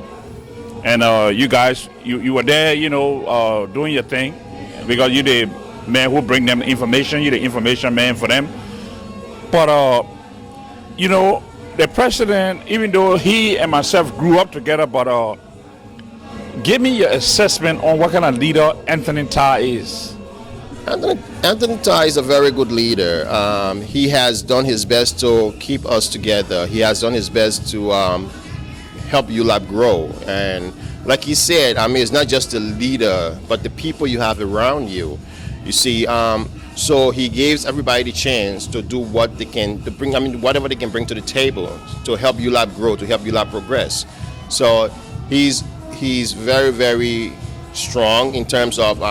and you guys, you were there, doing your thing, because you're the man who bring them information. You're the information man for them. But the president, even though he and myself grew up together, but give me your assessment on what kind of leader Anthony Tarr is. Anthony Tarr is a very good leader. He has done his best to keep us together. He has done his best to help ULAB grow. And like he said, it's not just the leader, but the people you have around you. You see, so he gives everybody the chance to do what they can, to bring, whatever they can bring to the table to help ULAB grow, to help ULAB progress. So he's very, very strong in terms of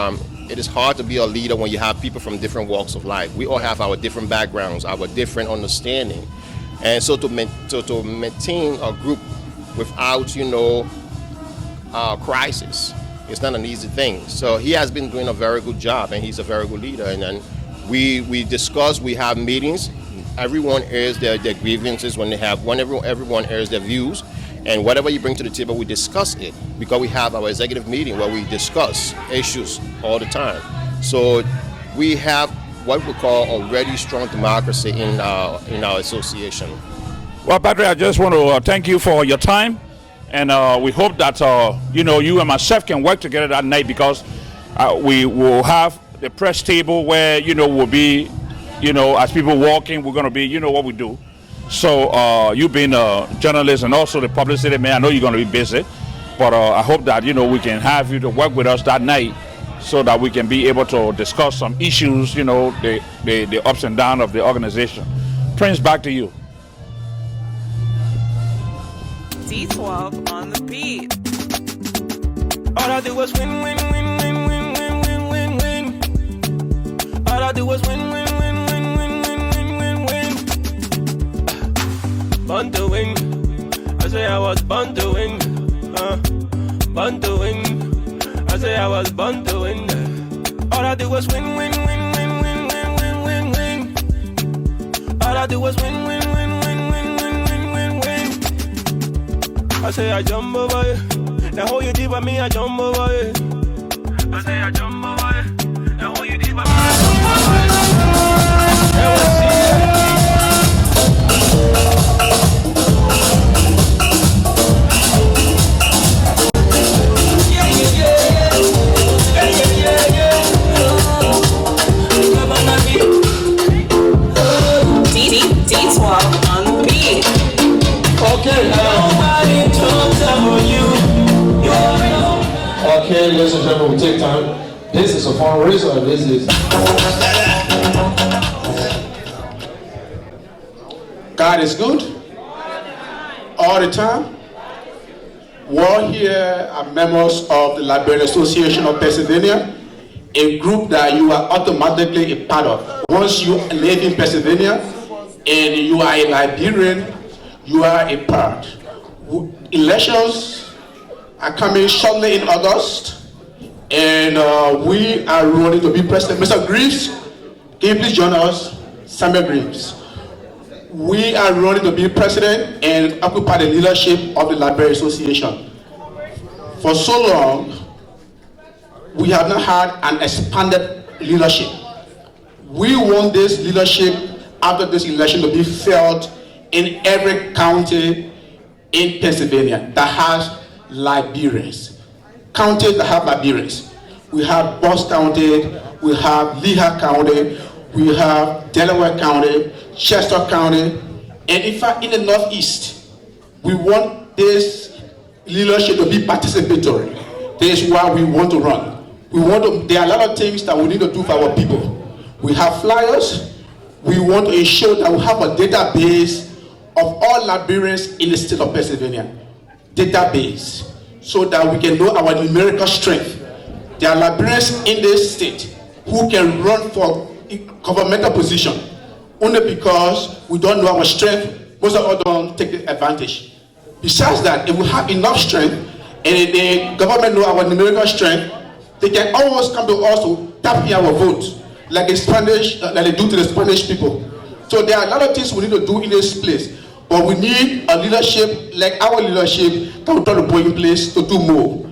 it is hard to be a leader when you have people from different walks of life. We all have our different backgrounds, our different understanding. And so to maintain a group without, crisis, it's not an easy thing. So he has been doing a very good job, and he's a very good leader. And then we discuss, we have meetings. Everyone airs their grievances when everyone airs their views. And whatever you bring to the table, we discuss it, because we have our executive meeting where we discuss issues all the time. So we have what we call already strong democracy in our association. Well, Patrick, I just want to thank you for your time, and we hope that you and myself can work together that night, because we will have the press table where we'll be, as people walking, we're going to be, what we do. So you being a journalist and also the publicity man, I know you're going to be busy, but I hope that we can have you to work with us that night, so that we can be able to discuss some issues, the ups and downs of the organization. Prince, back to you. D12 on the beat. All I do was win, win, win, win, win, win, win, win, win. All I do was win, win, win, win, win, win, win, win, win. Born to win. I say I was born to win. Born to win. I say I was born to win. All I do was win, win, win, win, win, win, win, win, win. All I do was win, win, win, win, win, win, win, win, win. I say I jump over it. Now how you deep with me, I jump over it. I say I jump over it. Now how you deep with me, I jump over it. This is a fundraiser. This is. God is good all the time. We all here are members of the Liberian Association of Pennsylvania, a group that you are automatically a part of. Once you live in Pennsylvania and you are a Liberian, you are a part. Elections are coming shortly in August, and we are running to be president. Mr. Greaves, can you please join us? Samuel Greaves. We are running to be president and occupy the leadership of the Liberian Association. For so long, we have not had an expanded leadership. We want this leadership after this election to be felt in every county in Pennsylvania that has Liberians. Counties that have Liberians. We have Bucks County, we have Lehigh County, we have Delaware County, Chester County, and in fact in the Northeast, we want this leadership to be participatory. This is why we want to run. There are a lot of things that we need to do for our people. We have flyers. We want to ensure that we have a database of all Liberians in the state of Pennsylvania. Database, so that we can know our numerical strength. There are Liberians in this state who can run for a governmental position only because we don't know our strength. Most of us don't take advantage. Besides that, if we have enough strength and the government know our numerical strength, they can always come to us to tap in our vote, like they do to the Spanish people. So there are a lot of things we need to do in this place, but we need a leadership like our leadership that will try to put in place to do more.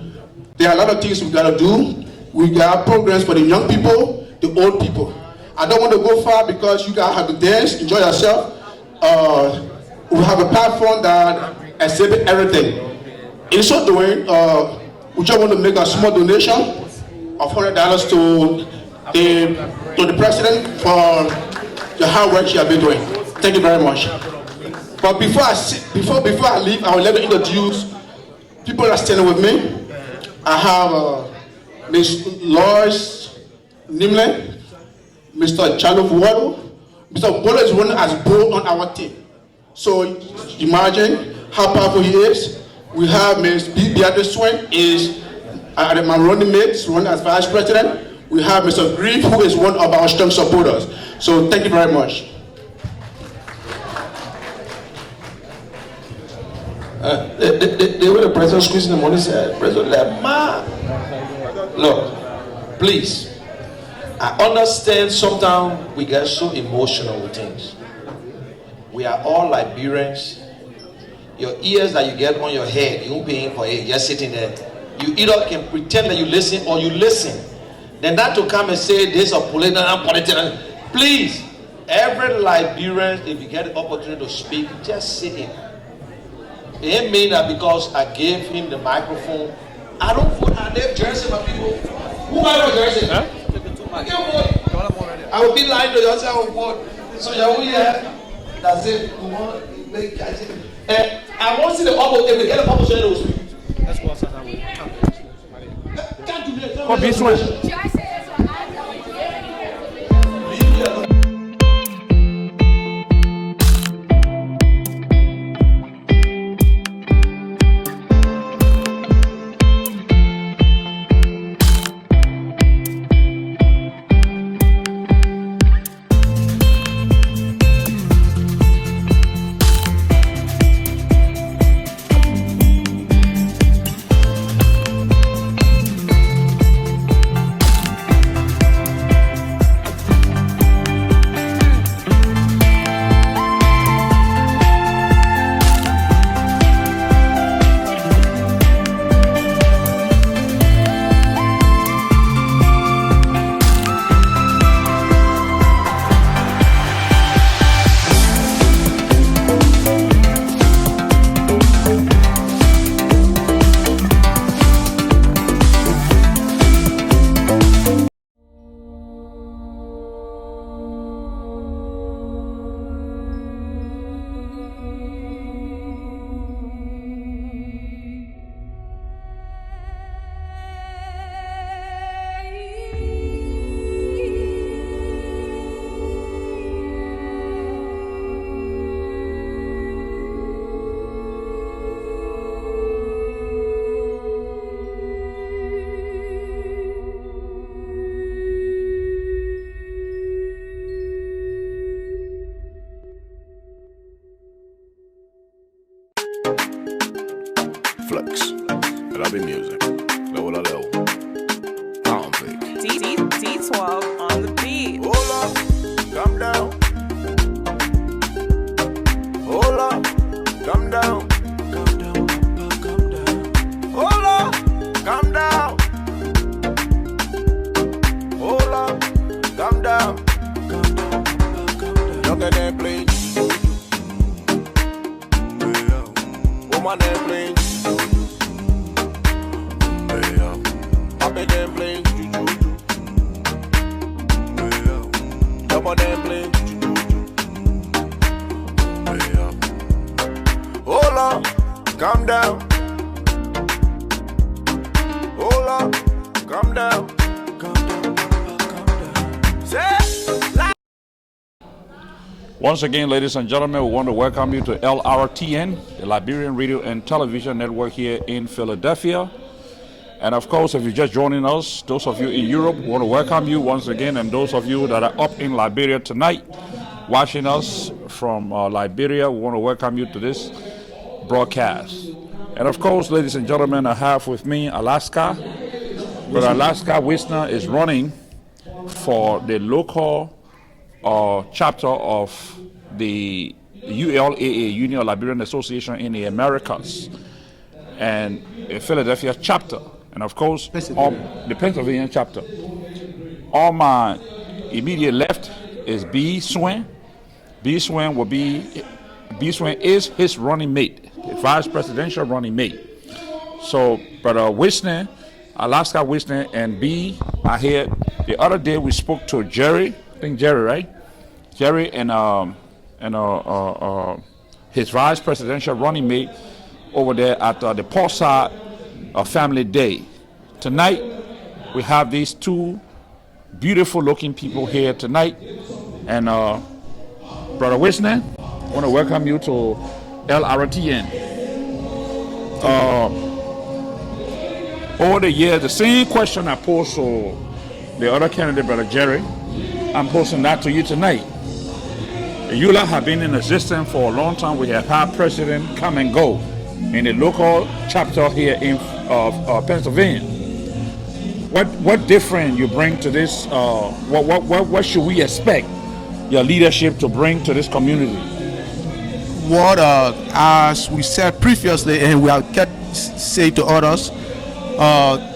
There are a lot of things we gotta do. We got programs for the young people, the old people. I don't want to go far because you guys have to dance, enjoy yourself. We have a platform that exhibits everything. In so doing, we just want to make a small donation of $100 to the president for the hard work she has been doing. Thank you very much. But before I leave, I will let me introduce people that are standing with me. I have Ms. Lois Nimle, Mr. Charles Wado. Mr. Wado is running as board on our team. So imagine how powerful he is. We have Ms. Beatrice Swain is my running mate, running as vice president. We have Mr. Grief, who is one of our strong supporters. So thank you very much. They were the president squeezing the money, said, President Lemma. Look, please. I understand sometimes we get so emotional with things. We are all Liberians. Your ears that you get on your head, you won't paying for it, just sitting there. You either can pretend that you listen or you listen. Then that to come and say this or political. Please, every Liberian, if you get the opportunity to speak, just sit in. It mean that because I gave him the microphone, I don't vote. I never jersey my people. Who got a jersey? Huh? I will be lying to you. I will vote. So you here. That's it. I want to see the opposite. If we get the opposite, they will speak. Let's go outside that way. Can't do that. For this one. X. That'll be music. Level a level. Pound big. D12 on the beat. Hold up, calm down. Hold up, calm down. Hold up, calm down. Hold up, calm down. Younger than playing. Woman than playing. Papi than playing. Double than playing. Hold up, calm down. Hold up, calm down. Once again, ladies and gentlemen, we want to welcome you to LRTN, the Liberian Radio and Television Network here in Philadelphia. And of course, if you're just joining us, those of you in Europe, we want to welcome you once again. And those of you that are up in Liberia tonight, watching us from Liberia, we want to welcome you to this broadcast. And of course, ladies and gentlemen, I have with me Alaska. But Alaska Wisner is running for the local chapter of the ULAA, Union Liberian Association in the Americas, and a Philadelphia chapter, and of course the Pennsylvania chapter. On my immediate left is B. Swain. B. Swain is his running mate, the vice presidential running mate. So, but Wisner, Alaska Wisner, and B are here. The other day we spoke to Jerry. I think Jerry, right? Jerry and his vice presidential running mate over there at the Pulsar Family Day. Tonight, we have these two beautiful looking people here tonight. And Brother Wisner, I want to welcome you to LRTN. Over the years, the same question I posed to the other candidate, Brother Jerry, I'm posing that to you tonight. The EULA have been in existence for a long time. We have had president come and go in the local chapter here in Pennsylvania. What different you bring to this? What should we expect your leadership to bring to this community? What, as we said previously, and we have kept say to others,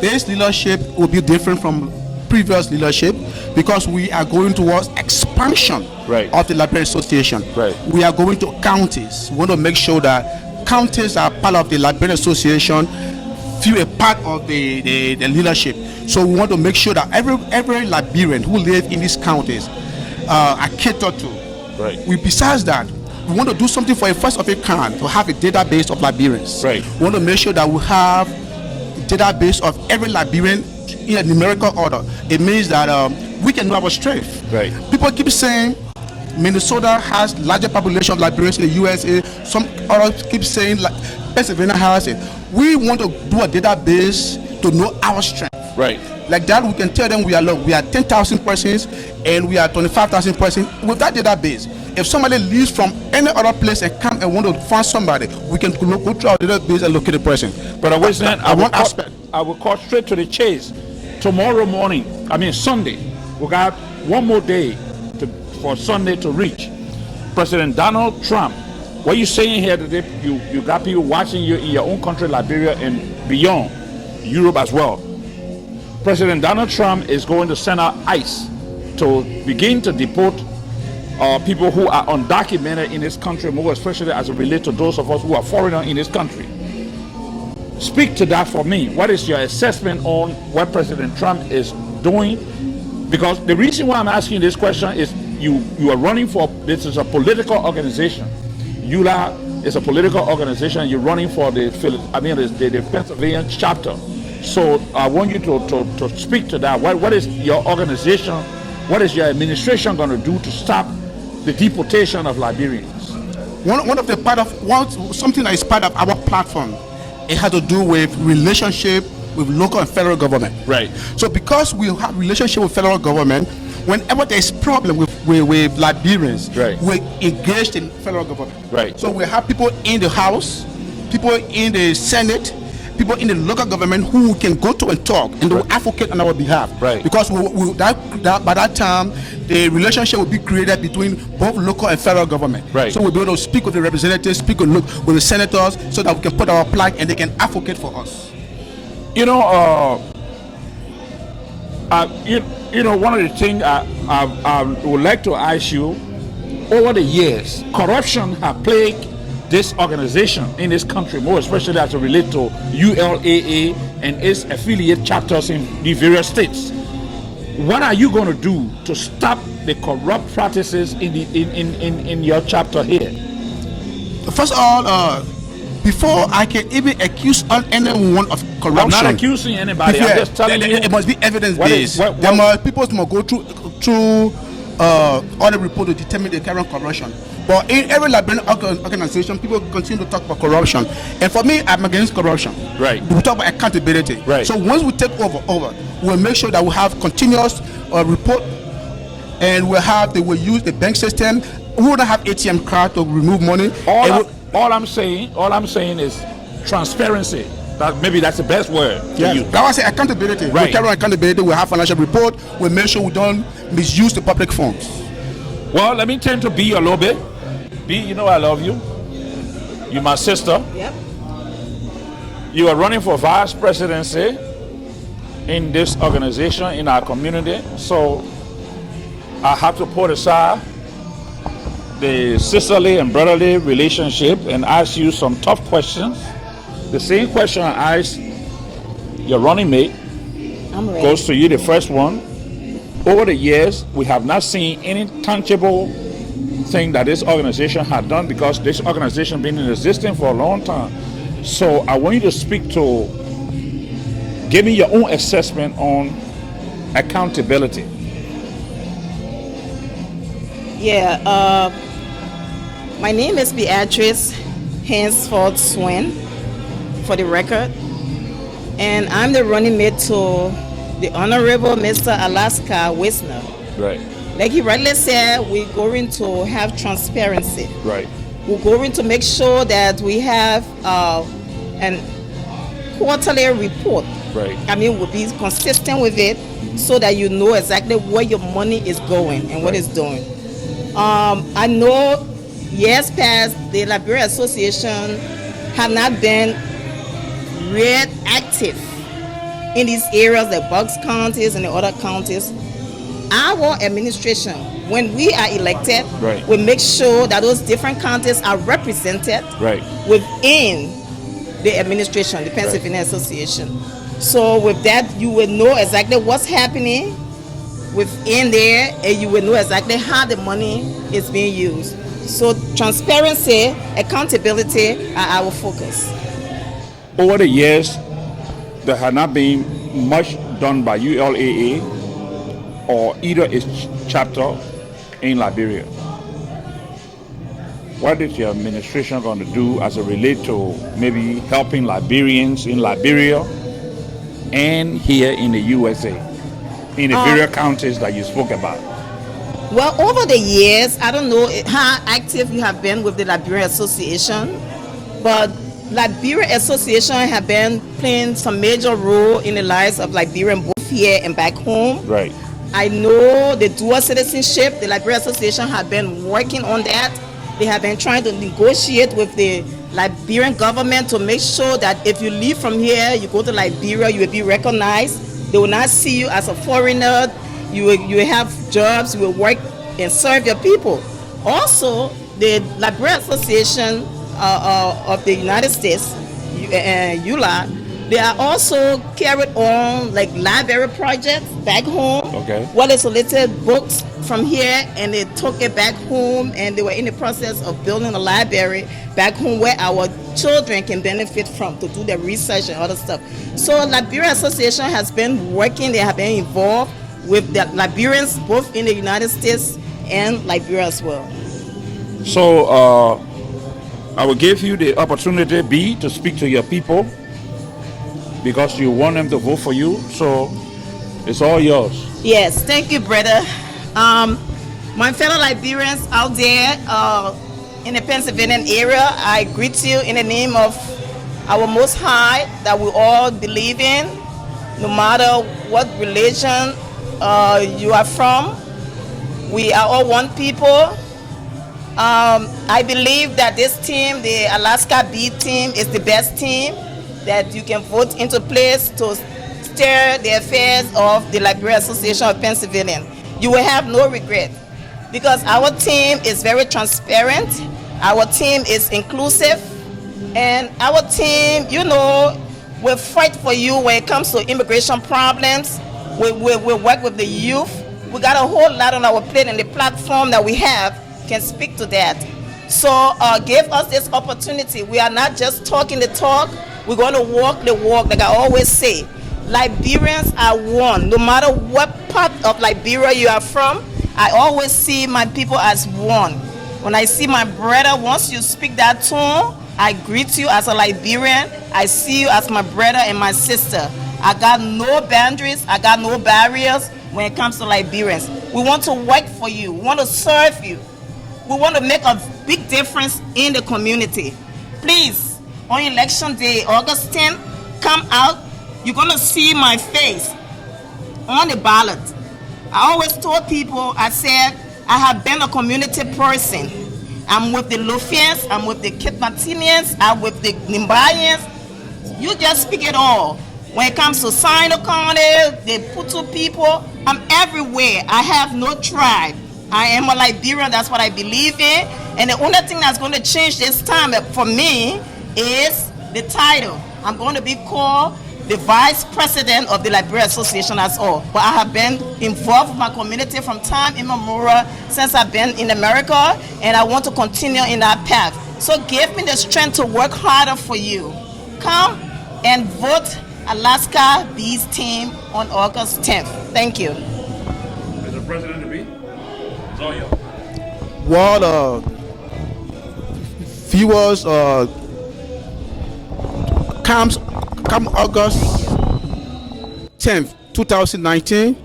this leadership will be different from previous leadership because we are going towards expansion of the Liberian Association. We are going to counties. We want to make sure that counties are part of the Liberian Association, feel a part of the leadership. So we want to make sure that every Liberian who lives in these counties are catered to. Besides that, we want to do something for a first of a kind to have a database of Liberians. We want to make sure that we have a database of every Liberian in a numerical order. It means that we can know our strength. People keep saying Minnesota has larger population of Liberians in the USA. Some others keep saying Pennsylvania has it. We want to do a database to know our strength. Like that, we can tell them we are 10,000 persons and we are 25,000 persons. With that database, if somebody leaves from any other place and come and want to find somebody, we can go through our database and locate the person. But I will cut straight to the chase. Tomorrow morning, Sunday, we got one more day for Sunday to reach. President Donald Trump, what you saying here today, you got people watching you in your own country, Liberia, and beyond, Europe as well. President Donald Trump is going to send out ICE to begin to deport people who are undocumented in this country, more especially as it relates to those of us who are foreigners in this country. Speak to that for me. What is your assessment on what President Trump is doing? Because the reason why I'm asking this question is you are running for, this is a political organization. EULA is a political organization. You're running for the Pennsylvania chapter. So I want you to speak to that. What is your organization, what is your administration going to do to stop the deportation of Liberians? Something that is part of our platform, it has to do with relationship with local and federal government. So because we have relationship with federal government, whenever there is problem with Liberians, we're engaged in federal government. So we have people in the House, people in the Senate, people in the local government who we can go to and talk, and they will advocate on our behalf. Right. Because by that time, the relationship will be created between both local and federal government. Right. So we'll be able to speak with the representatives, speak with the senators, so that we can put our plug and they can advocate for us. You know, one of the things I would like to ask you, over the years, corruption has plagued this organization in this country, more especially as it relates to ULAA and its affiliate chapters in the various states. What are you going to do to stop the corrupt practices in your chapter here? First of all, before I can even accuse anyone of corruption, I'm not accusing anybody. I'm just telling you. It must be evidence-based. People must go through all the report to determine the current corruption. But in every Liberian organization, people continue to talk about corruption. And for me, I'm against corruption. Right. We talk about accountability. Right. So once we take over, we'll make sure that we have continuous report, and they will use the bank system. We wouldn't have ATM card to remove money. All I'm saying is transparency. Maybe that's the best word. Yeah, that was accountability. Right. We carry on accountability. We have financial report. We make sure we don't misuse the public funds. Well, let me turn to B a little bit. B, you know I love you. You're my sister. Yep. You are running for vice presidency in this organization, in our community. So I have to put aside the sisterly and brotherly relationship and ask you some tough questions. The same question I asked your running mate goes to you, the first one. Over the years, we have not seen any tangible thing that this organization had done, because this organization been in existence for a long time. So I want you to give me your own assessment on accountability. Yeah, my name is Beatrice Henceforth Swin, for the record, and I'm the running mate to the Honorable Mr. Alaska Wisner. Right. Like he rightly said, we're going to have transparency. Right. We're going to make sure that we have an quarterly report. Right. I mean, we'll be consistent with it so that you know exactly where your money is going and what it's doing. I know years past, the Liberia Association have not been real active in these areas, the Bucks counties and the other counties. Our administration, when we are elected, right, we make sure that those different counties are represented right within the administration, the Pennsylvania Association. So with that, you will know exactly what's happening within there, and you will know exactly how the money is being used. So transparency, accountability are our focus. Over the years, there has not been much done by ULAA or either its chapter in Liberia. What is your administration going to do as it relates to maybe helping Liberians in Liberia and here in the USA, in the various counties that you spoke about? Well, over the years, I don't know how active you have been with the Liberian Association, but Liberian Association have been playing some major role in the lives of Liberians both here and back home. Right. I know the dual citizenship, the Liberian Association have been working on that. They have been trying to negotiate with the Liberian government to make sure that if you leave from here, you go to Liberia, you will be recognized. They will not see you as a foreigner. You will have jobs, you will work and serve your people. Also, the Liberian Association of the United States, ULA, they are also carried on like library projects back home. Okay. Well, they selected books from here and they took it back home, and they were in the process of building a library back home where our children can benefit from to do their research and other stuff. So Liberian Association has been working, they have been involved with the Liberians both in the United States and Liberia as well. So I will give you the opportunity, B, to speak to your people because you want them to vote for you. So it's all yours. Yes, thank you, brother. My fellow Liberians out there in the Pennsylvania area, I greet you in the name of our Most High that we all believe in, no matter what religion you are from. We are all one people. I believe that this team, the Alaska B team, is the best team that you can vote into place to steer the affairs of the Liberia Association of Pennsylvania. You will have no regret because our team is very transparent, our team is inclusive, and our team, you know, will fight for you when it comes to immigration problems. We work with the youth. We got a whole lot on our plate, and the platform that we have can speak to that. So give us this opportunity. We are not just talking the talk, we're going to walk the walk, like I always say. Liberians are one. No matter what part of Liberia you are from, I always see my people as one. When I see my brother, once you speak that tone, I greet you as a Liberian. I see you as my brother and my sister. I got no boundaries, I got no barriers when it comes to Liberians. We want to work for you, we want to serve you. We want to make a big difference in the community. Please, on election day, August 10th, come out. You're going to see my face on the ballot. I always told people, I said, I have been a community person. I'm with the Lufians, I'm with the Kit Martinians, I'm with the Nimbayans. You just speak it all. When it comes to Sino County, the Putu people, I'm everywhere. I have no tribe. I am a Liberian, that's what I believe in. And the only thing that's going to change this time for me is the title. I'm going to be called the Vice President of the Liberia Association, that's all. But I have been involved with my community from time immemorial since I've been in America, and I want to continue in that path. So give me the strength to work harder for you. Come and vote Alaska Bees team on August 10th. Thank you. Mr. President to be, it's all yours. Well, viewers, come August 10th, 2019,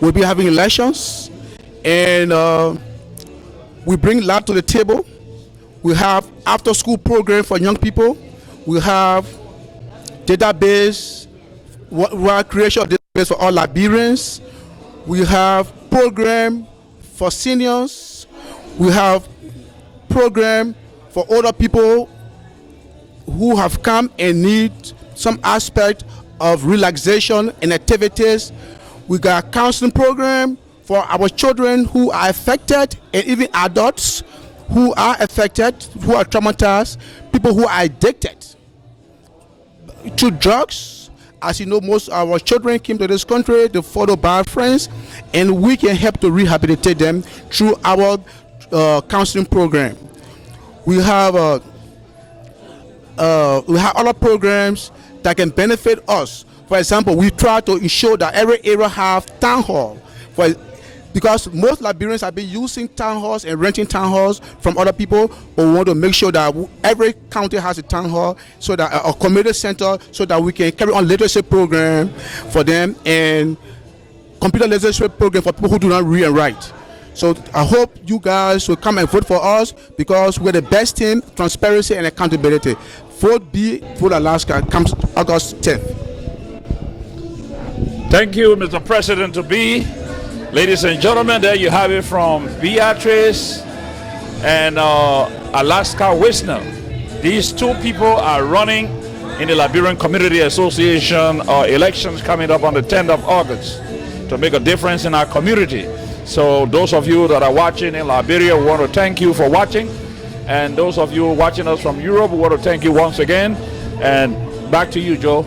we'll be having elections, and we bring a lot to the table. We have after-school program for young people. We have database, creation of database for all Liberians. We have program for seniors. We have program for older people who have come and need some aspect of relaxation and activities. We got a counseling program for our children who are affected, and even adults who are affected, who are traumatized, people who are addicted to drugs. As you know, most of our children came to this country, they followed bad friends, and we can help to rehabilitate them through our counseling program. We have other programs that can benefit us. For example, we try to ensure that every area have town hall, because most Liberians have been using town halls and renting town halls from other people, but we want to make sure that every county has a town hall, so that a community center, so that we can carry on literacy program for them and computer literacy program for people who do not read and write. So I hope you guys will come and vote for us, because we're the best team, transparency and accountability. Vote B, vote Alaska, comes August 10th. Thank you, Mr. President to be. Ladies and gentlemen, there you have it from Beatrice and Alaska Wisner. These two people are running in the Liberian Community Association elections coming up on the 10th of August to make a difference in our community. So those of you that are watching in Liberia, we want to thank you for watching. And those of you watching us from Europe, we want to thank you once again. And back to you, Joe.